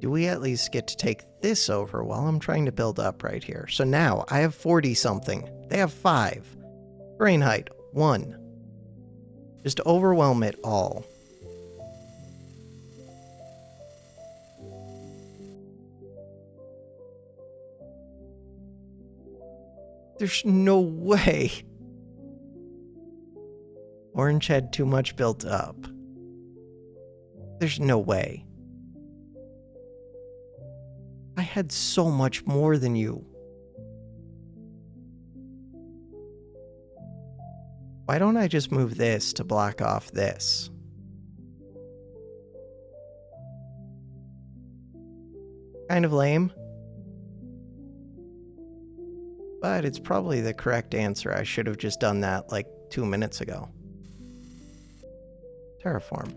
Do we at least get to take this over while I'm trying to build up right here? So now I have 40 something. They have 5. Terrain height 1. Just overwhelm it all. There's no way. Orange had too much built up. There's no way. I had so much more than you. Why don't I just move this to block off this? Kind of lame. But it's probably the correct answer. I should have just done that like 2 minutes ago. Terraform.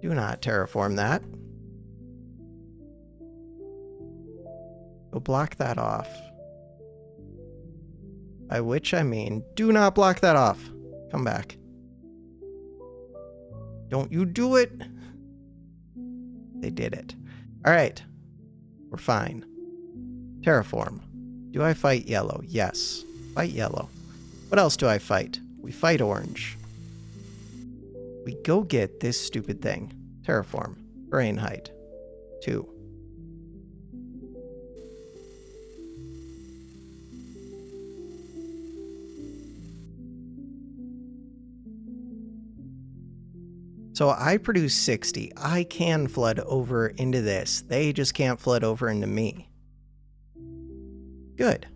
Do not terraform that. Go block that off. By which I mean, do not block that off. Come back. Don't you do it. They did it. All right. We're fine. Terraform. Do I fight yellow? Yes. Fight yellow. What else do I fight? We fight orange. We go get this stupid thing. Terraform. Brain height. 2. So I produce 60. I can flood over into this. They just can't flood over into me. Good.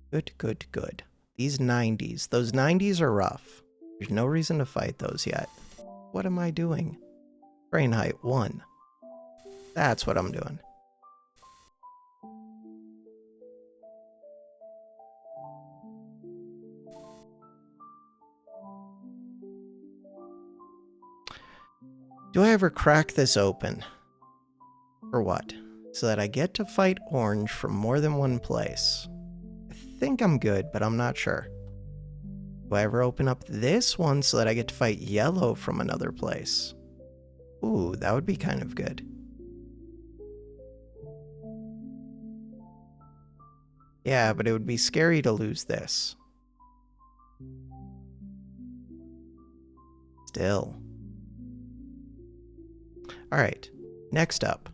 Good, good, good. These 90s. Those 90s are rough. There's no reason to fight those yet. What am I doing? Brain height 1. That's what I'm doing. Do I ever crack this open? For what? So that I get to fight orange from more than one place. I think I'm good, but I'm not sure. Do I ever open up this one so that I get to fight yellow from another place? Ooh, that would be kind of good. Yeah, but it would be scary to lose this. Still. Alright, next up.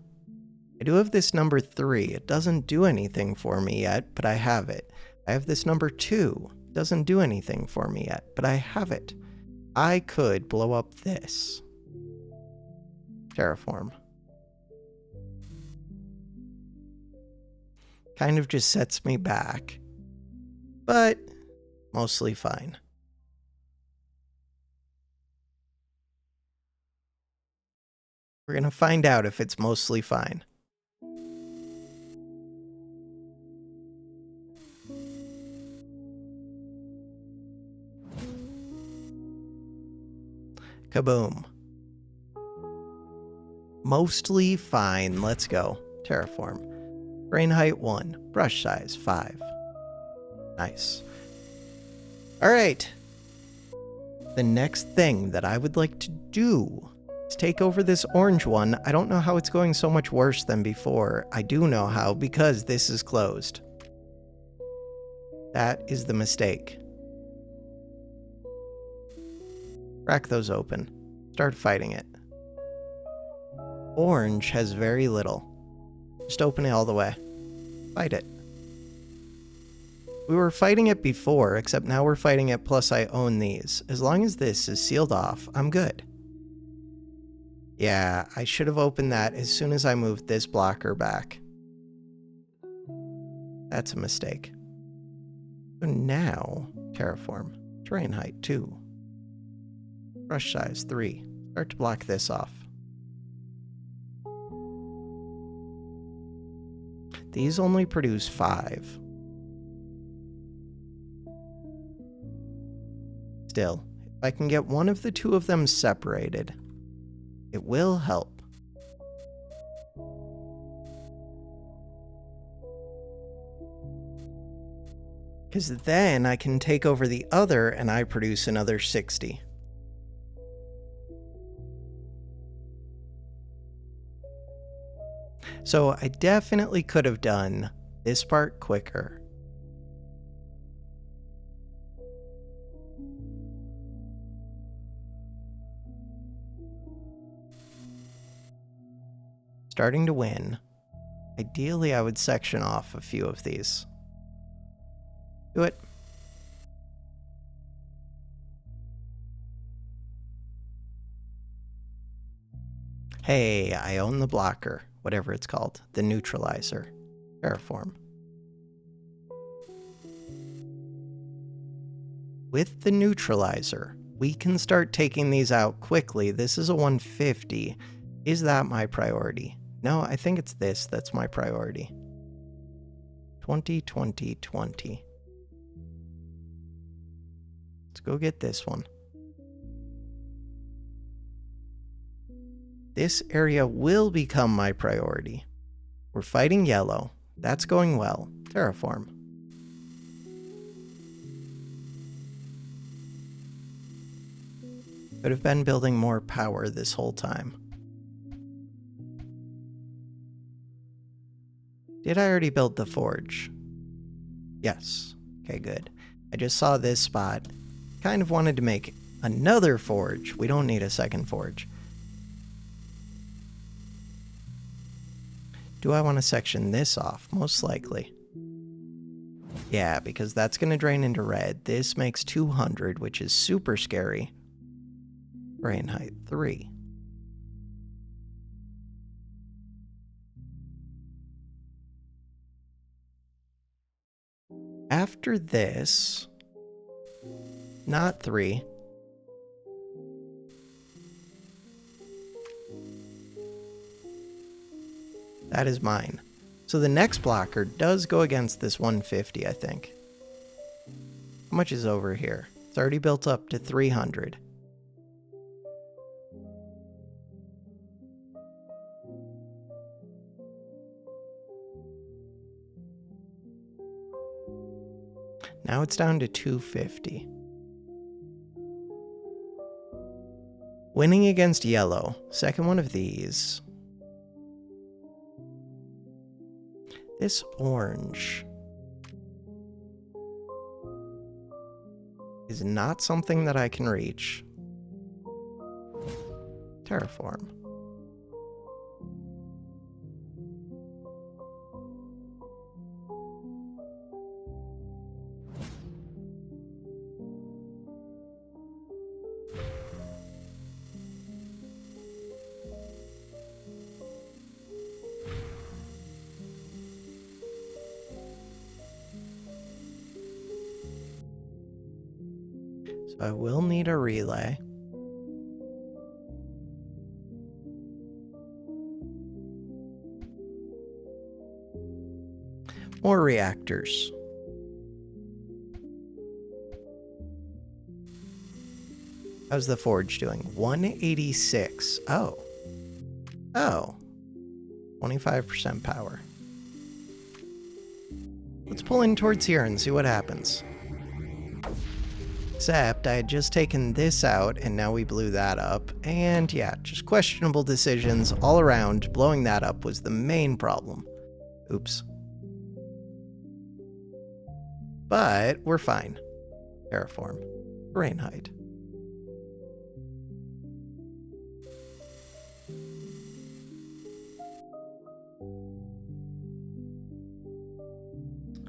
I do have this number 3. It doesn't do anything for me yet, but I have it. I have this number 2. It doesn't do anything for me yet, but I have it. I could blow up this. Terraform. Kind of just sets me back, but mostly fine. We're gonna find out if it's mostly fine. Kaboom. Mostly fine. Let's go. Terraform. Brain height 1. Brush size 5. Nice. Alright. The next thing that I would like to do is take over this orange one. I don't know how it's going so much worse than before. I do know how, because this is closed. That is the mistake. Crack those open. Start fighting it. Orange has very little. Just open it all the way. Fight it. We were fighting it before, except now we're fighting it plus I own these. As long as this is sealed off, I'm good. Yeah, I should have opened that as soon as I moved this blocker back. That's a mistake. So now, terraform. Terrain height 2. Brush size 3. Start to block this off. These only produce 5. Still, if I can get one of the 2 of them separated, it will help. Because then I can take over the other and I produce another 60. So I definitely could have done this part quicker. Starting to win. Ideally, I would section off a few of these. Do it. Hey, I own the blocker, whatever it's called, the neutralizer. Terraform. With the neutralizer, we can start taking these out quickly. This is a 150. Is that my priority? No, I think it's this that's my priority. 20, 20, 20. Let's go get this one. This area will become my priority. We're fighting yellow. That's going well. Terraform. Could have been building more power this whole time. Did I already build the forge? Yes. Okay, good. I just saw this spot. Kind of wanted to make another forge. We don't need a second forge. Do I want to section this off? Most likely. Yeah, because that's going to drain into red. This makes 200, which is super scary. Terrain height 3. After this, not 3. That is mine. So the next blocker does go against this 150, I think. How much is over here? It's already built up to 300. Now it's down to 250. Winning against yellow. Second one of these. This orange is not something that I can reach. Terraform. So I will need a relay. More reactors. How's the forge doing? 186. Oh. Oh. 25% power. Let's pull in towards here and see what happens. Except I had just taken this out and now we blew that up. And yeah, just questionable decisions all around. Blowing that up was the main problem. Oops. But we're fine. Terraform. Terrain height.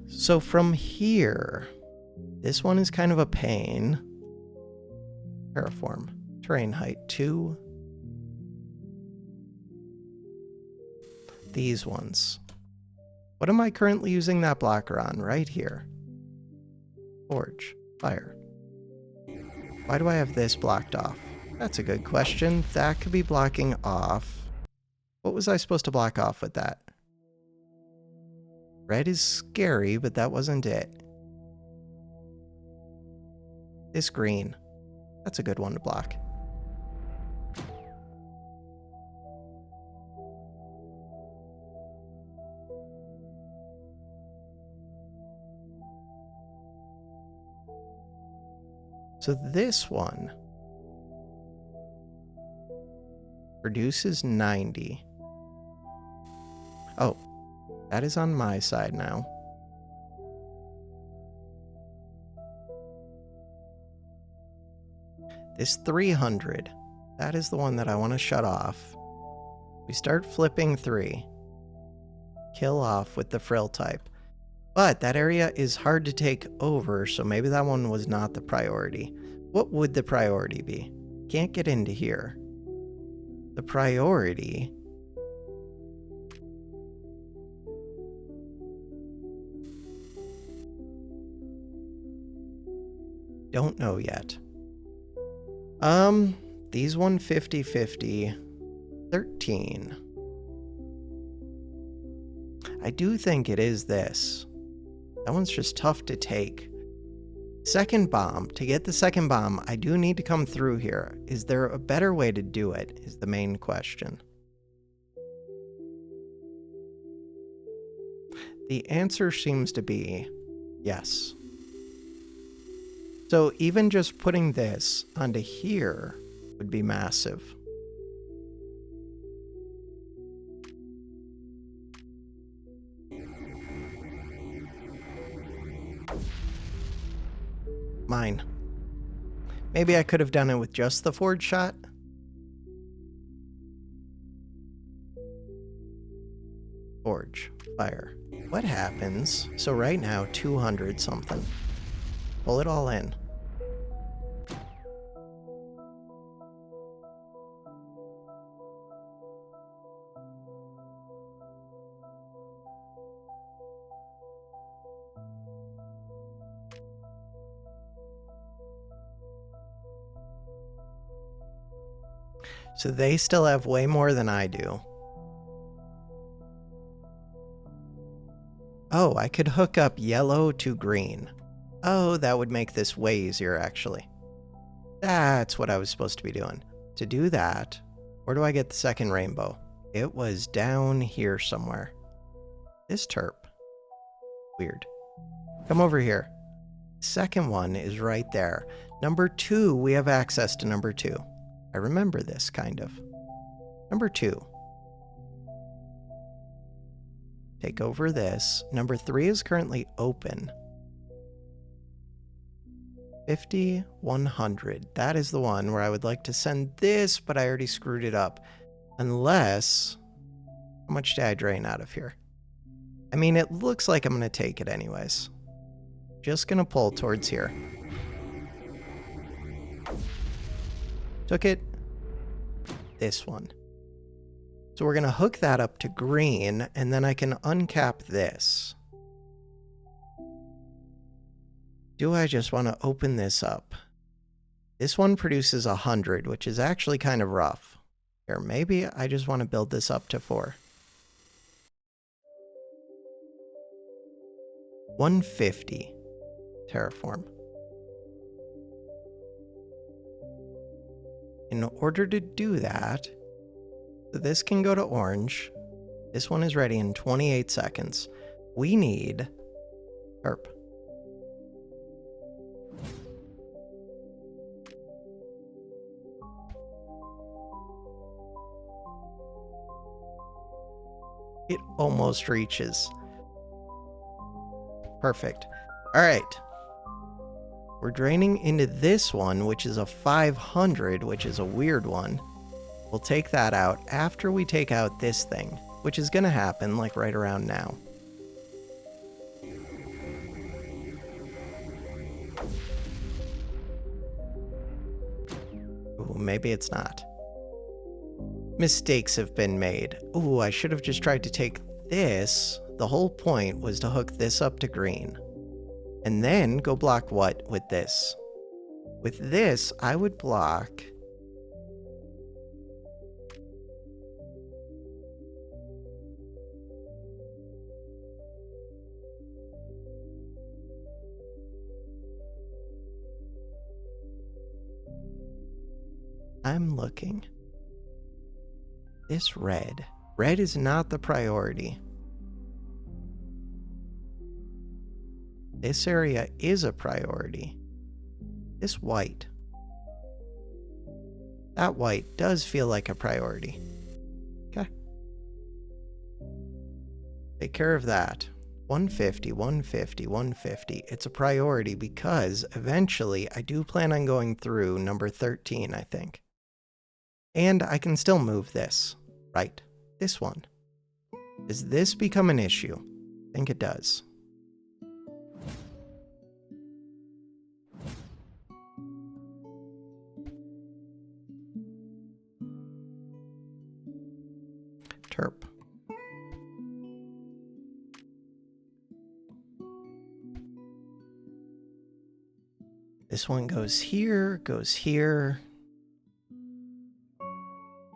So from here, this one is kind of a pain. Terraform. Terrain height 2. These ones. What am I currently using that blocker on? Right here. Forge. Fire. Why do I have this blocked off? That's a good question. That could be blocking off. What was I supposed to block off with that? Red is scary, but that wasn't it. This green. That's a good one to block. So this one produces 90. Oh, that is on my side now. This 300, that is the one that I want to shut off. We start flipping 3. Kill off with the frill type. But that area is hard to take over, so maybe that one was not the priority. What would the priority be? Can't get into here. The priority. Don't know yet. These 150, 13. I do think it is this. That one's just tough to take. Second bomb. To get the second bomb, I do need to come through here. Is there a better way to do it, is the main question. The answer seems to be yes. So even just putting this onto here would be massive. Mine. Maybe I could have done it with just the forge shot. Forge. Fire. What happens? So right now, 200 something. Pull it all in. So they still have way more than I do. Oh, I could hook up yellow to green. Oh, that would make this way easier, actually. That's what I was supposed to be doing. To do that, where do I get the second rainbow? It was down here somewhere. This terp. Weird. Come over here. Second one is right there. Number 2, we have access to number 2. I remember this, kind of. Number 2. Take over this. Number 3 is currently open. 50, 100. That is the one where I would like to send this, but I already screwed it up. Unless... How much did I drain out of here? I mean, it looks like I'm going to take it anyways. Just going to pull towards here. Took it. This one. So we're going to hook that up to green, and then I can uncap this. Do I just want to open this up? This one produces 100, which is actually kind of rough. Here, maybe I just want to build this up to 4. 150. Terraform. In order to do that, so this can go to orange. This one is ready in 28 seconds. We need herp. It almost reaches. Perfect. All right. We're draining into this one, which is a 500, which is a weird one. We'll take that out after we take out this thing, which is going to happen like right around now. Ooh, maybe it's not. Mistakes have been made. Ooh, I should have just tried to take this. The whole point was to hook this up to green. And then go block what with this? With this, I would block... I'm looking. This red. Red is not the priority. This area is a priority. This white. That white does feel like a priority. Okay. Take care of that. 150, 150, 150. It's a priority because eventually I do plan on going through number 13, I think. And I can still move this. Right. This one. Does this become an issue? I think it does. Terp. This one goes here, goes here,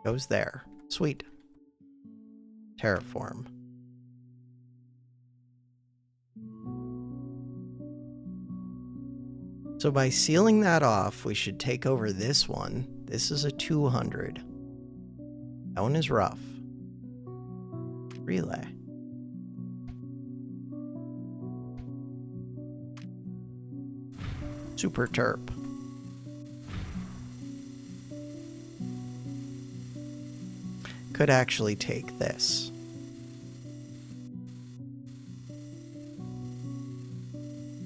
goes there. Sweet. Terraform. So by sealing that off, we should take over this one. This is a 200. That one is rough. Relay. Super terp. Could actually take this.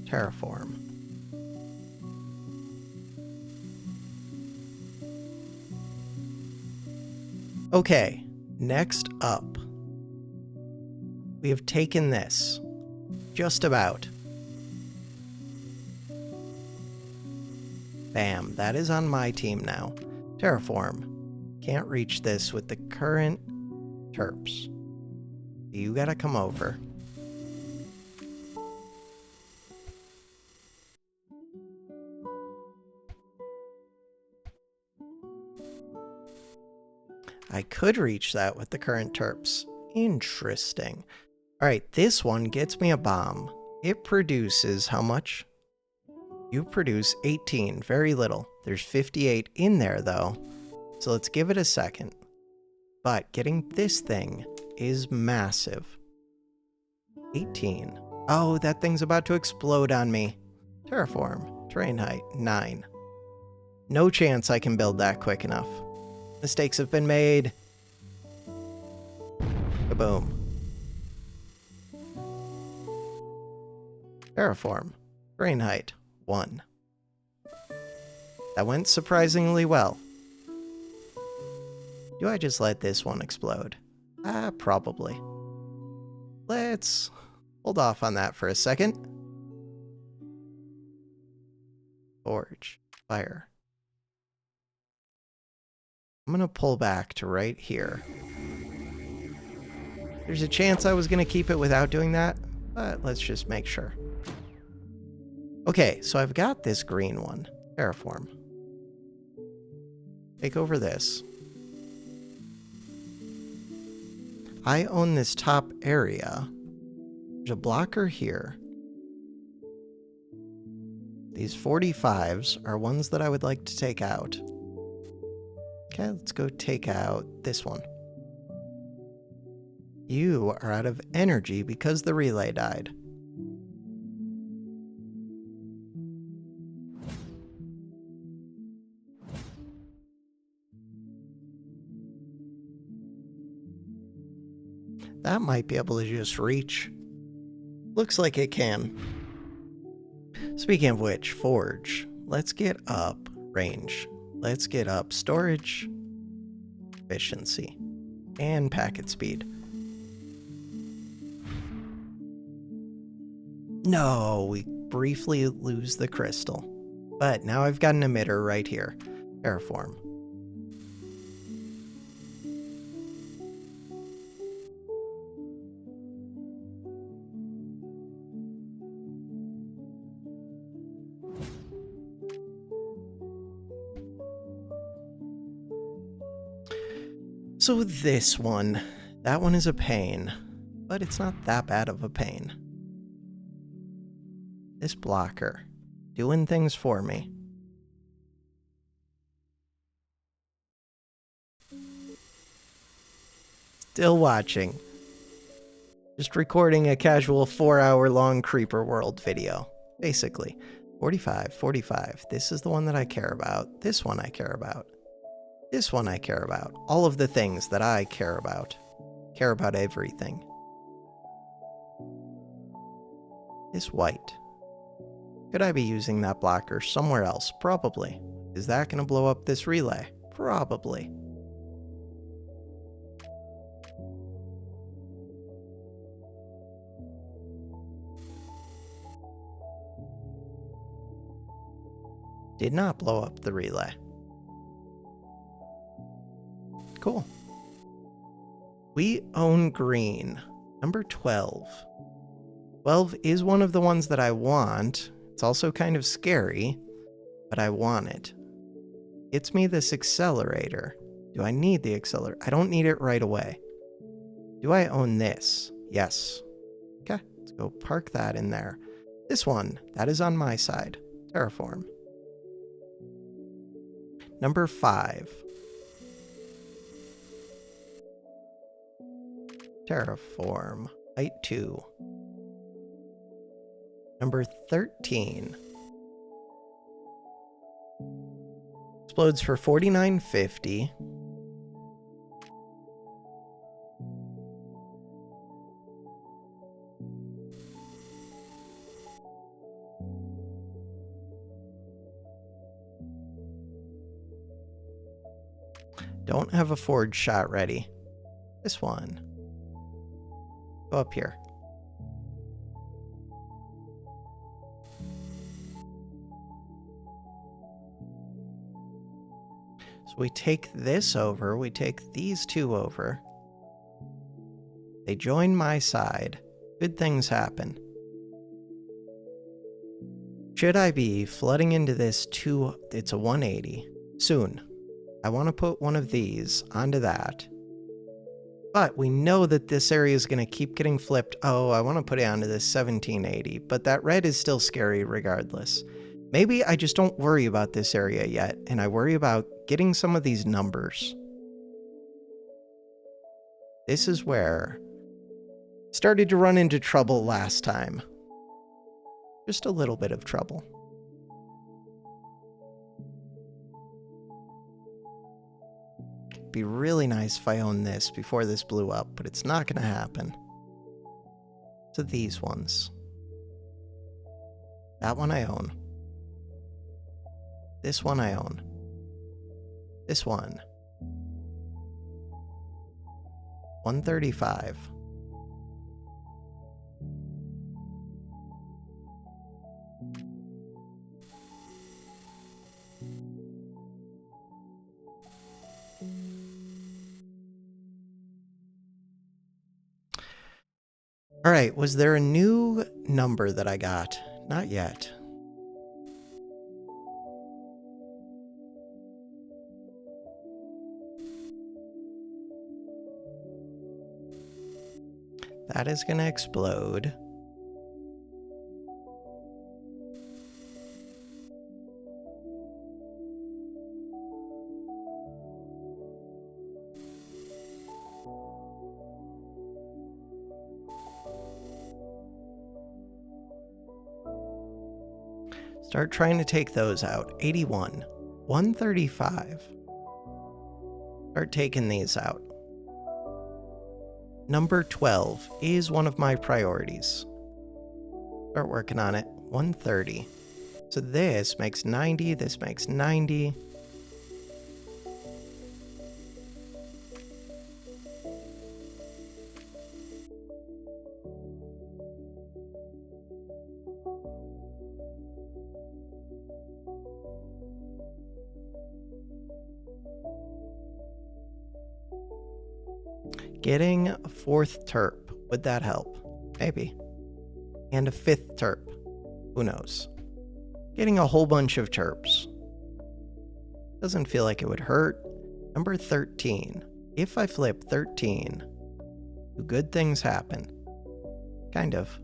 Terraform. Okay, next up. We have taken this. Just about. Bam, that is on my team now. Terraform. Can't reach this with the current terps. You gotta come over. I could reach that with the current terps. Interesting. Alright, this one gets me a bomb. It produces how much? You produce 18, very little. There's 58 in there though, so let's give it a second. But getting this thing is massive. 18. Oh, that thing's about to explode on me. Terraform, terrain height, 9. No chance I can build that quick enough. Mistakes have been made. Kaboom. Terraform, terrain height, 1. That went surprisingly well. Do I just let this one explode? Probably. Let's hold off on that for a second. Forge, fire. I'm gonna pull back to right here. There's a chance I was gonna keep it without doing that, but let's just make sure. Okay, so I've got this green one. Terraform. Take over this. I own this top area. There's a blocker here. These 45s are ones that I would like to take out. Okay, let's go take out this one. You are out of energy because the relay died. That might be able to just reach. Looks like it can. Speaking of which, forge. Let's get up range. Let's get up storage, efficiency, and packet speed. No, we briefly lose the crystal. But now I've got an emitter right here. Terraform. So this one, that one is a pain, but it's not that bad of a pain. This blocker, doing things for me. Still watching. Just recording a casual 4-hour-long Creeper World video, basically. 45, 45, this is the one that I care about. This one I care about. This one I care about. All of the things that I care about. Care about everything. This white. Could I be using that blocker somewhere else? Probably. Is that going to blow up this relay? Probably. Did not blow up the relay. Cool. We own green. Number 12. 12 is one of the ones that I want. It's also kind of scary, but I want it. Gets me this accelerator. Do I need the accelerator? I don't need it right away. Do I own this? Yes. Okay, let's go park that in there. This one, that is on my side. Terraform. Number 5. Terraform. Height 2. Number 13. Explodes for $49.50. Don't have a forge shot ready. This one. Go up here. So we take this over, we take these two over. They join my side. Good things happen. Should I be flooding into this it's a 180. Soon. I want to put one of these onto that. But we know that this area is going to keep getting flipped. Oh, I want to put it onto this 1780, but that red is still scary regardless. Maybe I just don't worry about this area yet, and I worry about getting some of these numbers. This is where I started to run into trouble last time. Just a little bit of trouble. It'd be really nice if I owned this before this blew up, but it's not going to happen. So these ones. That one I own. This one I own. This one. 135. All right, was there a new number that I got? Not yet. That is going to explode. Start trying to take those out. 81. 135. Start taking these out. Number 12 is one of my priorities. Start working on it. 130. So this makes 90. This makes 90. Getting a 4th terp. Would that help? Maybe. And a 5th terp. Who knows? Getting a whole bunch of terps. Doesn't feel like it would hurt. Number 13. If I flip 13, do good things happen? Kind of.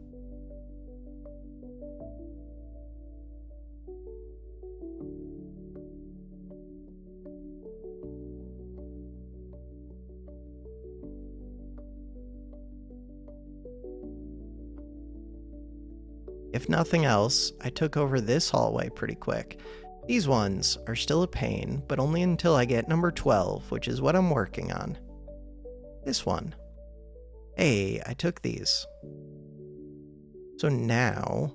If nothing else, I took over this hallway pretty quick. These ones are still a pain, but only until I get number 12, which is what I'm working on. This one. Hey, I took these. So now,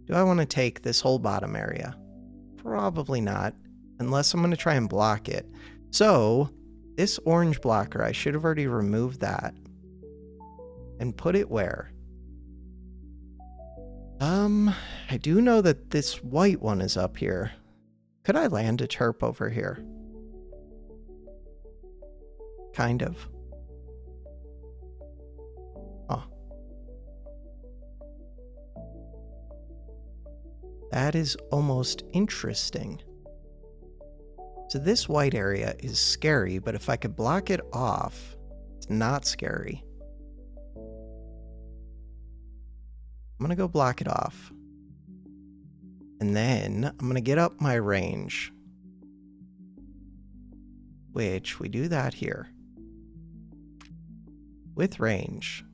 do I want to take this whole bottom area? Probably not, unless I'm going to try and block it. So, this orange blocker, I should have already removed that. And put it where? I do know that this white one is up here. Could I land a terp over here? Kind of. That is almost interesting. So this white area is scary, but if I could block it off, it's not scary. I'm going to go block it off. And then I'm going to get up my range, which we do that here. With range.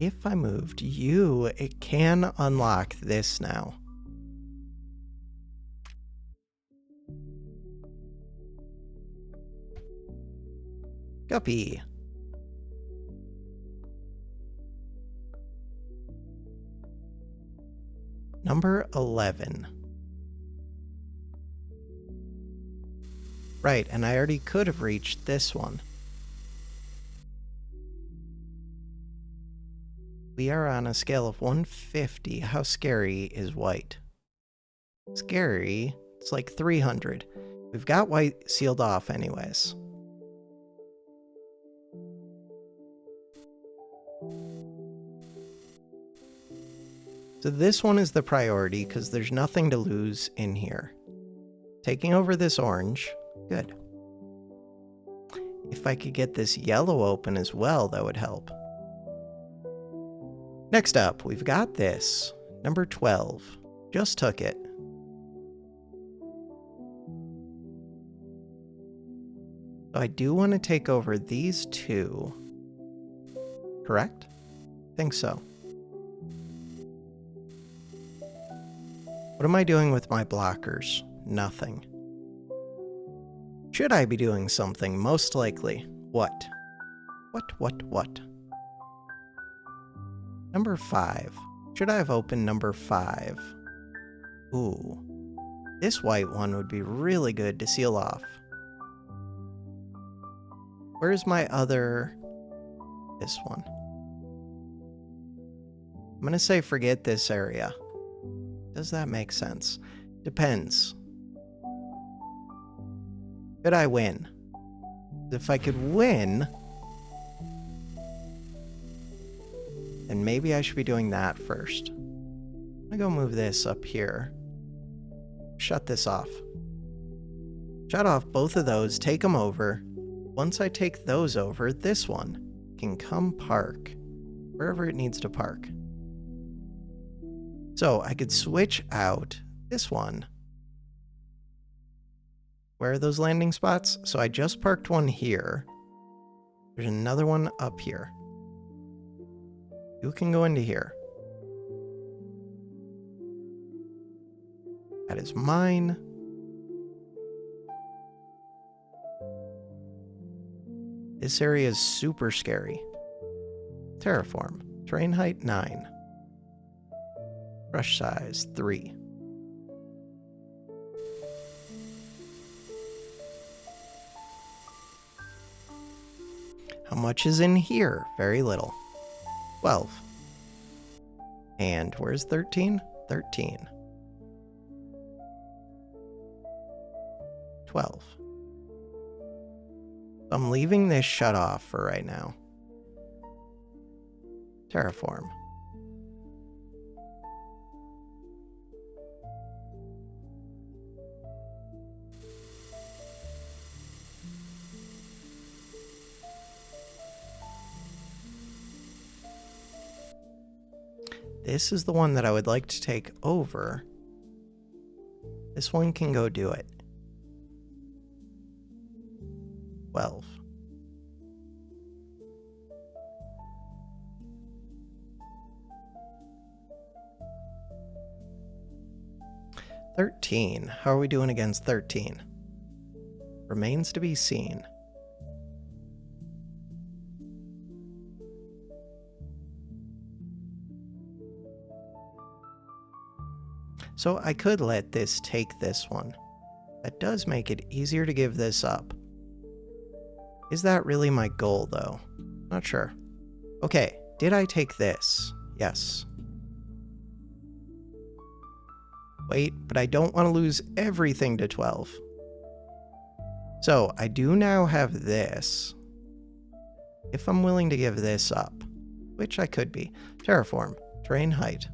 If I moved you, it can unlock this now. Guppy. Number 11. Right, and I already could have reached this one. We are on a scale of 150. How scary is white? Scary, it's like 300. We've got white sealed off anyways. So this one is the priority because there's nothing to lose in here. Taking over this orange, good. If I could get this yellow open as well, that would help. Next up, we've got this. Number 12. Just took it. So I do want to take over these two. Correct? I think so. What am I doing with my blockers? Nothing. Should I be doing something? Most likely. What? What? Number 5. Should I have opened number 5? Ooh. This white one would be really good to seal off. Where's my other... This one. I'm going to say forget this area. Does that make sense? Depends. Could I win? If I could win, then maybe I should be doing that first. I'm gonna go move this up here. Shut this off. Shut off both of those, take them over. Once I take those over, this one can come park wherever it needs to park. So I could switch out this one. Where are those landing spots? So I just parked one here. There's another one up here. You can go into here. That is mine. This area is super scary. Terraform. Terrain height 9. Brush size 3. How much is in here? Very little. 12. And where's 13? 13. 12. I'm leaving this shut off for right now. Terraform. This is the one that I would like to take over. This one can go do it. 12. $13. How are we doing against 13? Remains to be seen. So I could let this take this one. That does make it easier to give this up. Is that really my goal, though? Not sure. Okay, did I take this? Yes. Wait, but I don't want to lose everything to 12. So I do now have this. If I'm willing to give this up, which I could be. Terraform, terrain height.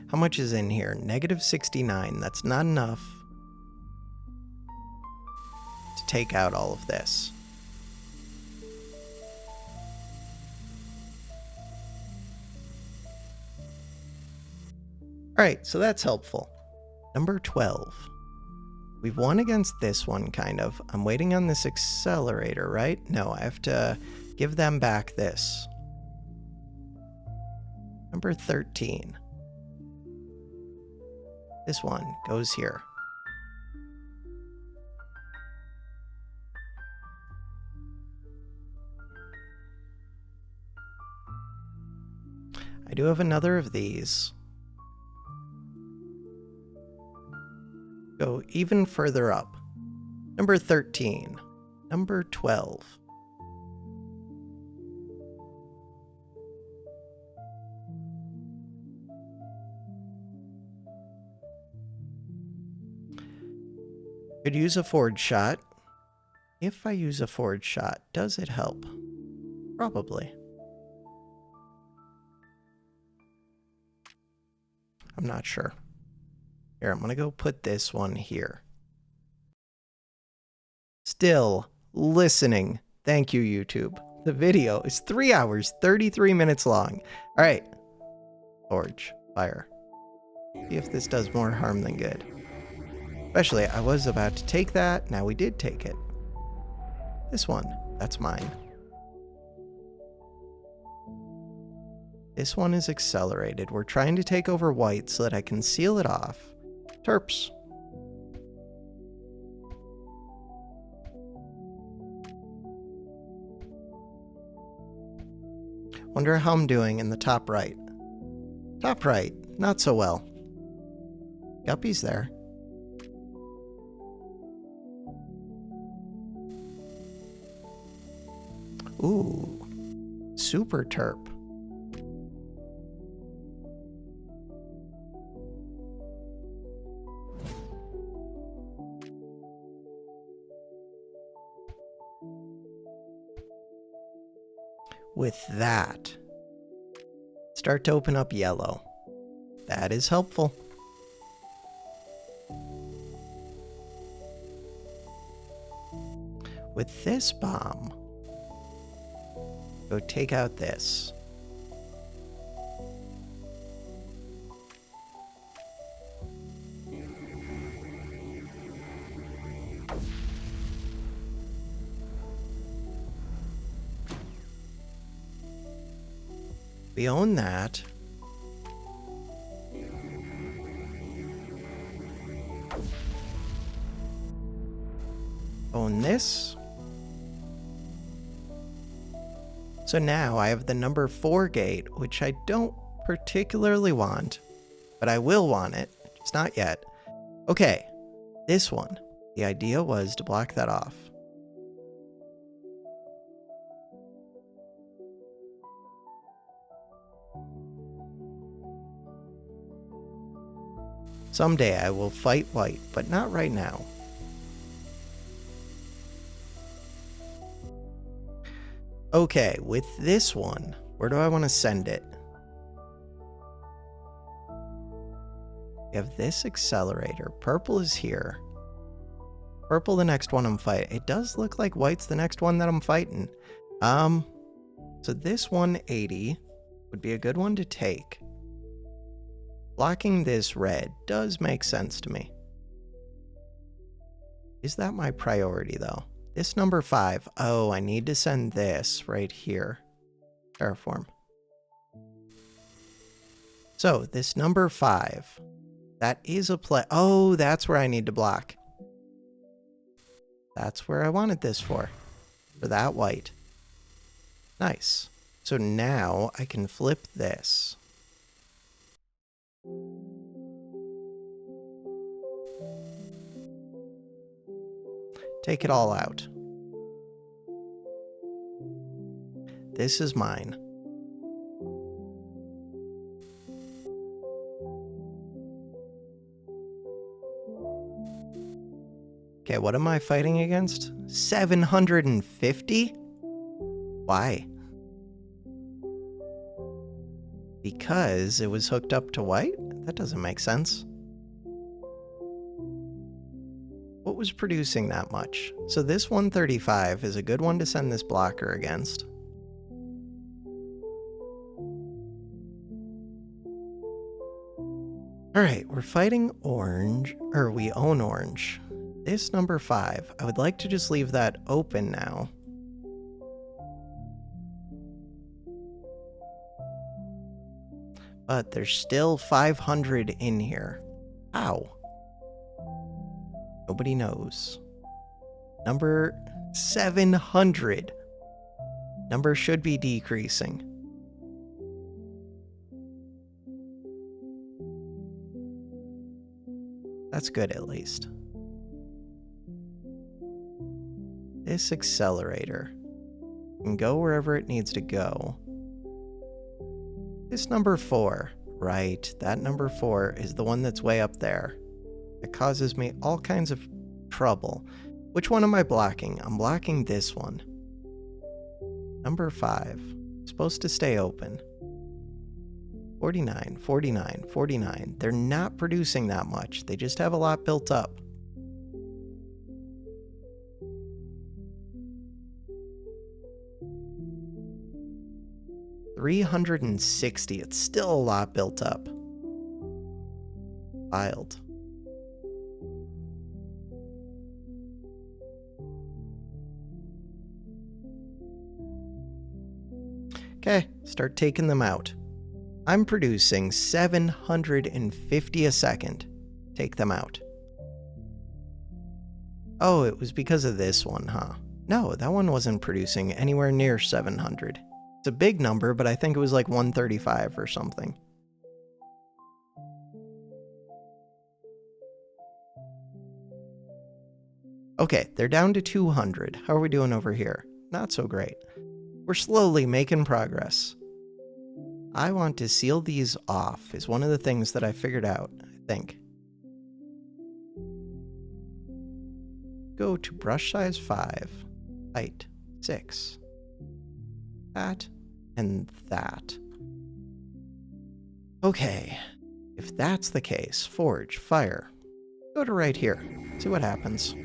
How much is in here? -69. That's not enough to take out all of this. All right, so that's helpful. Number 12. We've won against this one, kind of. I'm waiting on this accelerator, right? No, I have to give them back this. Number 13. This one goes here. I do have another of these. Go even further up. Number 13. Number 12. Could use a forge shot. If I use a forge shot, does it help? Probably. I'm not sure. Here, I'm going to go put this one here. Still listening. Thank you, YouTube. The video is 3 hours, 33 minutes long. All right. Forge. Fire. See if this does more harm than good. Especially, I was about to take that. Now we did take it. This one. That's mine. This one is accelerated. We're trying to take over white so that I can seal it off. Terps. Wonder how I'm doing in the top right. Top right, not so well. Guppy's there. Ooh, super terp. With that, start to open up yellow. That is helpful. With this bomb, go take out this. We own that. Own this. So now I have the number 4 gate, which I don't particularly want, but I will want it. Just not yet. Okay, this one. The idea was to block that off. Someday I will fight white, but not right now. Okay, with this one, where do I want to send it? We have this accelerator. Purple is here. Purple, the next one I'm fighting. It does look like white's the next one that I'm fighting. So this 180 would be a good one to take. Blocking this red does make sense to me. Is that my priority, though? This number 5. Oh, I need to send this right here. Terraform. So, this number 5. That is a play. Oh, that's where I need to block. That's where I wanted this for. For that white. Nice. So now I can flip this. Take it all out. This is mine. Okay, Okay, what am I fighting against? 750? Why? Because it was hooked up to white? That doesn't make sense. What was producing that much? So this 135 is a good one to send this blocker against. Alright, we're fighting orange, or we own orange. This number 5, I would like to just leave that open now. But there's still 500 in here. Ow. Nobody knows. Number 700. Number should be decreasing. That's good at least. This accelerator can go wherever it needs to go. This number 4, right, that number 4 is the one that's way up there. It causes me all kinds of trouble. Which one am I blocking? I'm blocking this one. Number 5, supposed to stay open. 49, 49, 49. They're not producing that much. They just have a lot built up. $360. It's still a lot built up. Wild. Okay, start taking them out. I'm producing 750 a second. Take them out. Oh, it was because of this one, huh? No, that one wasn't producing anywhere near 700. It's a big number, but I think it was like 135 or something. Okay, they're down to 200. How are we doing over here? Not so great. We're slowly making progress. I want to seal these off is one of the things that I figured out, I think. Go to brush size 5, height 6. That and that. Okay, if that's the case, forge, fire. Go to right here, see what happens.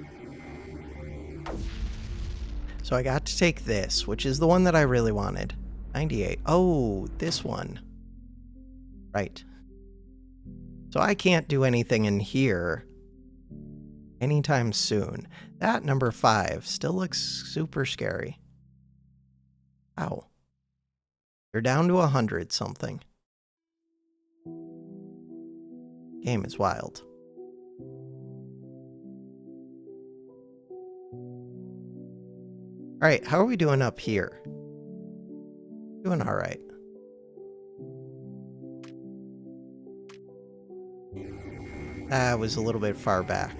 So I got to take this, which is the one that I really wanted. 98. Oh, this one. Right. So I can't do anything in here anytime soon. That number 5 still looks super scary. Ow. They're down to 100 something. Game is wild. Alright, how are we doing up here? Doing alright. That was a little bit far back.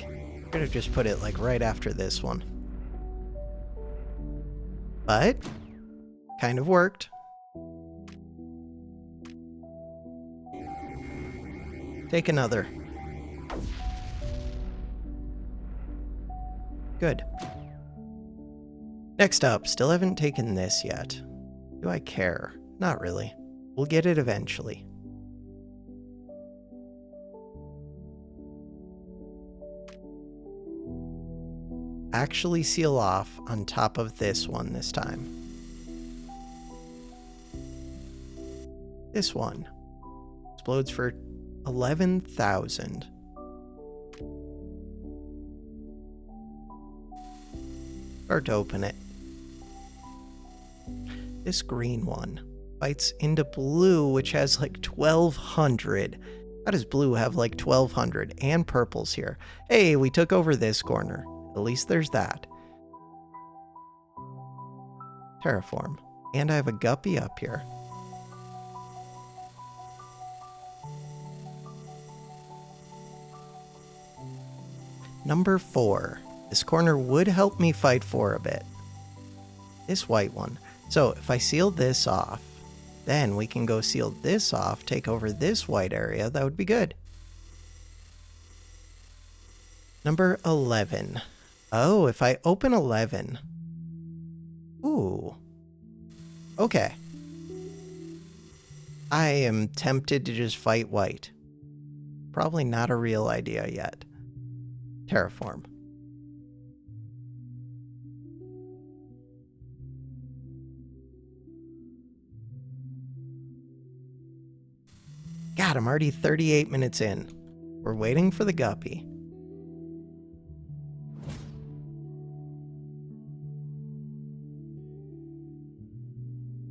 Could have just put it like right after this one. But, kind of worked. Take another. Good. Next up, still haven't taken this yet. Do I care? Not really. We'll get it eventually. Actually seal off on top of this one this time. This one explodes for 11,000. Start to open it. This green one bites into blue, which has like 1,200. How does blue have like 1,200? And purple's here. Hey, we took over this corner. At least there's that. Terraform. And I have a guppy up here. Number 4. This corner would help me fight for a bit. This white one. So if I seal this off, then we can go seal this off, take over this white area. That would be good. Number 11. Oh, if I open 11. Ooh. Okay. I am tempted to just fight white. Probably not a real idea yet. Terraform. God, I'm already 38 minutes in. We're waiting for the guppy.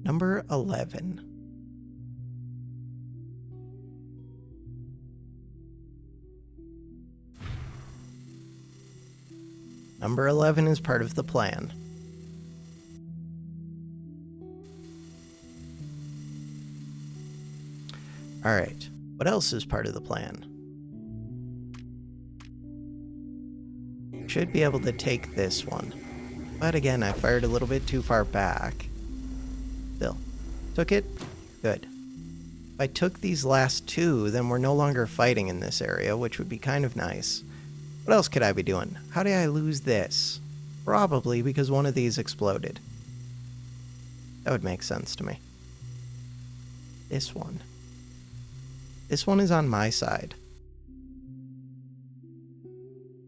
Number 11. Number 11 is part of the plan. All right, what else is part of the plan? Should be able to take this one. But again, I fired a little bit too far back. Still. Took it? Good. If I took these last two, then we're no longer fighting in this area, which would be kind of nice. What else could I be doing? How did I lose this? Probably because one of these exploded. That would make sense to me. This one. This one is on my side.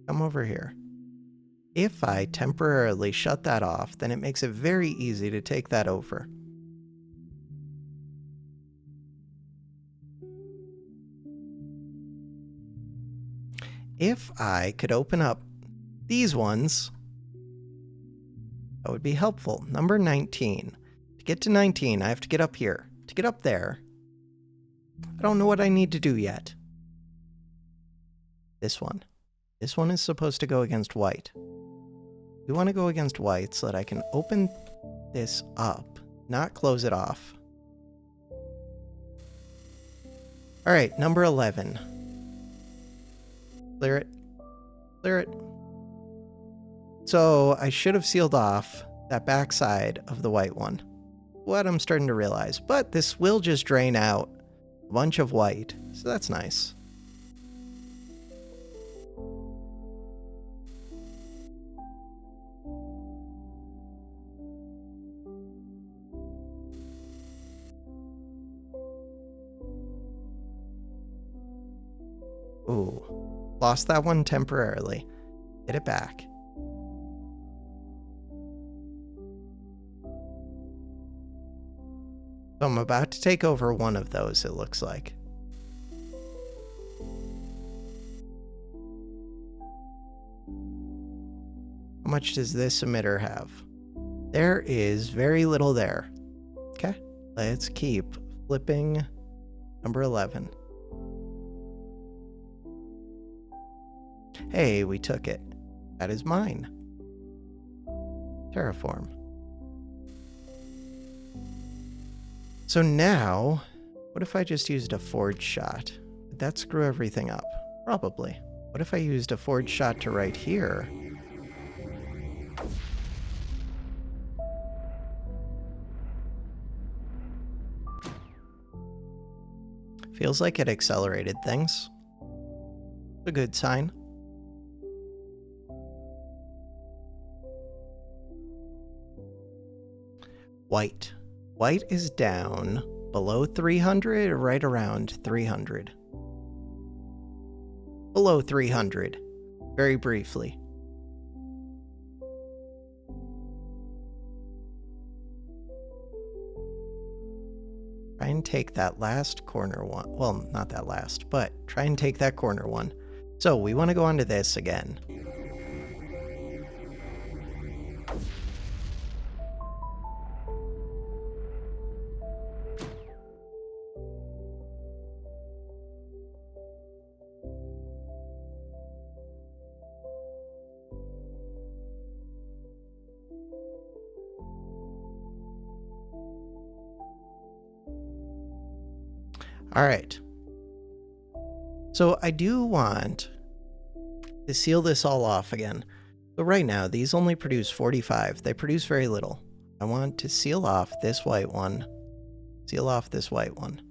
Come over here. If I temporarily shut that off, then it makes it very easy to take that over. If I could open up these ones, that would be helpful. Number 19. To get to 19, I have to get up here. To get up there, I don't know what I need to do yet. This one. This one is supposed to go against white. We want to go against white so that I can open this up, not close it off. All right, number 11. Clear it. Clear it. So I should have sealed off that backside of the white one. What I'm starting to realize. But this will just drain out a bunch of white. So that's nice. Ooh. Lost that one temporarily. Get it back. So I'm about to take over one of those, it looks like. How much does this emitter have? There is very little there. Okay, let's keep flipping number 11. Hey, we took it. That is mine. Terraform. So now, what if I just used a forge shot? Would that screw everything up? Probably. What if I used a forge shot to right here? Feels like it accelerated things. It's a good sign. White. White is down below 300 or right around 300. Below 300. Very briefly. Try and take that last corner one. Well, not that last, but try and take that corner one. So we want to go onto this again. All right. So I do want to seal this all off again. So right now, these only produce 45. They produce very little. I want to seal off this white one. Seal off this white one.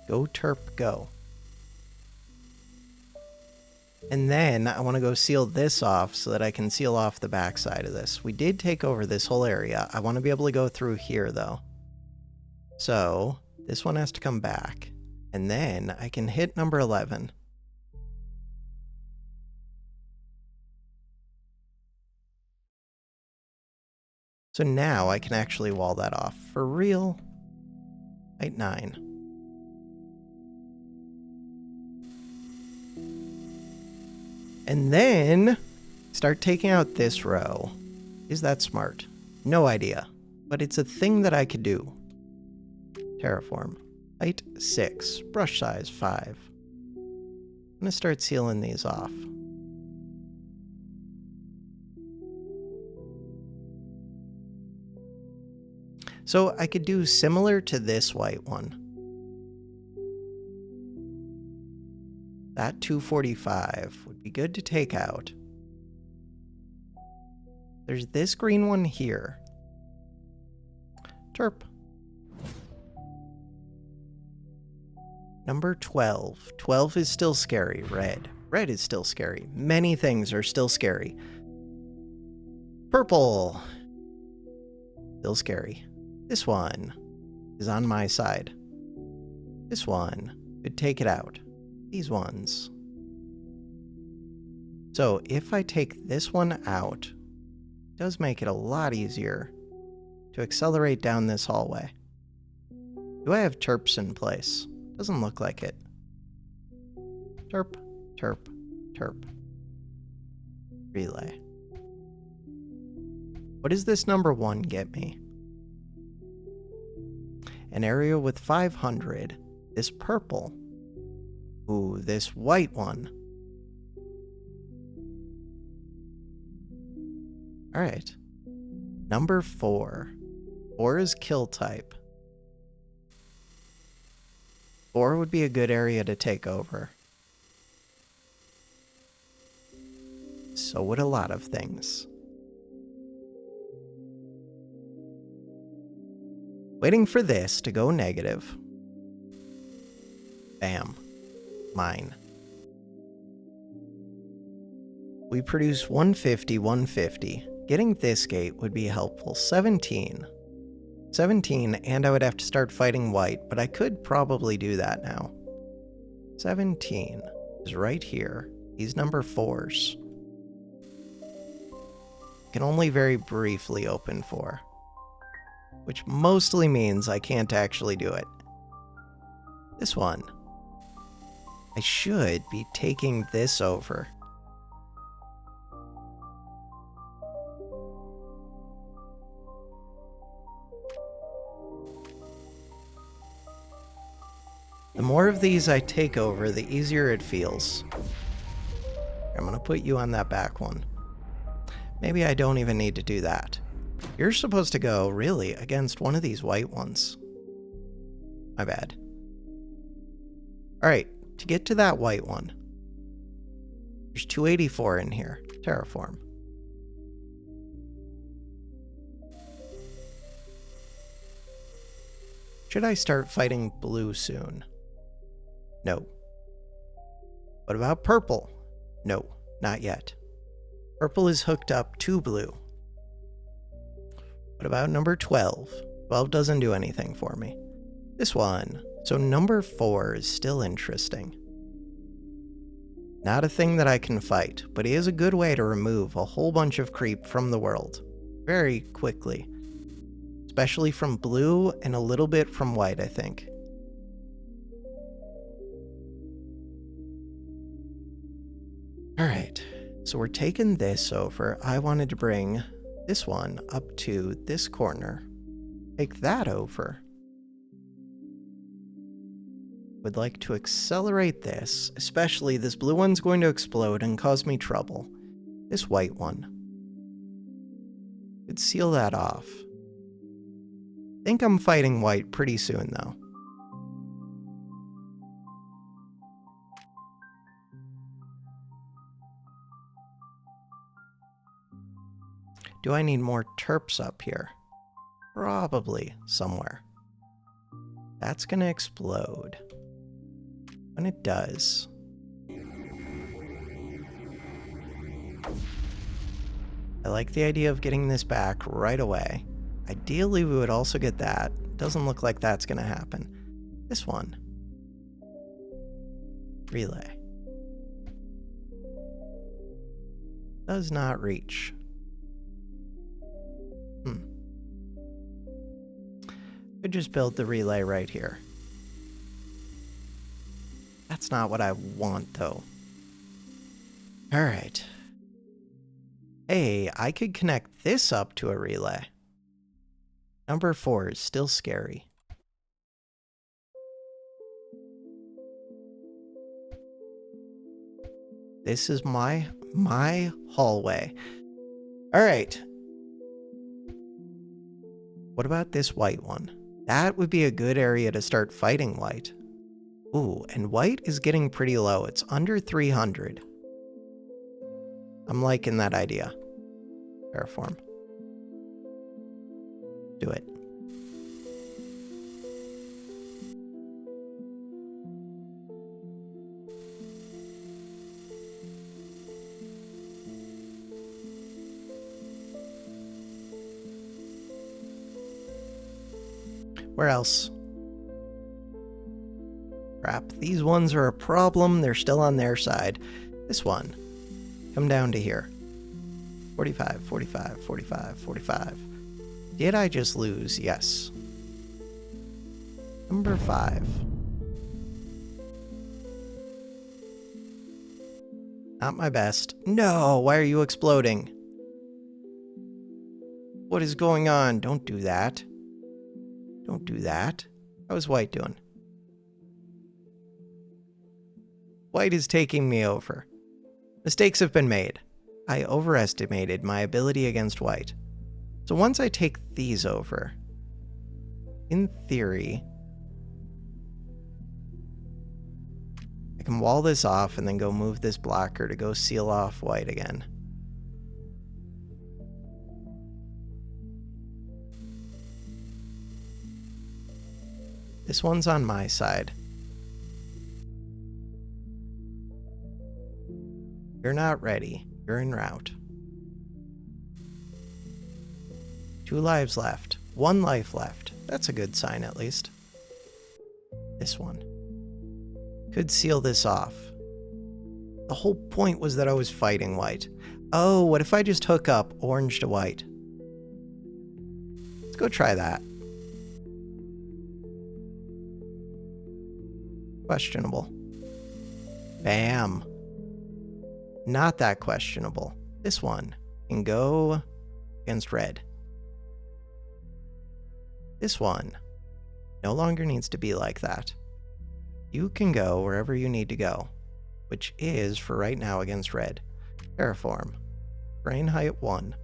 Go terp go. And then I want to go seal this off so that I can seal off the backside of this. We did take over this whole area. I want to be able to go through here though. So this one has to come back. And then I can hit number 11. So now I can actually wall that off. For real? Height 9. And then start taking out this row. Is that smart? No idea. But it's a thing that I could do. Terraform. Height 6. Brush size 5. I'm going to start sealing these off. So I could do similar to this white one. That 245 would be good to take out. There's this green one here. Terp. Number 12. 12 is still scary. Red. Red is still scary. Many things are still scary. Purple. Still scary. This one is on my side. This one could take it out. These ones. So if I take this one out, it does make it a lot easier to accelerate down this hallway. Do I have terps in place? Doesn't look like it. Terp, terp, terp. Relay. What does this number 1 get me? An area with 500. This purple. Ooh, this white one. Alright. Number 4. 4 is kill type. 4 would be a good area to take over. So would a lot of things. Waiting for this to go negative. Bam. Mine. We produce 150, 150. Getting this gate would be helpful. 17. 17, and I would have to start fighting white, but I could probably do that now. 17 is right here. These number 4s. Can only very briefly open 4. Which mostly means I can't actually do it. This one. I should be taking this over. The more of these I take over, the easier it feels. I'm gonna put you on that back one. Maybe I don't even need to do that. You're supposed to go, really, against one of these white ones. My bad. Alright, to get to that white one, there's 284 in here. Terraform. Should I start fighting blue soon? No. What about purple? No, not yet. Purple is hooked up to blue. What about number 12? 12 doesn't do anything for me. This one. So number 4 is still interesting. Not a thing that I can fight, but it is a good way to remove a whole bunch of creep from the world. Very quickly. Especially from blue and a little bit from white, I think. Alright, so we're taking this over. I wanted to bring this one up to this corner. Take that over. Would like to accelerate this, especially this blue one's going to explode and cause me trouble. This white one. Could seal that off. Think I'm fighting white pretty soon though. Do I need more terps up here? Probably somewhere. That's gonna explode. When it does, I like the idea of getting this back right away. Ideally, we would also get that. Doesn't look like that's going to happen. This one. Relay. Does not reach. Could just build the relay right here. That's not what I want, though. Alright. Hey, I could connect this up to a relay. Number 4 is still scary. This is my hallway. Alright. What about this white one? That would be a good area to start fighting white. Ooh, and white is getting pretty low. It's under 300. I'm liking that idea. Terraform. Do it. Where else? Crap, these ones are a problem. They're still on their side. This one. Come down to here. 45, 45, 45, 45. Did I just lose? Yes. Number 5. Not my best. No, why are you exploding? What is going on? Don't do that. Don't do that. How is white doing? White is taking me over. Mistakes have been made. I overestimated my ability against white. So once I take these over, in theory, I can wall this off and then go move this blocker to go seal off white again. This one's on my side. You're not ready. You're en route. 2 lives left. 1 life left. That's a good sign, at least. This one. Could seal this off. The whole point was that I was fighting white. Oh, what if I just hook up orange to white? Let's go try that. Questionable. Bam. Not that questionable. This one can go against red. This one no longer needs to be like that. You can go wherever you need to go, which is, for right now, against red. Terraform. Brain height 1.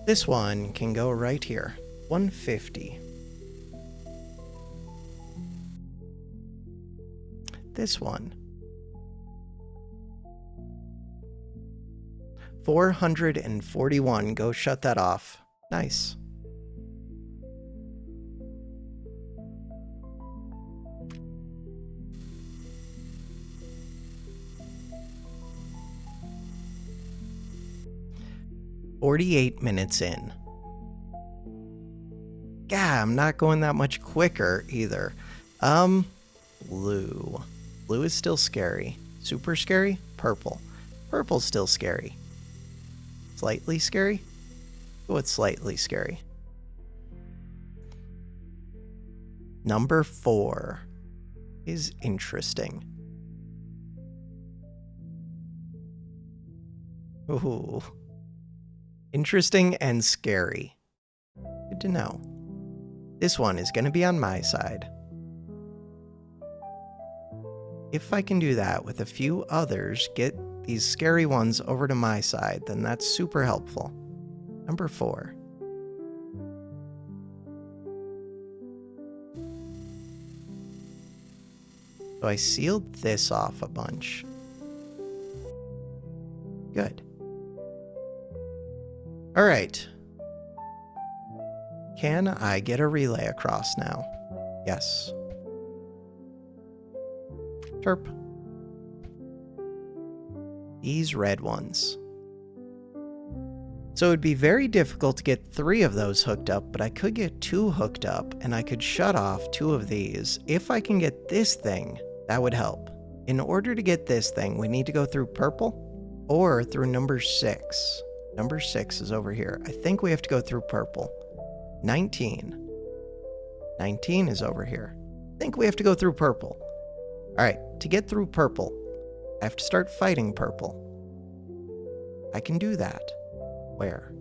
This one can go right here. 150. This one. 441. Go shut that off. Nice. "48 minutes in. Yeah, I'm not going that much quicker either. Blue. Blue is still scary. Super scary? Purple. Purple's still scary. Slightly scary? Oh, it's slightly scary. Number 4 is interesting. Ooh. Interesting and scary. Good to know. This one is going to be on my side. If I can do that with a few others, get these scary ones over to my side, then that's super helpful. Number 4. So I sealed this off a bunch. Good. All right. Can I get a relay across now? Yes. Terp. These red ones. So it would be very difficult to get 3 of those hooked up, but I could get 2 hooked up, and I could shut off 2 of these. If I can get this thing, that would help. In order to get this thing, we need to go through purple or through number 6. Number 6 is over here. I think we have to go through purple. 19. 19 is over here. I think we have to go through purple. All right, to get through purple, I have to start fighting purple. I can do that. Where?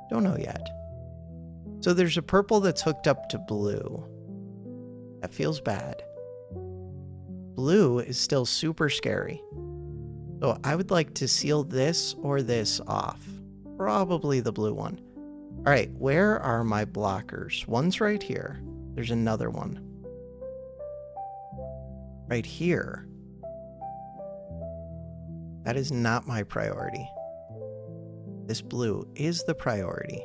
Don't know yet. So there's a purple that's hooked up to blue. That feels bad. Blue is still super scary. So I would like to seal this or this off. Probably the blue one. All right, where are my blockers? One's right here. There's another one. Right here. That is not my priority. This blue is the priority.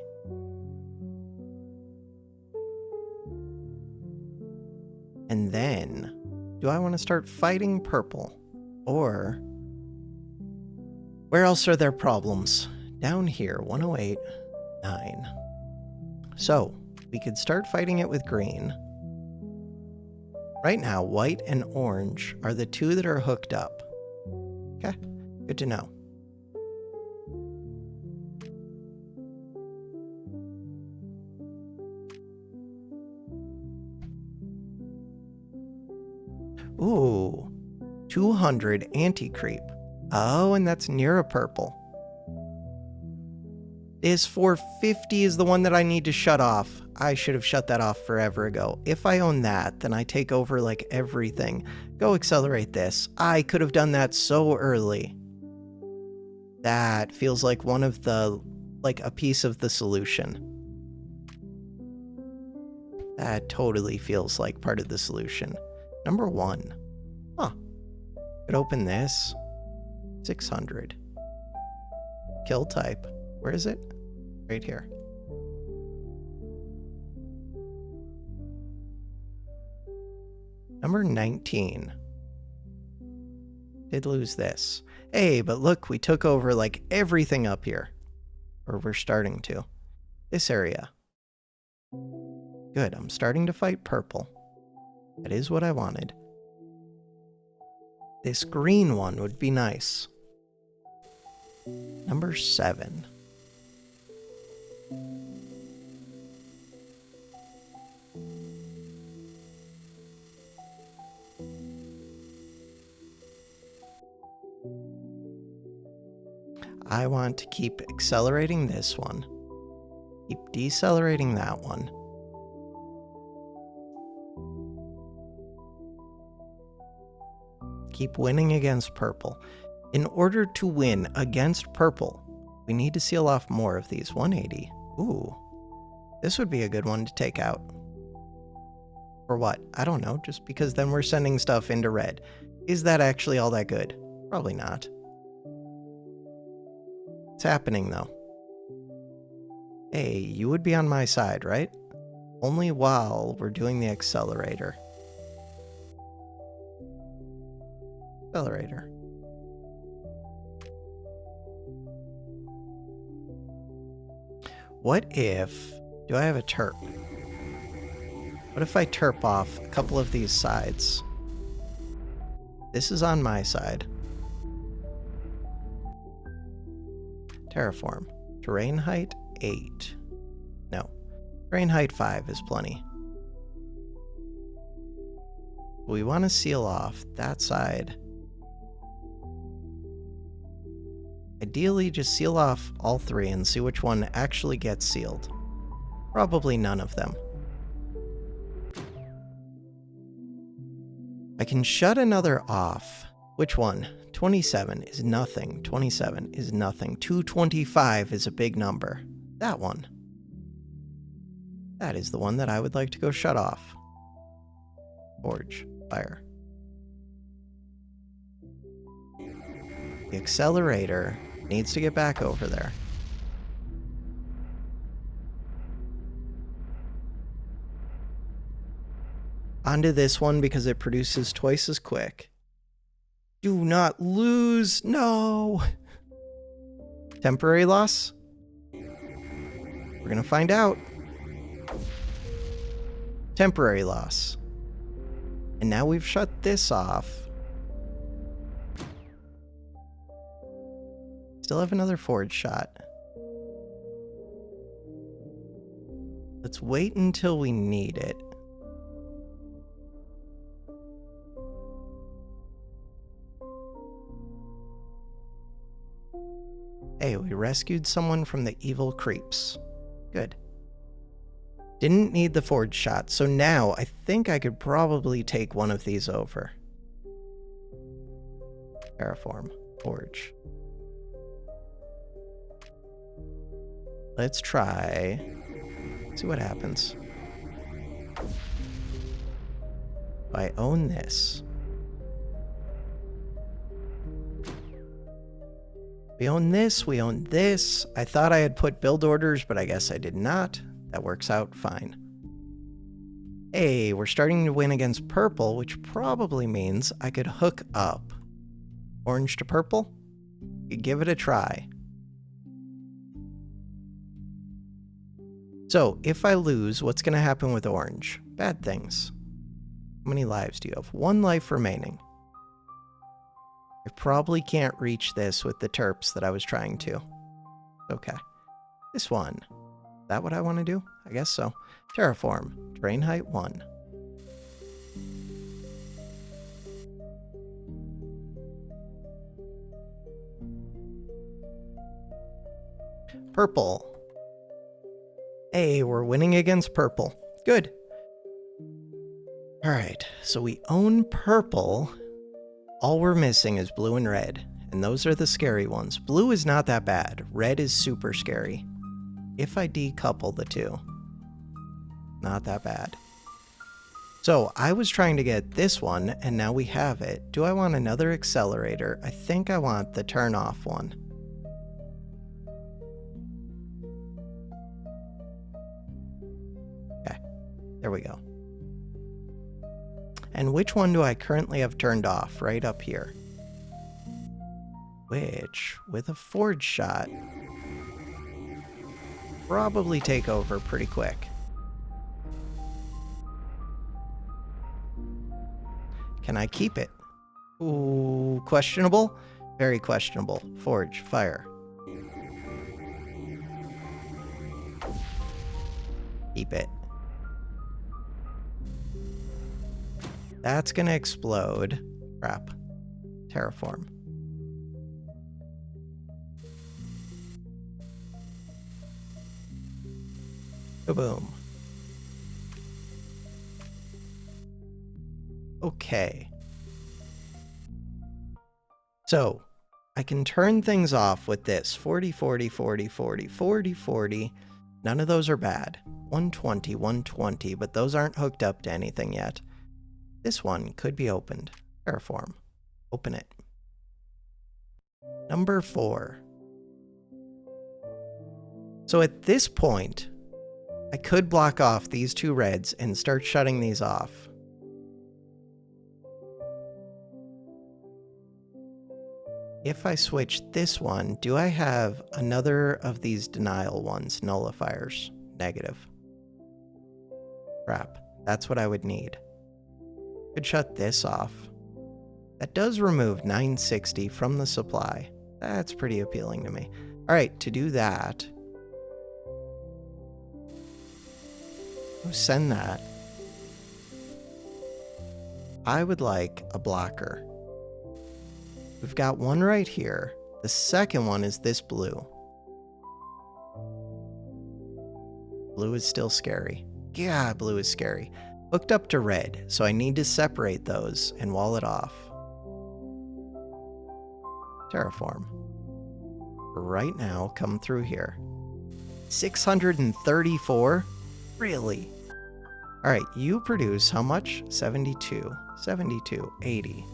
And then, do I want to start fighting purple? Or, where else are there problems? Down here, 108, 9. So, we could start fighting it with green. Right now, white and orange are the 2 that are hooked up. Okay, good to know. Ooh, 200 anti-creep. Oh, and that's near a purple. This 450 is the one that I need to shut off. I should have shut that off forever ago. If I own that, then I take over like everything. Go accelerate this. I could have done that so early. That feels like one of the, like a piece of the solution. That totally feels like part of the solution. Number 1. Huh. Could open this. 600. Kill type. Where is it? Right here. Number 19. Did lose this. Hey, but look, we took over like everything up here. Or we're starting to. This area. Good, I'm starting to fight purple. That is what I wanted. This green one would be nice. Number 7. I want to keep accelerating this one. Keep decelerating that one. Keep winning against purple. In order to win against purple, we need to seal off more of these. 180. Ooh. This would be a good one to take out. For what? I don't know, just because then we're sending stuff into red. Is that actually all that good? Probably not. It's happening, though. Hey, you would be on my side, right? Only while we're doing the accelerator. Accelerator. What if... Do I have a terp? What if I terp off a couple of these sides? This is on my side. Terraform. Terrain height 8. No. Terrain height 5 is plenty. We want to seal off that side. Ideally, just seal off all 3 and see which one actually gets sealed. Probably none of them. I can shut another off. Which one? 27 is nothing. 27 is nothing. 225 is a big number. That one. That is the one that I would like to go shut off. Forge. Fire. The accelerator needs to get back over there. Onto this one because it produces twice as quick. Do not lose. No. Temporary loss? We're gonna find out. Temporary loss. And now we've shut this off. Still have another forge shot. Let's wait until we need it. Hey, we rescued someone from the evil creeps. Good. Didn't need the forge shot, so now I think I could probably take one of these over. Terraform. Forge. Let's try. See what happens. If I own this. We own this, we own this. I thought I had put build orders, but I guess I did not. That works out fine. Hey, we're starting to win against purple, which probably means I could hook up orange to purple. You give it a try. So, if I lose, what's going to happen with orange? Bad things. How many lives do you have? 1 life remaining. I probably can't reach this with the terps that I was trying to. Okay. This one. Is that what I want to do? I guess so. Terraform. Terrain height 1. Purple. Hey, we're winning against purple. Good. Alright, so we own purple. All we're missing is blue and red, and those are the scary ones. Blue is not that bad. Red is super scary. If I decouple the two, not that bad. So I was trying to get this one, and now we have it. Do I want another accelerator? I think I want the turn off one. Okay, there we go. And which one do I currently have turned off? Right up here. Which, with a forge shot, probably take over pretty quick. Can I keep it? Ooh, questionable? Very questionable. Forge, fire. Keep it. That's gonna explode. Crap. Terraform. Kaboom. Okay. So, I can turn things off with this. 40, 40, 40, 40, 40, 40. None of those are bad. 120, 120, but those aren't hooked up to anything yet. This one could be opened. Terraform. Open it. Number 4. So at this point, I could block off these 2 reds and start shutting these off. If I switch this one, do I have another of these denial ones, nullifiers? Negative. Crap. That's what I would need. Could shut this off. That does remove 960 from the supply. That's pretty appealing to me. Alright, to do that, send that. I would like a blocker. We've got one right here. The second one is this blue. Blue is still scary. Yeah, blue is scary. Hooked up to red, so I need to separate those and wall it off. Terraform. Right now, come through here. 634? Really? Alright, you produce how much? 72. 72. 80.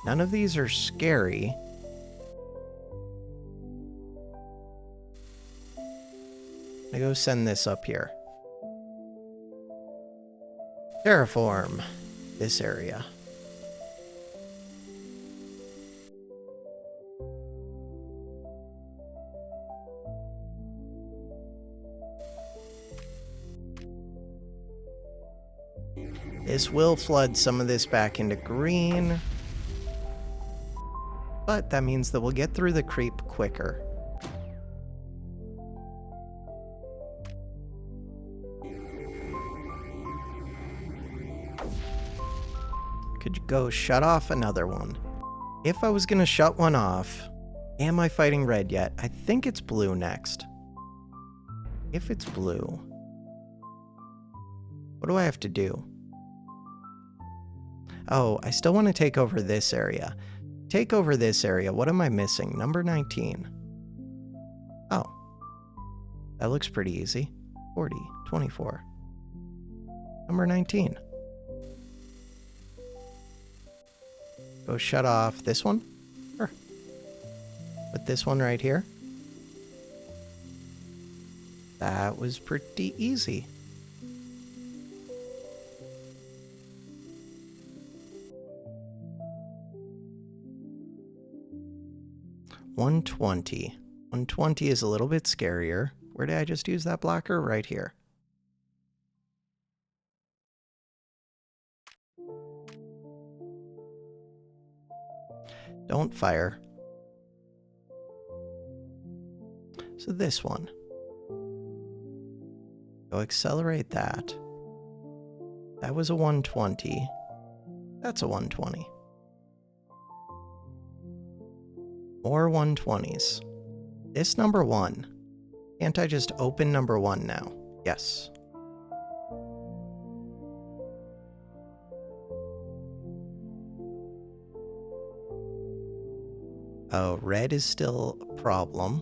None of these are scary. I go send this up here. Terraform this area. This will flood some of this back into green, but that means that we'll get through the creep quicker. Could you go shut off another one? If I was gonna shut one off, am I fighting red yet? I think it's blue next. If it's blue, what do I have to do? Oh, I still want to take over this area. Take over this area. What am I missing? Number 19. Oh, that looks pretty easy. 40, 24. Number 19. Go shut off this one? Sure. Put this one right here. That was pretty easy. $120. 120 is a little bit scarier. Where did I just use that blocker? Right here. Don't fire. So this one. Go accelerate that. That was a 120. That's a 120. More 120s. This number 1. Can't I just open number 1 now? Yes. Oh, red is still a problem.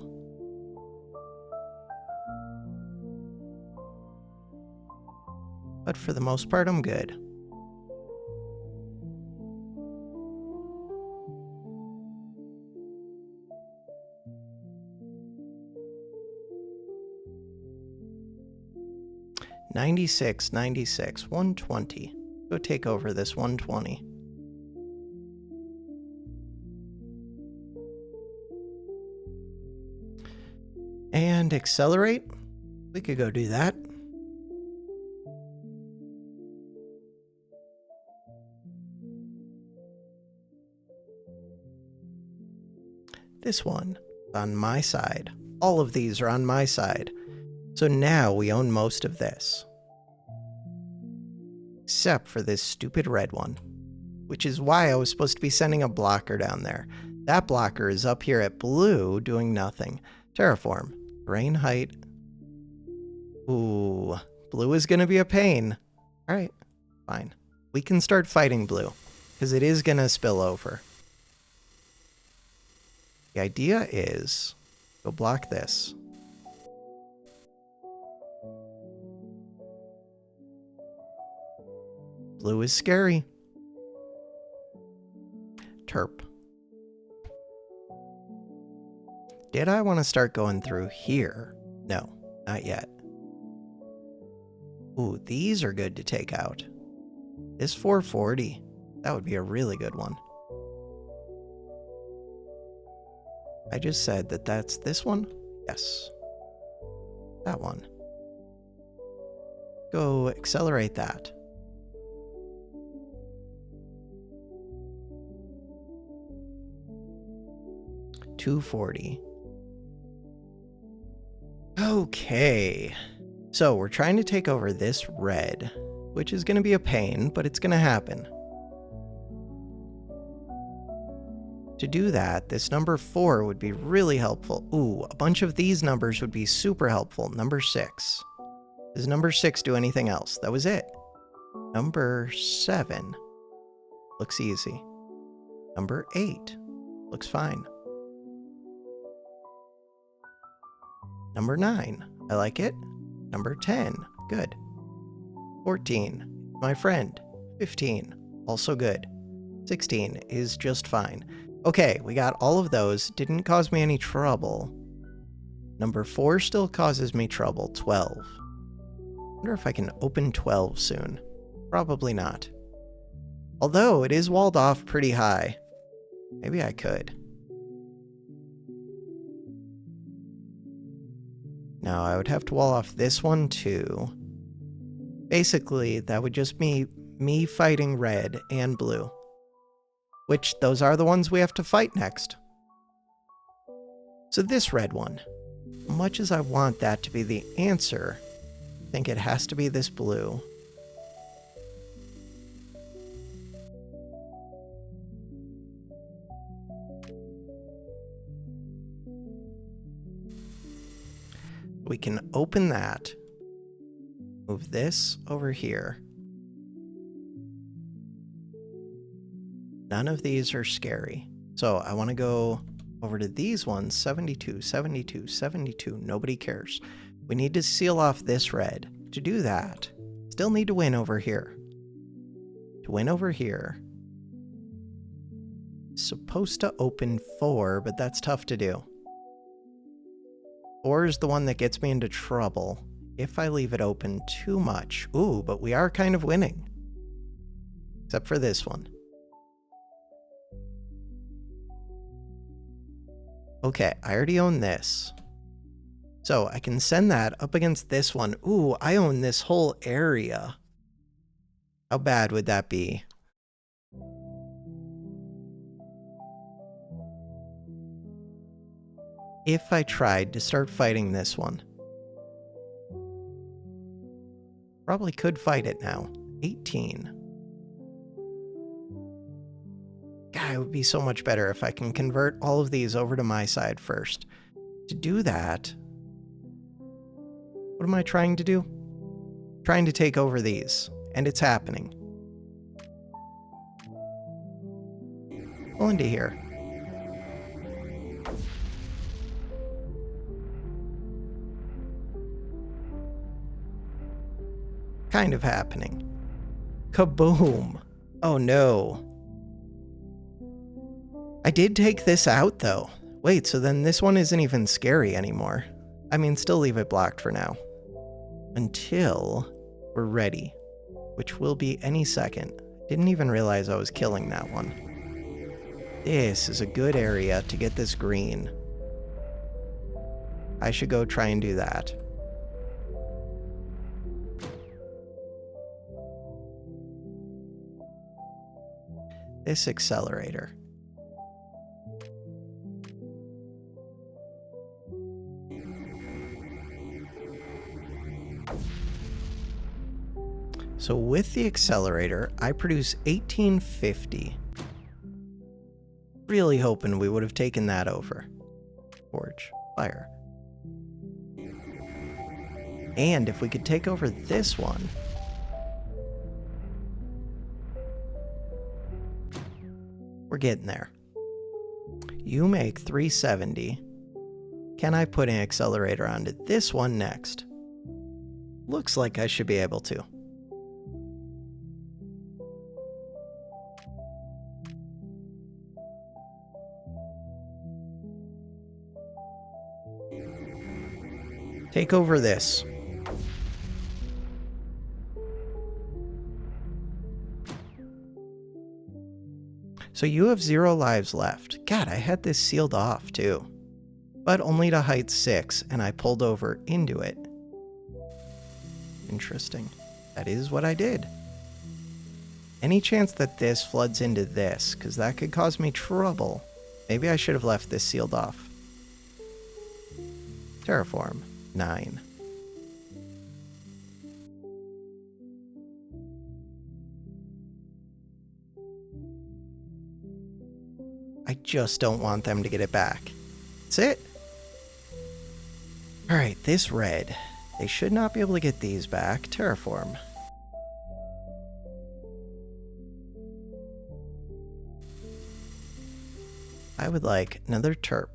But for the most part, I'm good. $96, 96, 120. Go take over this 120. And accelerate. We could go do that. This one on my side. All of these are on my side. So now we own most of this. Except for this stupid red one. Which is why I was supposed to be sending a blocker down there. That blocker is up here at blue doing nothing. Terraform. Terrain height. Ooh. Blue is going to be a pain. Alright. Fine. We can start fighting blue. Because it is going to spill over. The idea is, go block this. Blue is scary. Terp. Did I want to start going through here? No, not yet. Ooh, these are good to take out. This 440, that would be a really good one. I just said that that's this one? Yes. That one. Go accelerate that. $240. Okay. So we're trying to take over this red, which is going to be a pain, but it's going to happen. To do that, this number 4 would be really helpful. Ooh, a bunch of these numbers would be super helpful. Number 6. Does number 6 do anything else? That was it. Number 7. Looks easy. Number 8. Looks fine. Number 9. I like it. Number 10. Good. 14. My friend. 15. Also good. 16 is just fine. Okay, we got all of those. Didn't cause me any trouble. Number 4 still causes me trouble. 12. Wonder if I can open 12 soon. Probably not. Although it is walled off pretty high. Maybe I could. No, I would have to wall off this one too. Basically, that would just be me fighting red and blue. Which, those are the ones we have to fight next. So this red one, much as I want that to be the answer, I think it has to be this blue. We can open that. Move this over here. None of these are scary. So I want to go over to these ones. 72, 72, 72. Nobody cares. We need to seal off this red. To do that, still need to win over here. To win over here, supposed to open 4, but that's tough to do. 4 is the one that gets me into trouble if I leave it open too much. Ooh, but we are kind of winning. Except for this one. Okay, I already own this. So I can send that up against this one. Ooh, I own this whole area. How bad would that be? If I tried to start fighting this one. Probably could fight it now. 18. God, it would be so much better if I can convert all of these over to my side first. To do that, what am I trying to do? Trying to take over these, and it's happening. Pull into here. Kind of happening. Kaboom! Oh no. I did take this out though. Wait, so then this one isn't even scary anymore. I mean, still leave it blocked for now. Until we're ready. Which will be any second. Didn't even realize I was killing that one. This is a good area to get this green. I should go try and do that. This accelerator. So with the accelerator, I produce 1850. Really hoping we would have taken that over. Forge, fire. And if we could take over this one. We're getting there. You make 370. Can I put an accelerator onto this one next? Looks like I should be able to. Take over this. So you have 0 lives left. God, I had this sealed off too. But only to height 6, and I pulled over into it. Interesting. That is what I did. Any chance that this floods into this, because that could cause me trouble. Maybe I should have left this sealed off. Terraform. 9. I just don't want them to get it back. That's it. Alright, this red. They should not be able to get these back. Terraform. I would like another terp.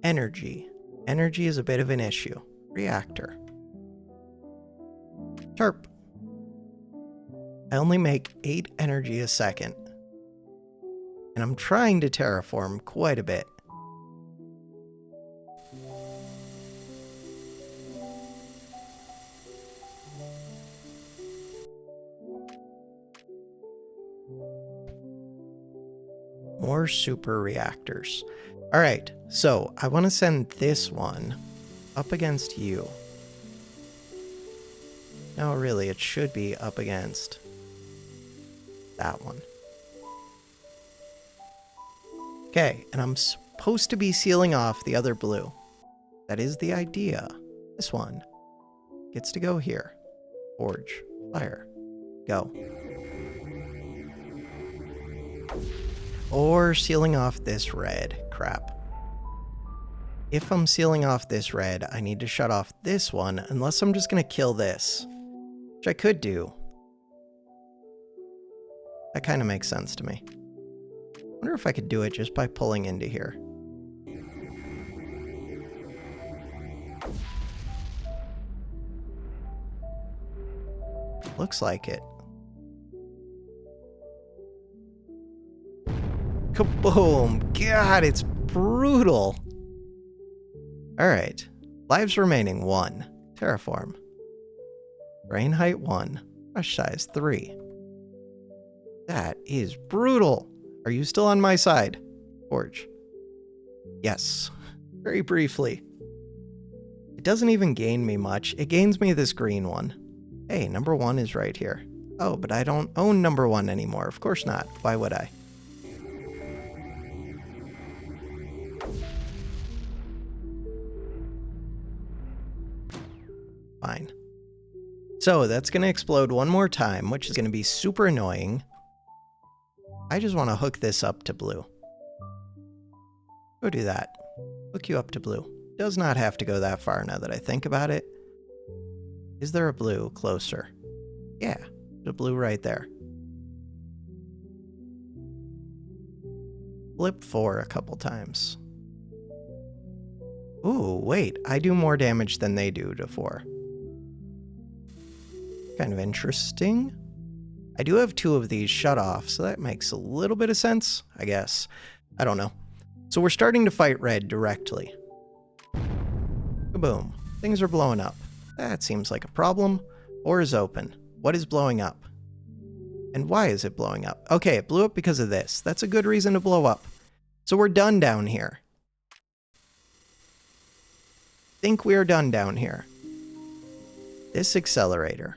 Energy. Energy is a bit of an issue. Reactor. Chirp. I only make 8 energy a second. And I'm trying to terraform quite a bit. More super reactors. All right, so I want to send this one up against you. No, really, it should be up against that one. Okay, and I'm supposed to be sealing off the other blue. That is the idea. This one gets to go here. Forge. Fire. Go. Or sealing off this red. Crap. If I'm sealing off this red, I need to shut off this one, unless I'm just going to kill this. Which I could do. That kind of makes sense to me. I wonder if I could do it just by pulling into here. Looks like it. Kaboom! God, it's brutal. Alright. Lives remaining 1. Terraform. Brain height 1. Brush size 3. That is brutal. Are you still on my side? Forge. Yes. Very briefly. It doesn't even gain me much. It gains me this green one. Hey, number 1 is right here. Oh, but I don't own number 1 anymore. Of course not. Why would I? Fine. So that's going to explode one more time, which is going to be super annoying. I just want to hook this up to blue. Go do that. Hook you up to blue. Does not have to go that far now that I think about it. Is there a blue closer? Yeah, the blue right there. Flip 4 a couple times. Ooh, wait, I do more damage than they do to 4. Kind of interesting. I do have 2 of these shut off, so that makes a little bit of sense, I guess. I don't know. So we're starting to fight red directly. Kaboom. Things are blowing up. That seems like a problem. Ore is open. What is blowing up? And why is it blowing up? Okay, it blew up because of this. That's a good reason to blow up. So we're done down here. Think we are done down here. This accelerator.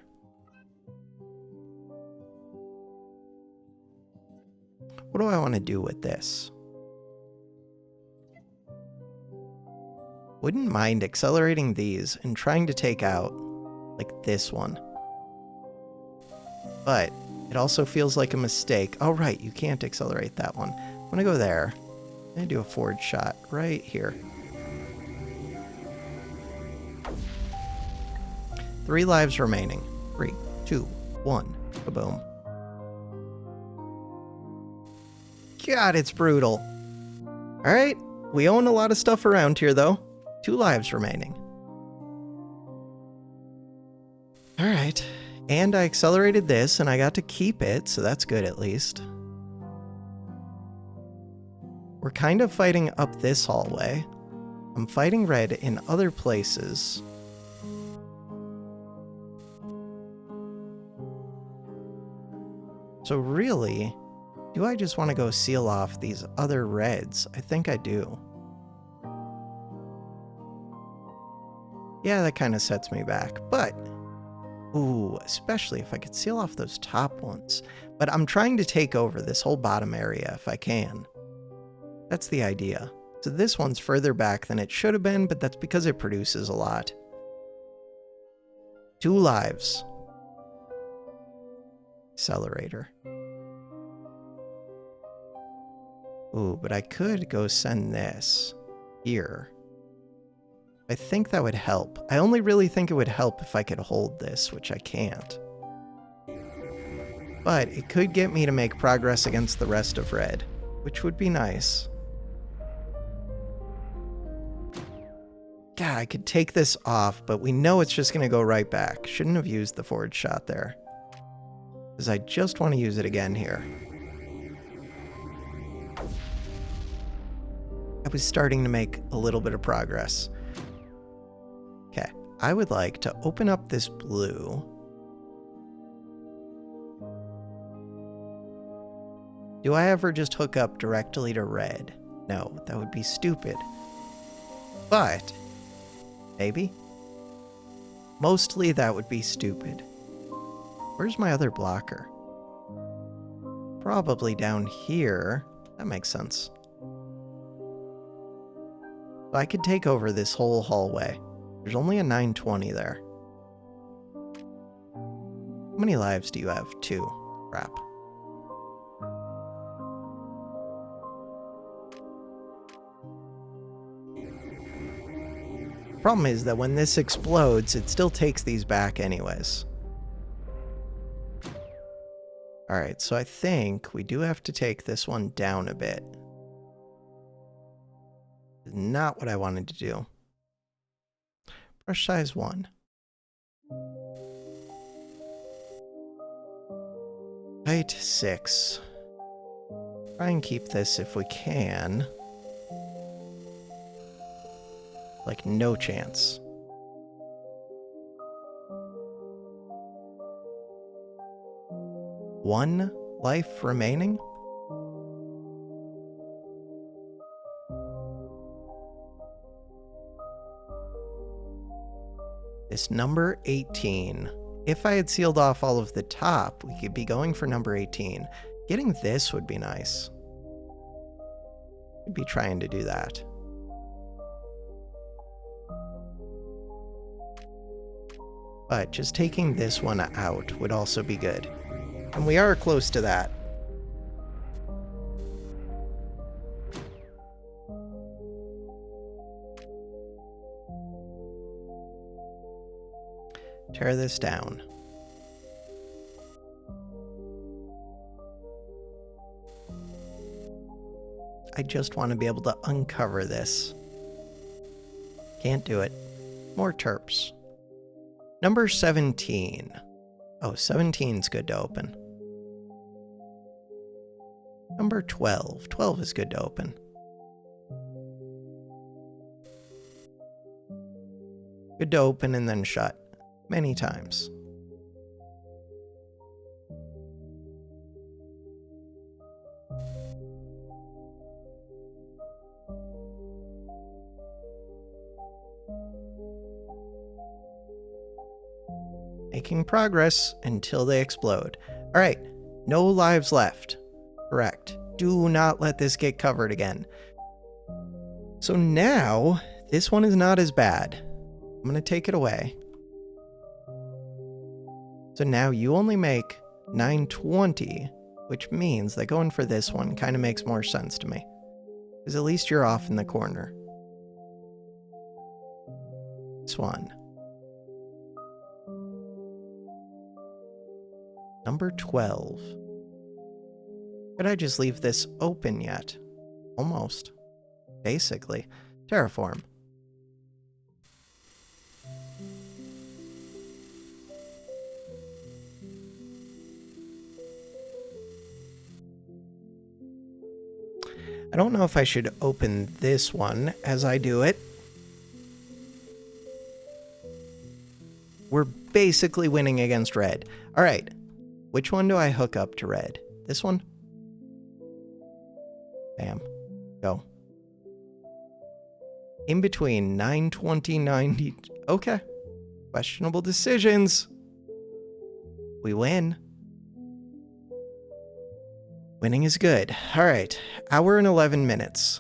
What do I want to do with this? Wouldn't mind accelerating these and trying to take out, like, this one. But it also feels like a mistake. Oh, right, you can't accelerate that one. I'm going to go there. I'm going to do a forward shot right here. 3 lives remaining. 3, 2, 1. Kaboom. God, it's brutal. Alright, we own a lot of stuff around here, though. 2 lives remaining. Alright, and I accelerated this, and I got to keep it, so that's good at least. We're kind of fighting up this hallway. I'm fighting red in other places. So really, do I just want to go seal off these other reds? I think I do. Yeah, that kind of sets me back, but... Ooh, especially if I could seal off those top ones. But I'm trying to take over this whole bottom area if I can. That's the idea. So this one's further back than it should have been, but that's because it produces a lot. 2 lives. Accelerator. Ooh, but I could go send this here. I think that would help. I only really think it would help if I could hold this, which I can't. But it could get me to make progress against the rest of red, which would be nice. God, I could take this off, but we know it's just going to go right back. Shouldn't have used the forward shot there. Because I just want to use it again here. I was starting to make a little bit of progress. Okay, I would like to open up this blue. Do I ever just hook up directly to red? No, that would be stupid. But maybe. Mostly that would be stupid. Where's my other blocker? Probably down here. That makes sense. So I could take over this whole hallway. There's only a 920 there. How many lives do you have? 2. Crap. Problem is that when this explodes, it still takes these back anyways. Alright, so I think we do have to take this one down a bit. Not what I wanted to do. Brush size 1. Height 6. Try and keep this if we can. Like, no chance. One life remaining? This number 18. If I had sealed off all of the top, we could be going for number 18. Getting this would be nice. I'd be trying to do that. But just taking this one out would also be good. And we are close to that. Tear this down. I just want to be able to uncover this. Can't do it. More terps. Number 17. Oh, 17's good to open. Number 12. 12 is good to open. Good to open and then shut. Many times. Making progress until they explode. All right, no lives left. Correct. Do not let this get covered again. So now, this one is not as bad. I'm going to take it away. So now you only make 920, which means that going for this one kind of makes more sense to me. Because at least you're off in the corner. This one. Number 12. Could I just leave this open yet? Almost. Basically. Terraform. I don't know if I should open this one as I do it. We're basically winning against red. All right. Which one do I hook up to red? This one? Bam. Go. In between 920, 90. Okay. Questionable decisions. We win. Winning is good. All right. Hour and 11 minutes.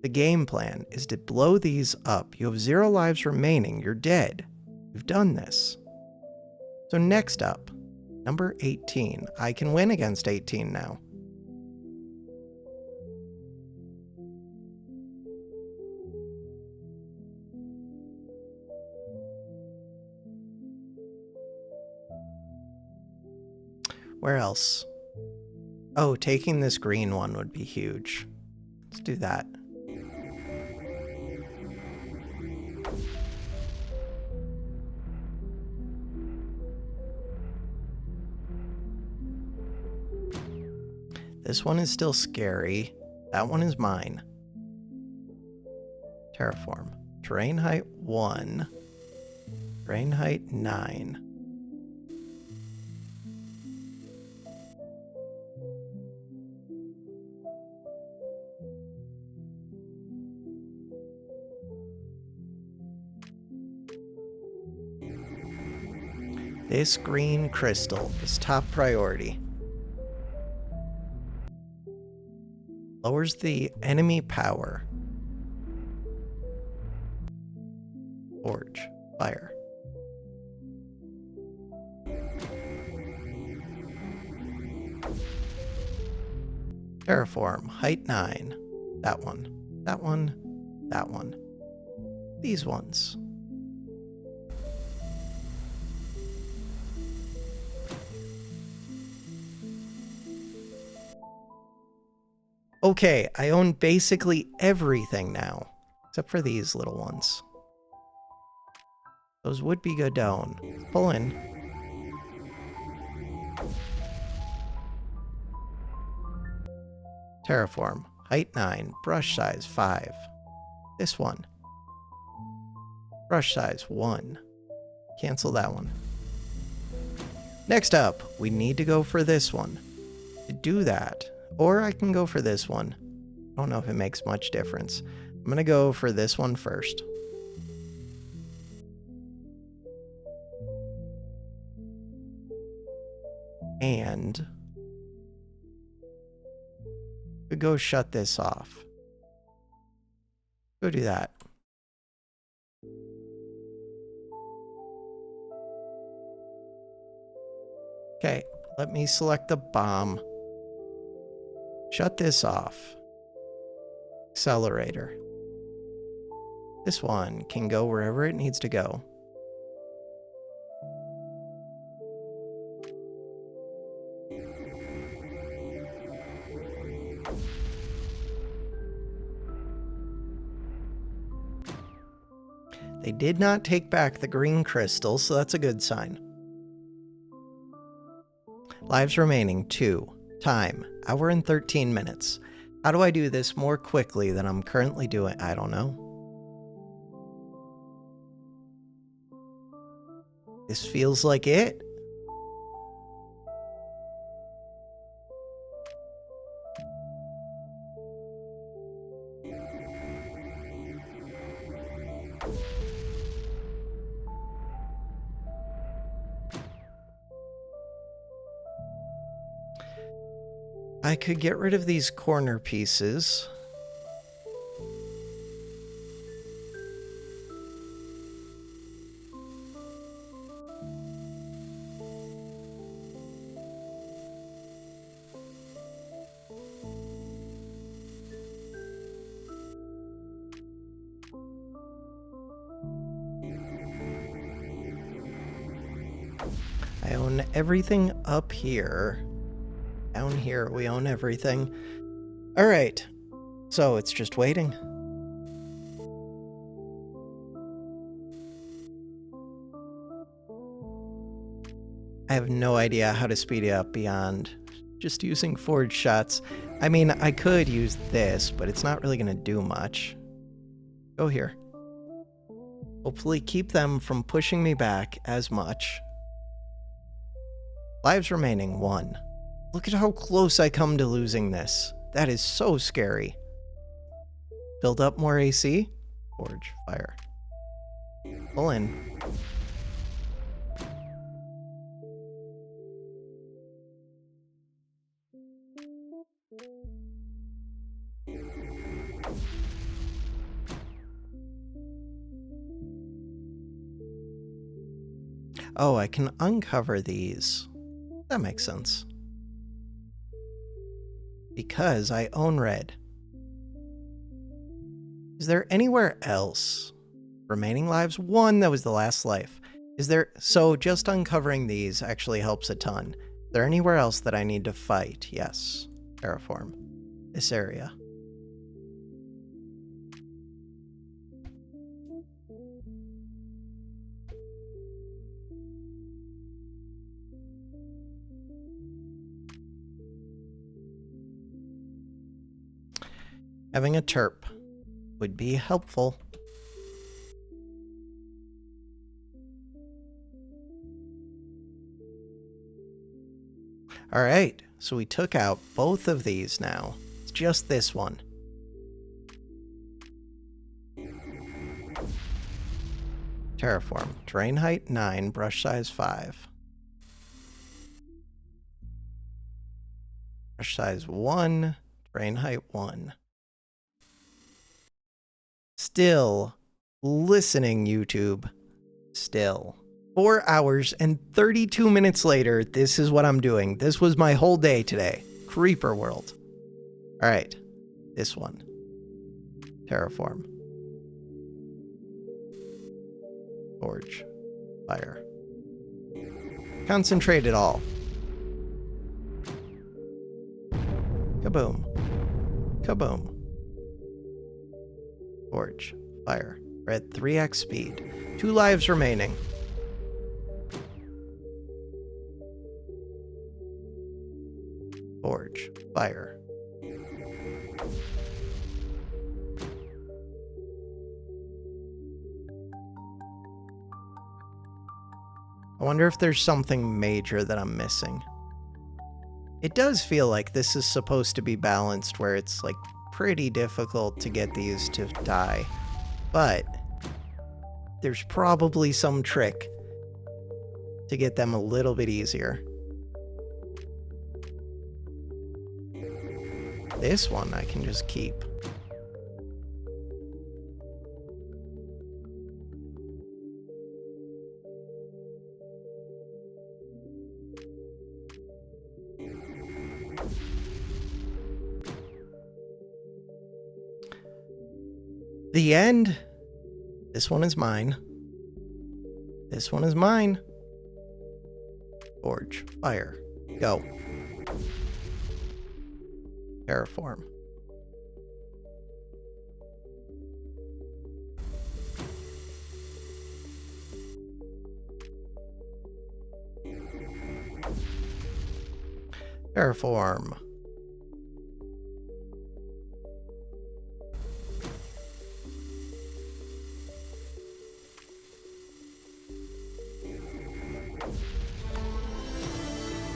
The game plan is to blow these up. You have 0 lives remaining. You're dead. You've done this. So next up. Number 18. I can win against 18 now. Where else? Oh, taking this green one would be huge. Let's do that. This one is still scary. That one is mine. Terraform. Terrain height 1. Terrain height 9. This green crystal is top priority. Lowers the enemy power. Forge. Fire. Terraform. Height 9. That one. That one. That one. These ones. Okay, I own basically everything now, except for these little ones. Those would be good to own. Pull in. Terraform. Height 9. Brush size 5. This one. Brush size 1. Cancel that one. Next up, we need to go for this one. To do that, or I can go for this one. I don't know if it makes much difference. I'm going to go for this one first. And we go shut this off. Go do that. Okay, let me select the bomb. Shut this off. Accelerator. This one can go wherever it needs to go. They did not take back the green crystal, so that's a good sign. Lives remaining 2. Time, hour and 13 minutes. How do I do this more quickly than I'm currently doing? I don't know. This feels like it. I could get rid of these corner pieces. I own everything up here. Down here, we own everything. All right, so it's just waiting. I have no idea how to speed it up beyond just using forge shots. I mean, I could use this, but it's not really going to do much. Go here. Hopefully keep them from pushing me back as much. Lives remaining 1. Look at how close I come to losing this. That is so scary. Build up more AC. Forge, fire. Pull in. Oh, I can uncover these. That makes sense. Because I own red. Is there anywhere else? Remaining lives 1, that was the last life. Is there, so just uncovering these actually helps a ton. Is there anywhere else that I need to fight? Yes. Terraform. This area. Having a terp would be helpful. All right, so we took out both of these now. It's just this one. Terraform. Terrain height 9, brush size 5. Brush size 1, terrain height 1. Still listening, YouTube. Still. 4 hours and 32 minutes later, this is what I'm doing. This was my whole day today. Creeper world. All right, this one. Terraform. Forge. Fire. Concentrate it all. Kaboom. Kaboom. Forge. Fire. We're at 3x speed. 2 lives remaining. Forge. Fire. I wonder if there's something major that I'm missing. It does feel like this is supposed to be balanced where it's like pretty difficult to get these to die, but there's probably some trick to get them a little bit easier. This one I can just keep. The end. This one is mine. This one is mine. Forge. Fire. Go. Terraform. Terraform.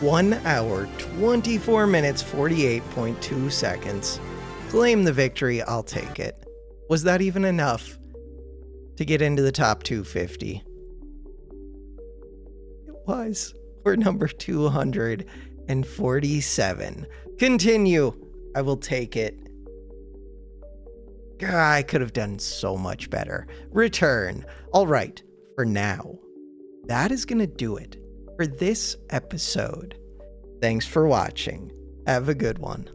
One hour, 24 minutes, 48.2 seconds. Claim the victory, I'll take it. Was that even enough to get into the top 250? It was. We're number 247. Continue. I will take it. I could have done so much better. Return. All right, for now, that is going to do it for this episode. Thanks for watching. Have a good one.